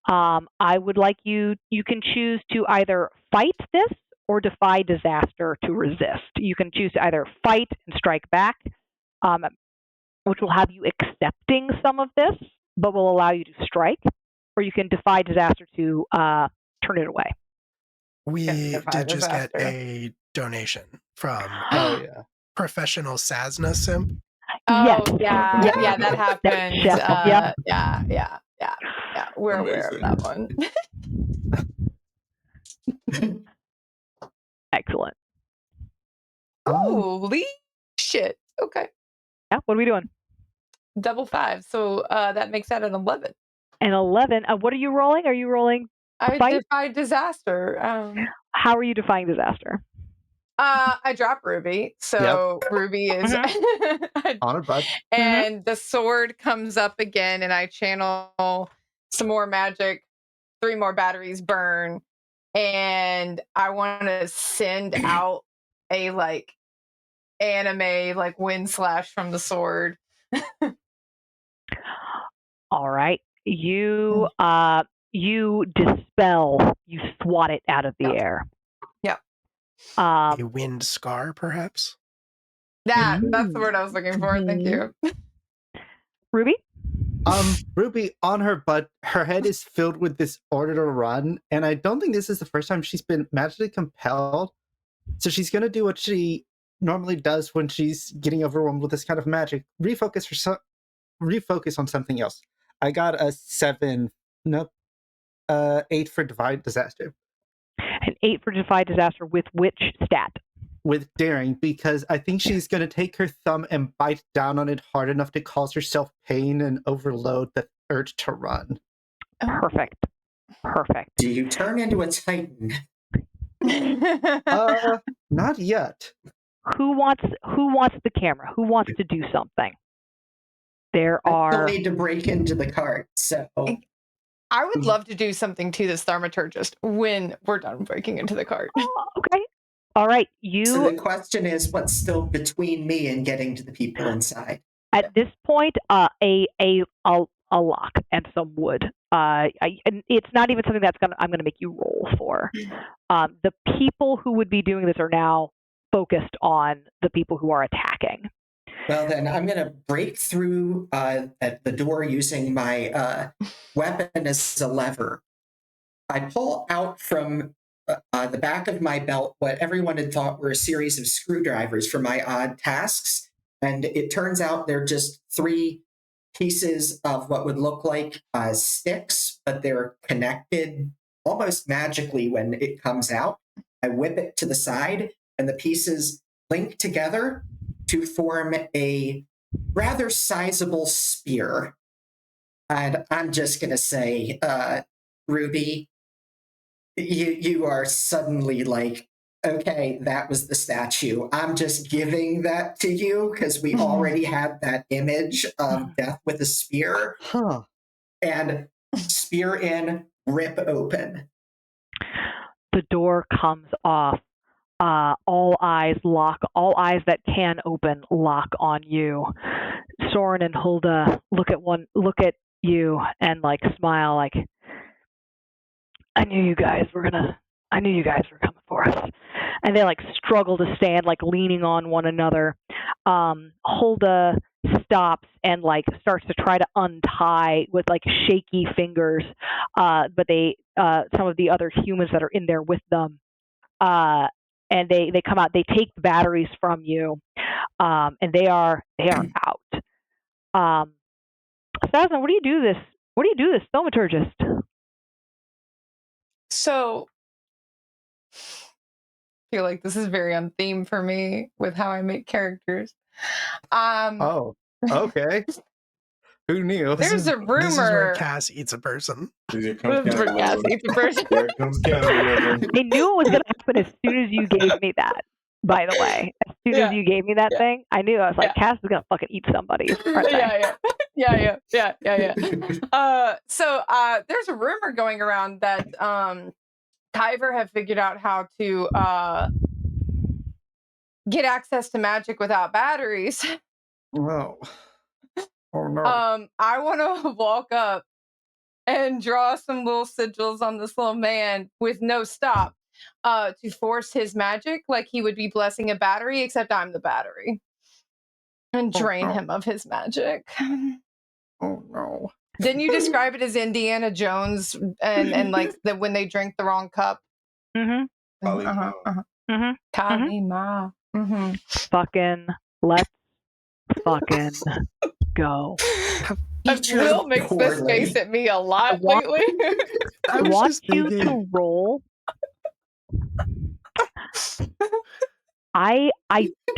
I would like you can choose to either fight this or defy disaster to resist. You can choose to either fight and strike back, which will have you accepting some of this, but will allow you to strike, or you can defy disaster to turn it away. We Defy did just get disaster. a donation from Oh, yeah. professional Sasna simp. Oh, Yes. yeah. Yep. Yeah, that happened. Chef, yep. Yeah. We're aware of that one. Excellent. Holy shit. Okay. Yeah, what are we doing? Double 5. So that makes that an 11. An 11. What are you rolling? Are you rolling I fight? defied disaster. How are you defying disaster? I drop Ruby, so Ruby is On a bud. and the sword comes up again, and I channel some more magic. 3 more batteries burn, and I want to send out a like anime like wind slash from the sword. All right. You dispel, you swat it out of the air. Yep. A wind scar, perhaps? That's the word I was looking for. Thank you. Ruby? Ruby on her butt, her head is filled with this order to run, and I don't think this is the first time she's been magically compelled. So she's gonna do what she normally does when she's getting overwhelmed with this kind of magic. Refocus on something else. I got a 7. Nope. 8 for Divine Disaster. An 8 for Defy Disaster with which stat? With daring, because I think she's going to take her thumb and bite down on it hard enough to cause herself pain and overload the urge to run. Perfect. Do you turn into a titan? Not yet. Who wants the camera? Who wants to do something? There I are. still need to break into the cart, so I would love to do something to this thaumaturgist when we're done breaking into the cart. Okay. All right. So the question is, what's still between me and getting to the people inside? At this point, a lock and some wood. And it's not even something I'm gonna make you roll for. The people who would be doing this are now focused on the people who are attacking. Well, then I'm going to break through at the door using my weapon as a lever. I pull out from the back of my belt what everyone had thought were a series of screwdrivers for my odd tasks. And it turns out they're just 3 pieces of what would look like sticks, but they're connected almost magically when it comes out. I whip it to the side, and the pieces link together to form a rather sizable spear. And I'm just going to say, Ruby, you are suddenly like, okay, that was the statue. I'm just giving that to you because we already had that image of death with a spear. Huh. And spear in, rip open. The door comes off. All eyes that can open lock on you. Soren and Hulda look at you and like smile like, I knew you guys were coming for us. And they like struggle to stand, like leaning on one another. Hulda stops and like starts to try to untie with like shaky fingers. But some of the other humans that are in there with them, and they come out. They take the batteries from you, and they are out. Sazna, what do you do this thaumaturgist? So I feel like this is very on theme for me with how I make characters. Oh, okay. Who knew? There's a rumor. This is where Cass eats a person. Here comes This is where Cass eats a person. Here comes cannibalism. I knew it was going to happen as soon as you gave me that. By the way, as soon as you gave me that thing, I knew. I was like, Cass is going to fucking eat somebody. Yeah. So there's a rumor going around that Kyver have figured out how to get access to magic without batteries. Oh. Oh no. I want to walk up and draw some little sigils on this little man with no stop to force his magic like he would be blessing a battery, except I'm the battery. And drain him of his magic. Oh no. Didn't you describe it as Indiana Jones and like when they drink the wrong cup? Mm-hmm. Mm-hmm. Kalima. Mm-hmm. Fucking let's fucking go. Will makes this face at me a lot lately. I want you to roll. I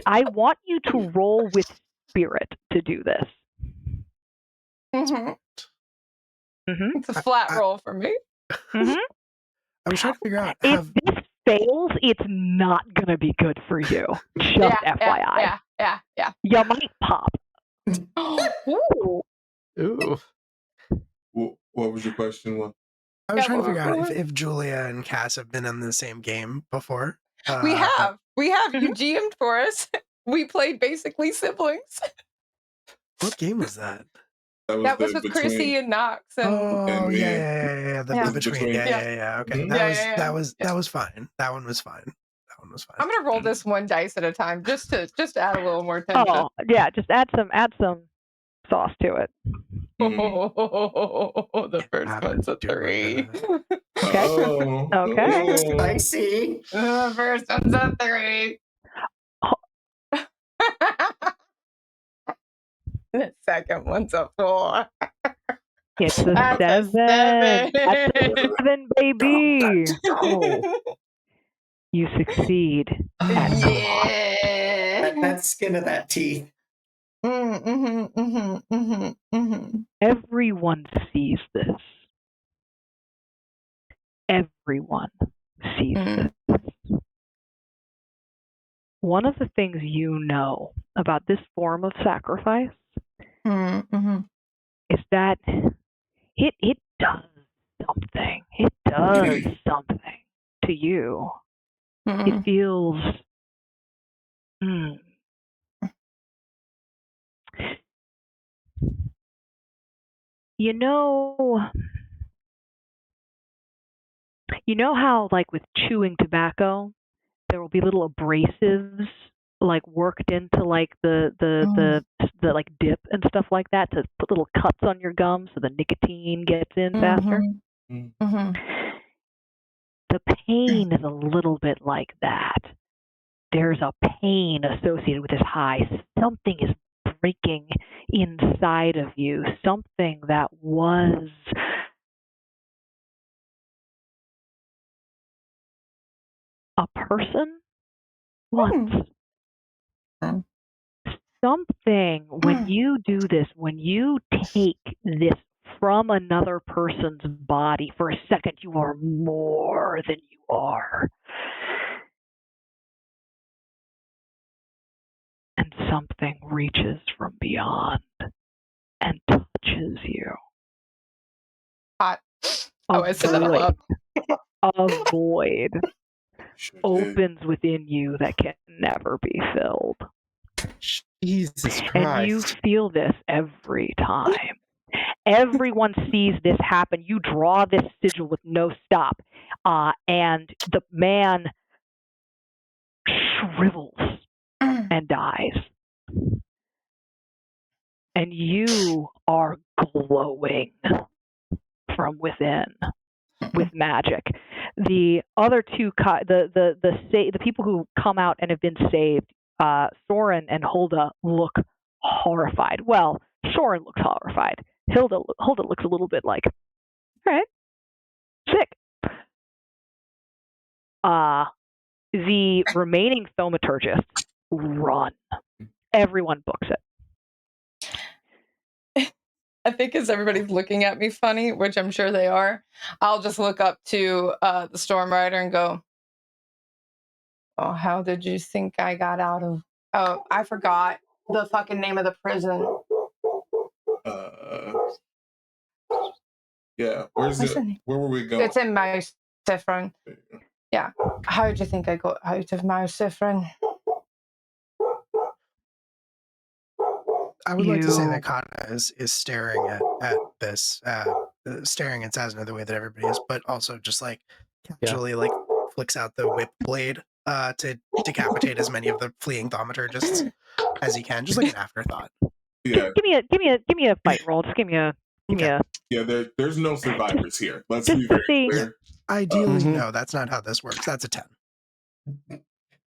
want you to roll with spirit to do this. Mm-hmm. Mm-hmm. It's a flat roll for me. Mm-hmm. I was trying to figure out if this fails, it's not gonna be good for you. Just FYI. Yeah. You might pop. Ooh. Ooh. What was your question? What? I was trying to figure out if Julia and Cass have been in the same game before. We have. You GM'd for us. We played basically siblings. What game was that? That was with Chrissy and Knox. And yeah. The between. Yeah. Okay. That was fine. That one was fine. I'm gonna roll this one dice at a time, just to add a little more tension. Oh yeah, just add some sauce to it. Oh, the first Yeah, one's a do it. 3. Okay. Oh, Okay. oh. Spicy. The first one's a 3. The second one's a 4. It's a That's a 7. 7. That's a 7, baby. Oh, you succeed. Yeah. That skin of that teeth. Everyone sees this. Everyone sees this. One of the things you know about this form of sacrifice is that it does something. It does something to you. It feels you know how like with chewing tobacco there will be little abrasives like worked into like the like dip and stuff like that to put little cuts on your gums so the nicotine gets in faster. The pain is a little bit like that. There's a pain associated with this high. Something is breaking inside of you. Something that was a person once. Something, when you do this, when you take this from another person's body, for a second you are more than you are. And something reaches from beyond and touches you. Hot. Oh, I said that out loud. A void opens within you that can never be filled. Jesus Christ. And you feel this every time. Everyone sees this happen. You draw this sigil with no stop. And the man shrivels and dies. And you are glowing from within with magic. The other two, the people who come out and have been saved, Soren and Hulda look horrified. Well, Soren looks horrified. Hulda looks a little bit like, all right, sick. The remaining thaumaturgists run. Everyone books it. I think as everybody's looking at me funny, which I'm sure they are, I'll just look up to the Storm Rider and go, oh, how did you think I got out of... Oh, I forgot the fucking name of the prison. Yeah, where's it? Where were we going? It's in Mouse Different. Yeah. How did you think I got out of Mouse Different? I would like to say that Kana is staring at this, staring at Sazna the way that everybody is, but also just like casually like flicks out the whip blade to decapitate as many of the fleeing thaumaturgists as he can, just like an afterthought. Yeah. Give me a fight roll. Just give me a. Yeah, there's no survivors here. Let's be very clear. Ideally, no, that's not how this works. That's a 10.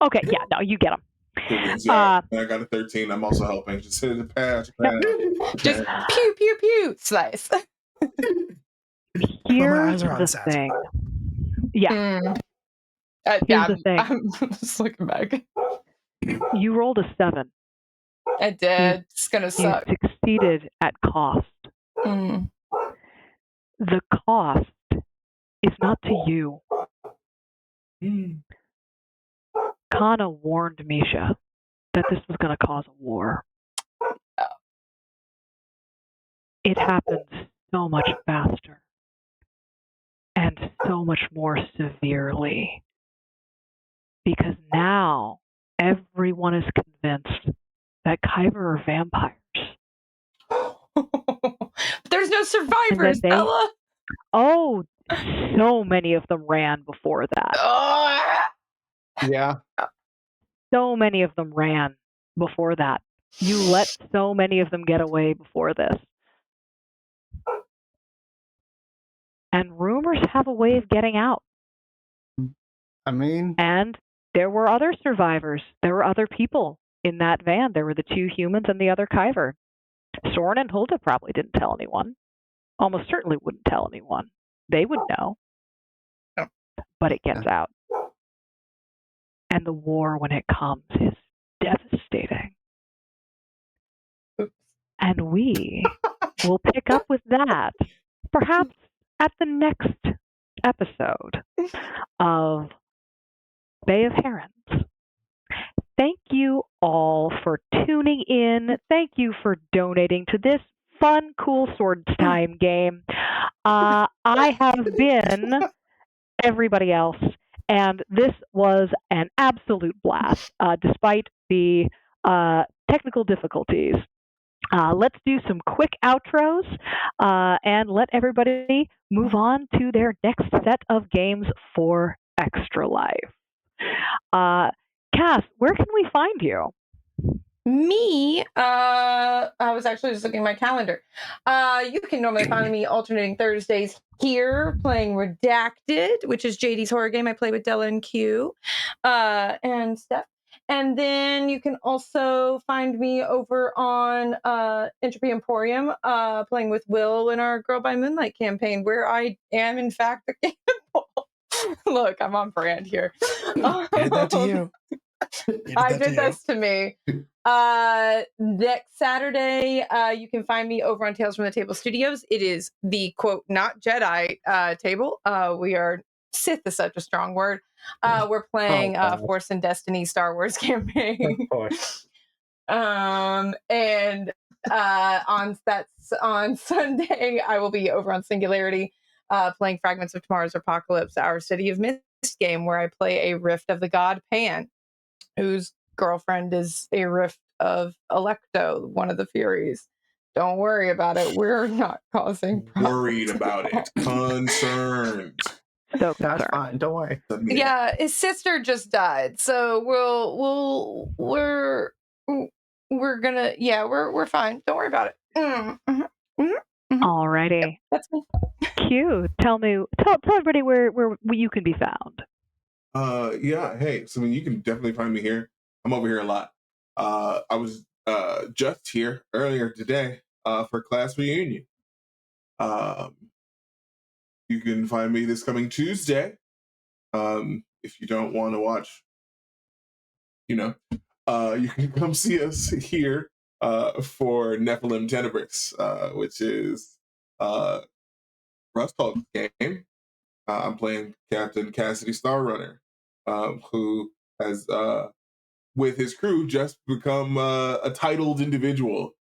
Okay, yeah, no, you get them. I got a 13. I'm also helping. Just hit the patch. Just pew, pew, pew, slice. Here's the thing. Yeah. Here's the thing. I'm just looking back. You rolled a 7. I did. It's going to suck. You succeeded at cost. The cost is not to you. Kana warned Misha that this was going to cause a war. It happens so much faster and so much more severely because now everyone is convinced that Kyber are vampires. There's no survivors, Bella. Oh, so many of them ran before that. Yeah. So many of them ran before that. You let so many of them get away before this. And rumors have a way of getting out. I mean, And there were other survivors. There were other people in that van. There were the 2 humans and the other Kyver. Soren and Hulda probably didn't tell anyone. Almost certainly wouldn't tell anyone. They would know. But it gets out. And the war, when it comes, is devastating. And we will pick up with that perhaps at the next episode of Bay of Herons. Thank you all for tuning in. Thank you for donating to this fun, cool Swords Time game. I have been everybody else, and this was an absolute blast, despite the technical difficulties. Let's do some quick outros and let everybody move on to their next set of games for Extra Life. Cass, where can we find you? Me, I was actually just looking at my calendar. You can normally find me alternating Thursdays here playing Redacted, which is JD's horror game I play with Della and Q and Steph. And then you can also find me over on Entropy Emporium playing with Will in our Girl by Moonlight campaign, where I am, in fact, the cannibal. Look, I'm on brand here. You did that to you. I did this to me. Next Saturday, you can find me over on Tales from the Table Studios. It is the quote, not Jedi table. We are Sith is such a strong word. We're playing Force and Destiny Star Wars campaign. And on Sunday, I will be over on Singularity playing Fragments of Tomorrow's Apocalypse, our City of Mist game, where I play a Rift of the God Pan, whose girlfriend is a Rift of Electo, one of the Furies. Don't worry about it. We're not causing problems. Worried about it. Concerned. So that's fine. Don't worry. Yeah, his sister just died, so we're gonna we're fine. Don't worry about it. Alrighty. That's me. Q, tell everybody where you can be found. Yeah, hey, so you can definitely find me here. I'm over here a lot. I was just here earlier today for class reunion. You can find me this coming Tuesday. If you don't want to watch, you can come see us here for Nephilim Tenebrix, which is Russ Hulk's game. I'm playing Captain Cassidy Starrunner, who has, with his crew, just become a titled individual.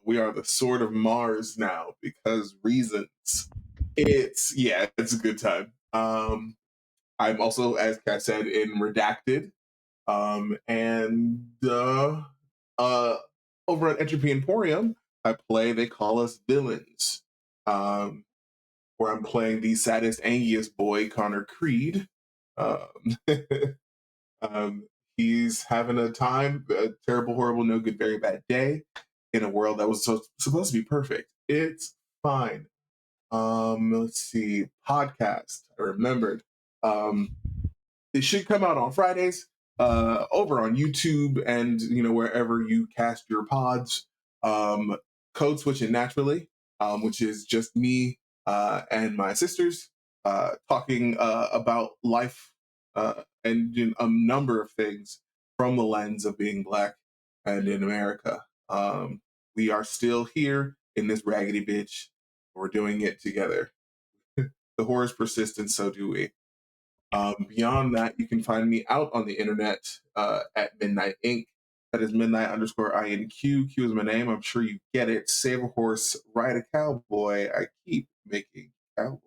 We are the Sword of Mars now because reasons. It's a good time. I'm also, as Kat said, in Redacted, and over at Entropy Emporium, I play They Call Us Villains, where I'm playing the saddest, angiest boy, Connor Creed. He's having a terrible, horrible, no good, very bad day in a world that was supposed to be perfect. It's fine. Let's see. Podcast. I remembered. It should come out on Fridays over on YouTube and wherever you cast your pods. Code Switching Naturally, which is just me and my sisters talking about life and a number of things from the lens of being Black and in America. We are still here in this raggedy bitch. We're doing it together. The horrors persist, and so do we. Beyond that, you can find me out on the internet at Midnight Inc. That is Midnight_INQ. Q is my name. I'm sure you get it. Save a horse, ride a cowboy. I keep making cowboys.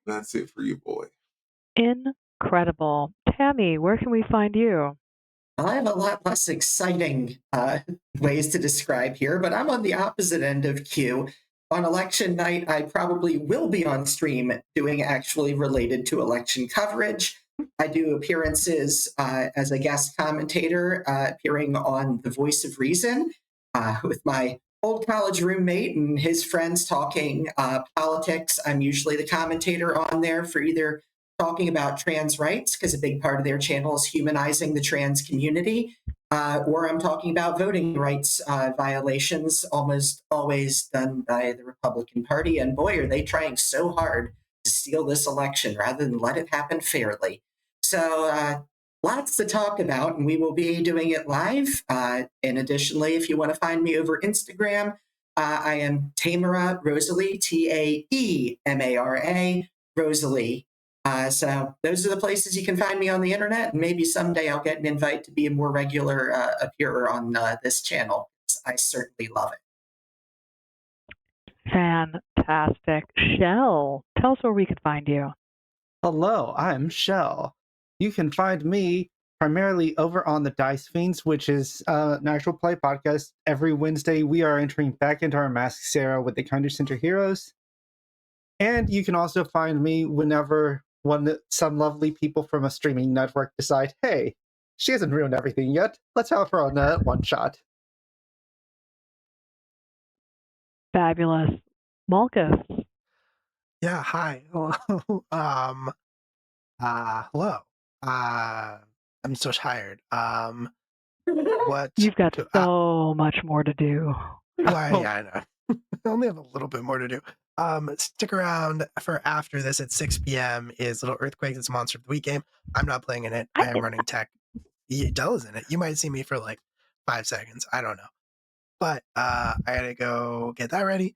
That's it for you, boy. Incredible. Tammy, where can we find you? I have a lot less exciting ways to describe here, but I'm on the opposite end of Q. On election night, I probably will be on stream doing actually related to election coverage. I do appearances as a guest commentator, appearing on The Voice of Reason with my old college roommate and his friends talking politics. I'm usually the commentator on there for either talking about trans rights, because a big part of their channel is humanizing the trans community, or I'm talking about voting rights violations, almost always done by the Republican Party. And boy, are they trying so hard to steal this election rather than let it happen fairly. So lots to talk about, and we will be doing it live. And additionally, if you want to find me over Instagram, I am Tamara Rosalie, Taemara, Rosalie. So those are the places you can find me on the internet, and maybe someday I'll get an invite to be a more regular appearer on this channel. I certainly love it. Fantastic. Shell, tell us where we could find you. Hello, I'm Shell. You can find me primarily over on the Dice Fiends, which is an actual play podcast. Every Wednesday, we are entering back into our Masks era with the Kinder Center Heroes. And you can also find me whenever some lovely people from a streaming network decide, hey, she hasn't ruined everything yet. Let's have her on a one-shot. Fabulous. Malkus. Yeah, hi. Hello. Hello. I'm so tired. What? You've got so much more to do. Why? Yeah, I know. I only have a little bit more to do. Stick around for after this at 6 p.m. is Little Earthquakes. It's a Monster of the Week game. I'm not playing in it. I am running tech. Della's in it. You might see me for like 5 seconds. I don't know. But I gotta go get that ready.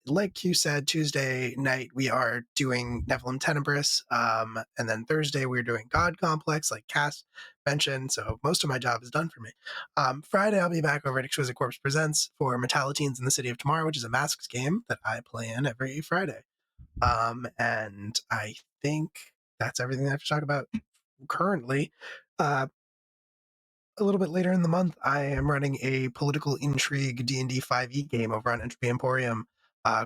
Like Q said, Tuesday night we are doing Nephilim Tenebris, and then Thursday we're doing God Complex, like Cass mentioned. So most of my job is done for me. Friday I'll be back over at Exquisite Corpse Presents for Metalliteens in the City of Tomorrow, which is a Masks game that I play in every Friday. And I think that's everything I have to talk about currently. A little bit later in the month, I am running a political intrigue D&D 5e game over on Entropy Emporium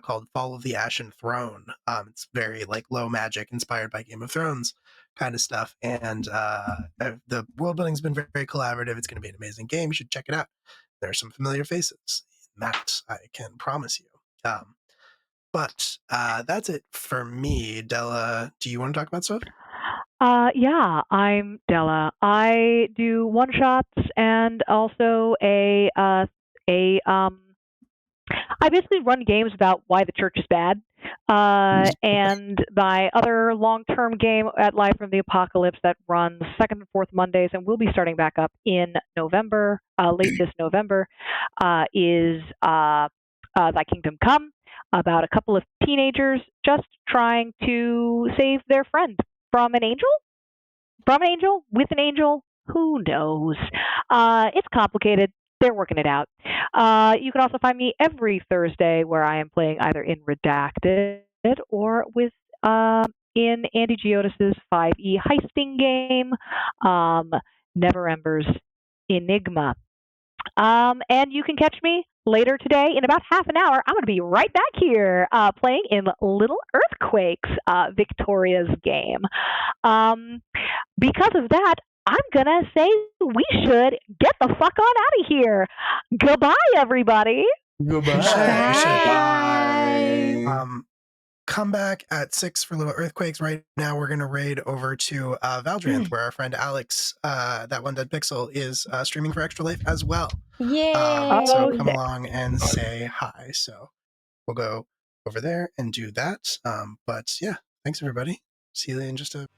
called Fall of the Ashen Throne. It's very like low magic, inspired by Game of Thrones kind of stuff. And the world building's been very, very collaborative. It's going to be an amazing game. You should check it out. There are some familiar faces. That I can promise you. But that's it for me. Della, do you want to talk about stuff? Yeah, I'm Della. I do one shots and also I basically run games about why the church is bad. And my other long-term game at Live from the Apocalypse that runs second and fourth Mondays and will be starting back up in November, late this November, is Thy Kingdom Come, about a couple of teenagers just trying to save their friend from an angel? From an angel? With an angel? Who knows? It's complicated. They're working it out. You can also find me every Thursday where I am playing either in Redacted or with in Andy Giodis's 5e heisting game, Never Embers Enigma. And you can catch me later today in about half an hour. I'm going to be right back here playing in Little Earthquakes, Victoria's game. Because of that, I'm going to say we should get the fuck on out of here. Goodbye, everybody. Goodbye. Bye. Come back at 6 for Little Earthquakes. Right now, we're going to raid over to Valdrianth, where our friend Alex, that One Dead Pixel, is streaming for Extra Life as well. Yay! So come along and say hi. So we'll go over there and do that. But yeah, thanks everybody. See you in just a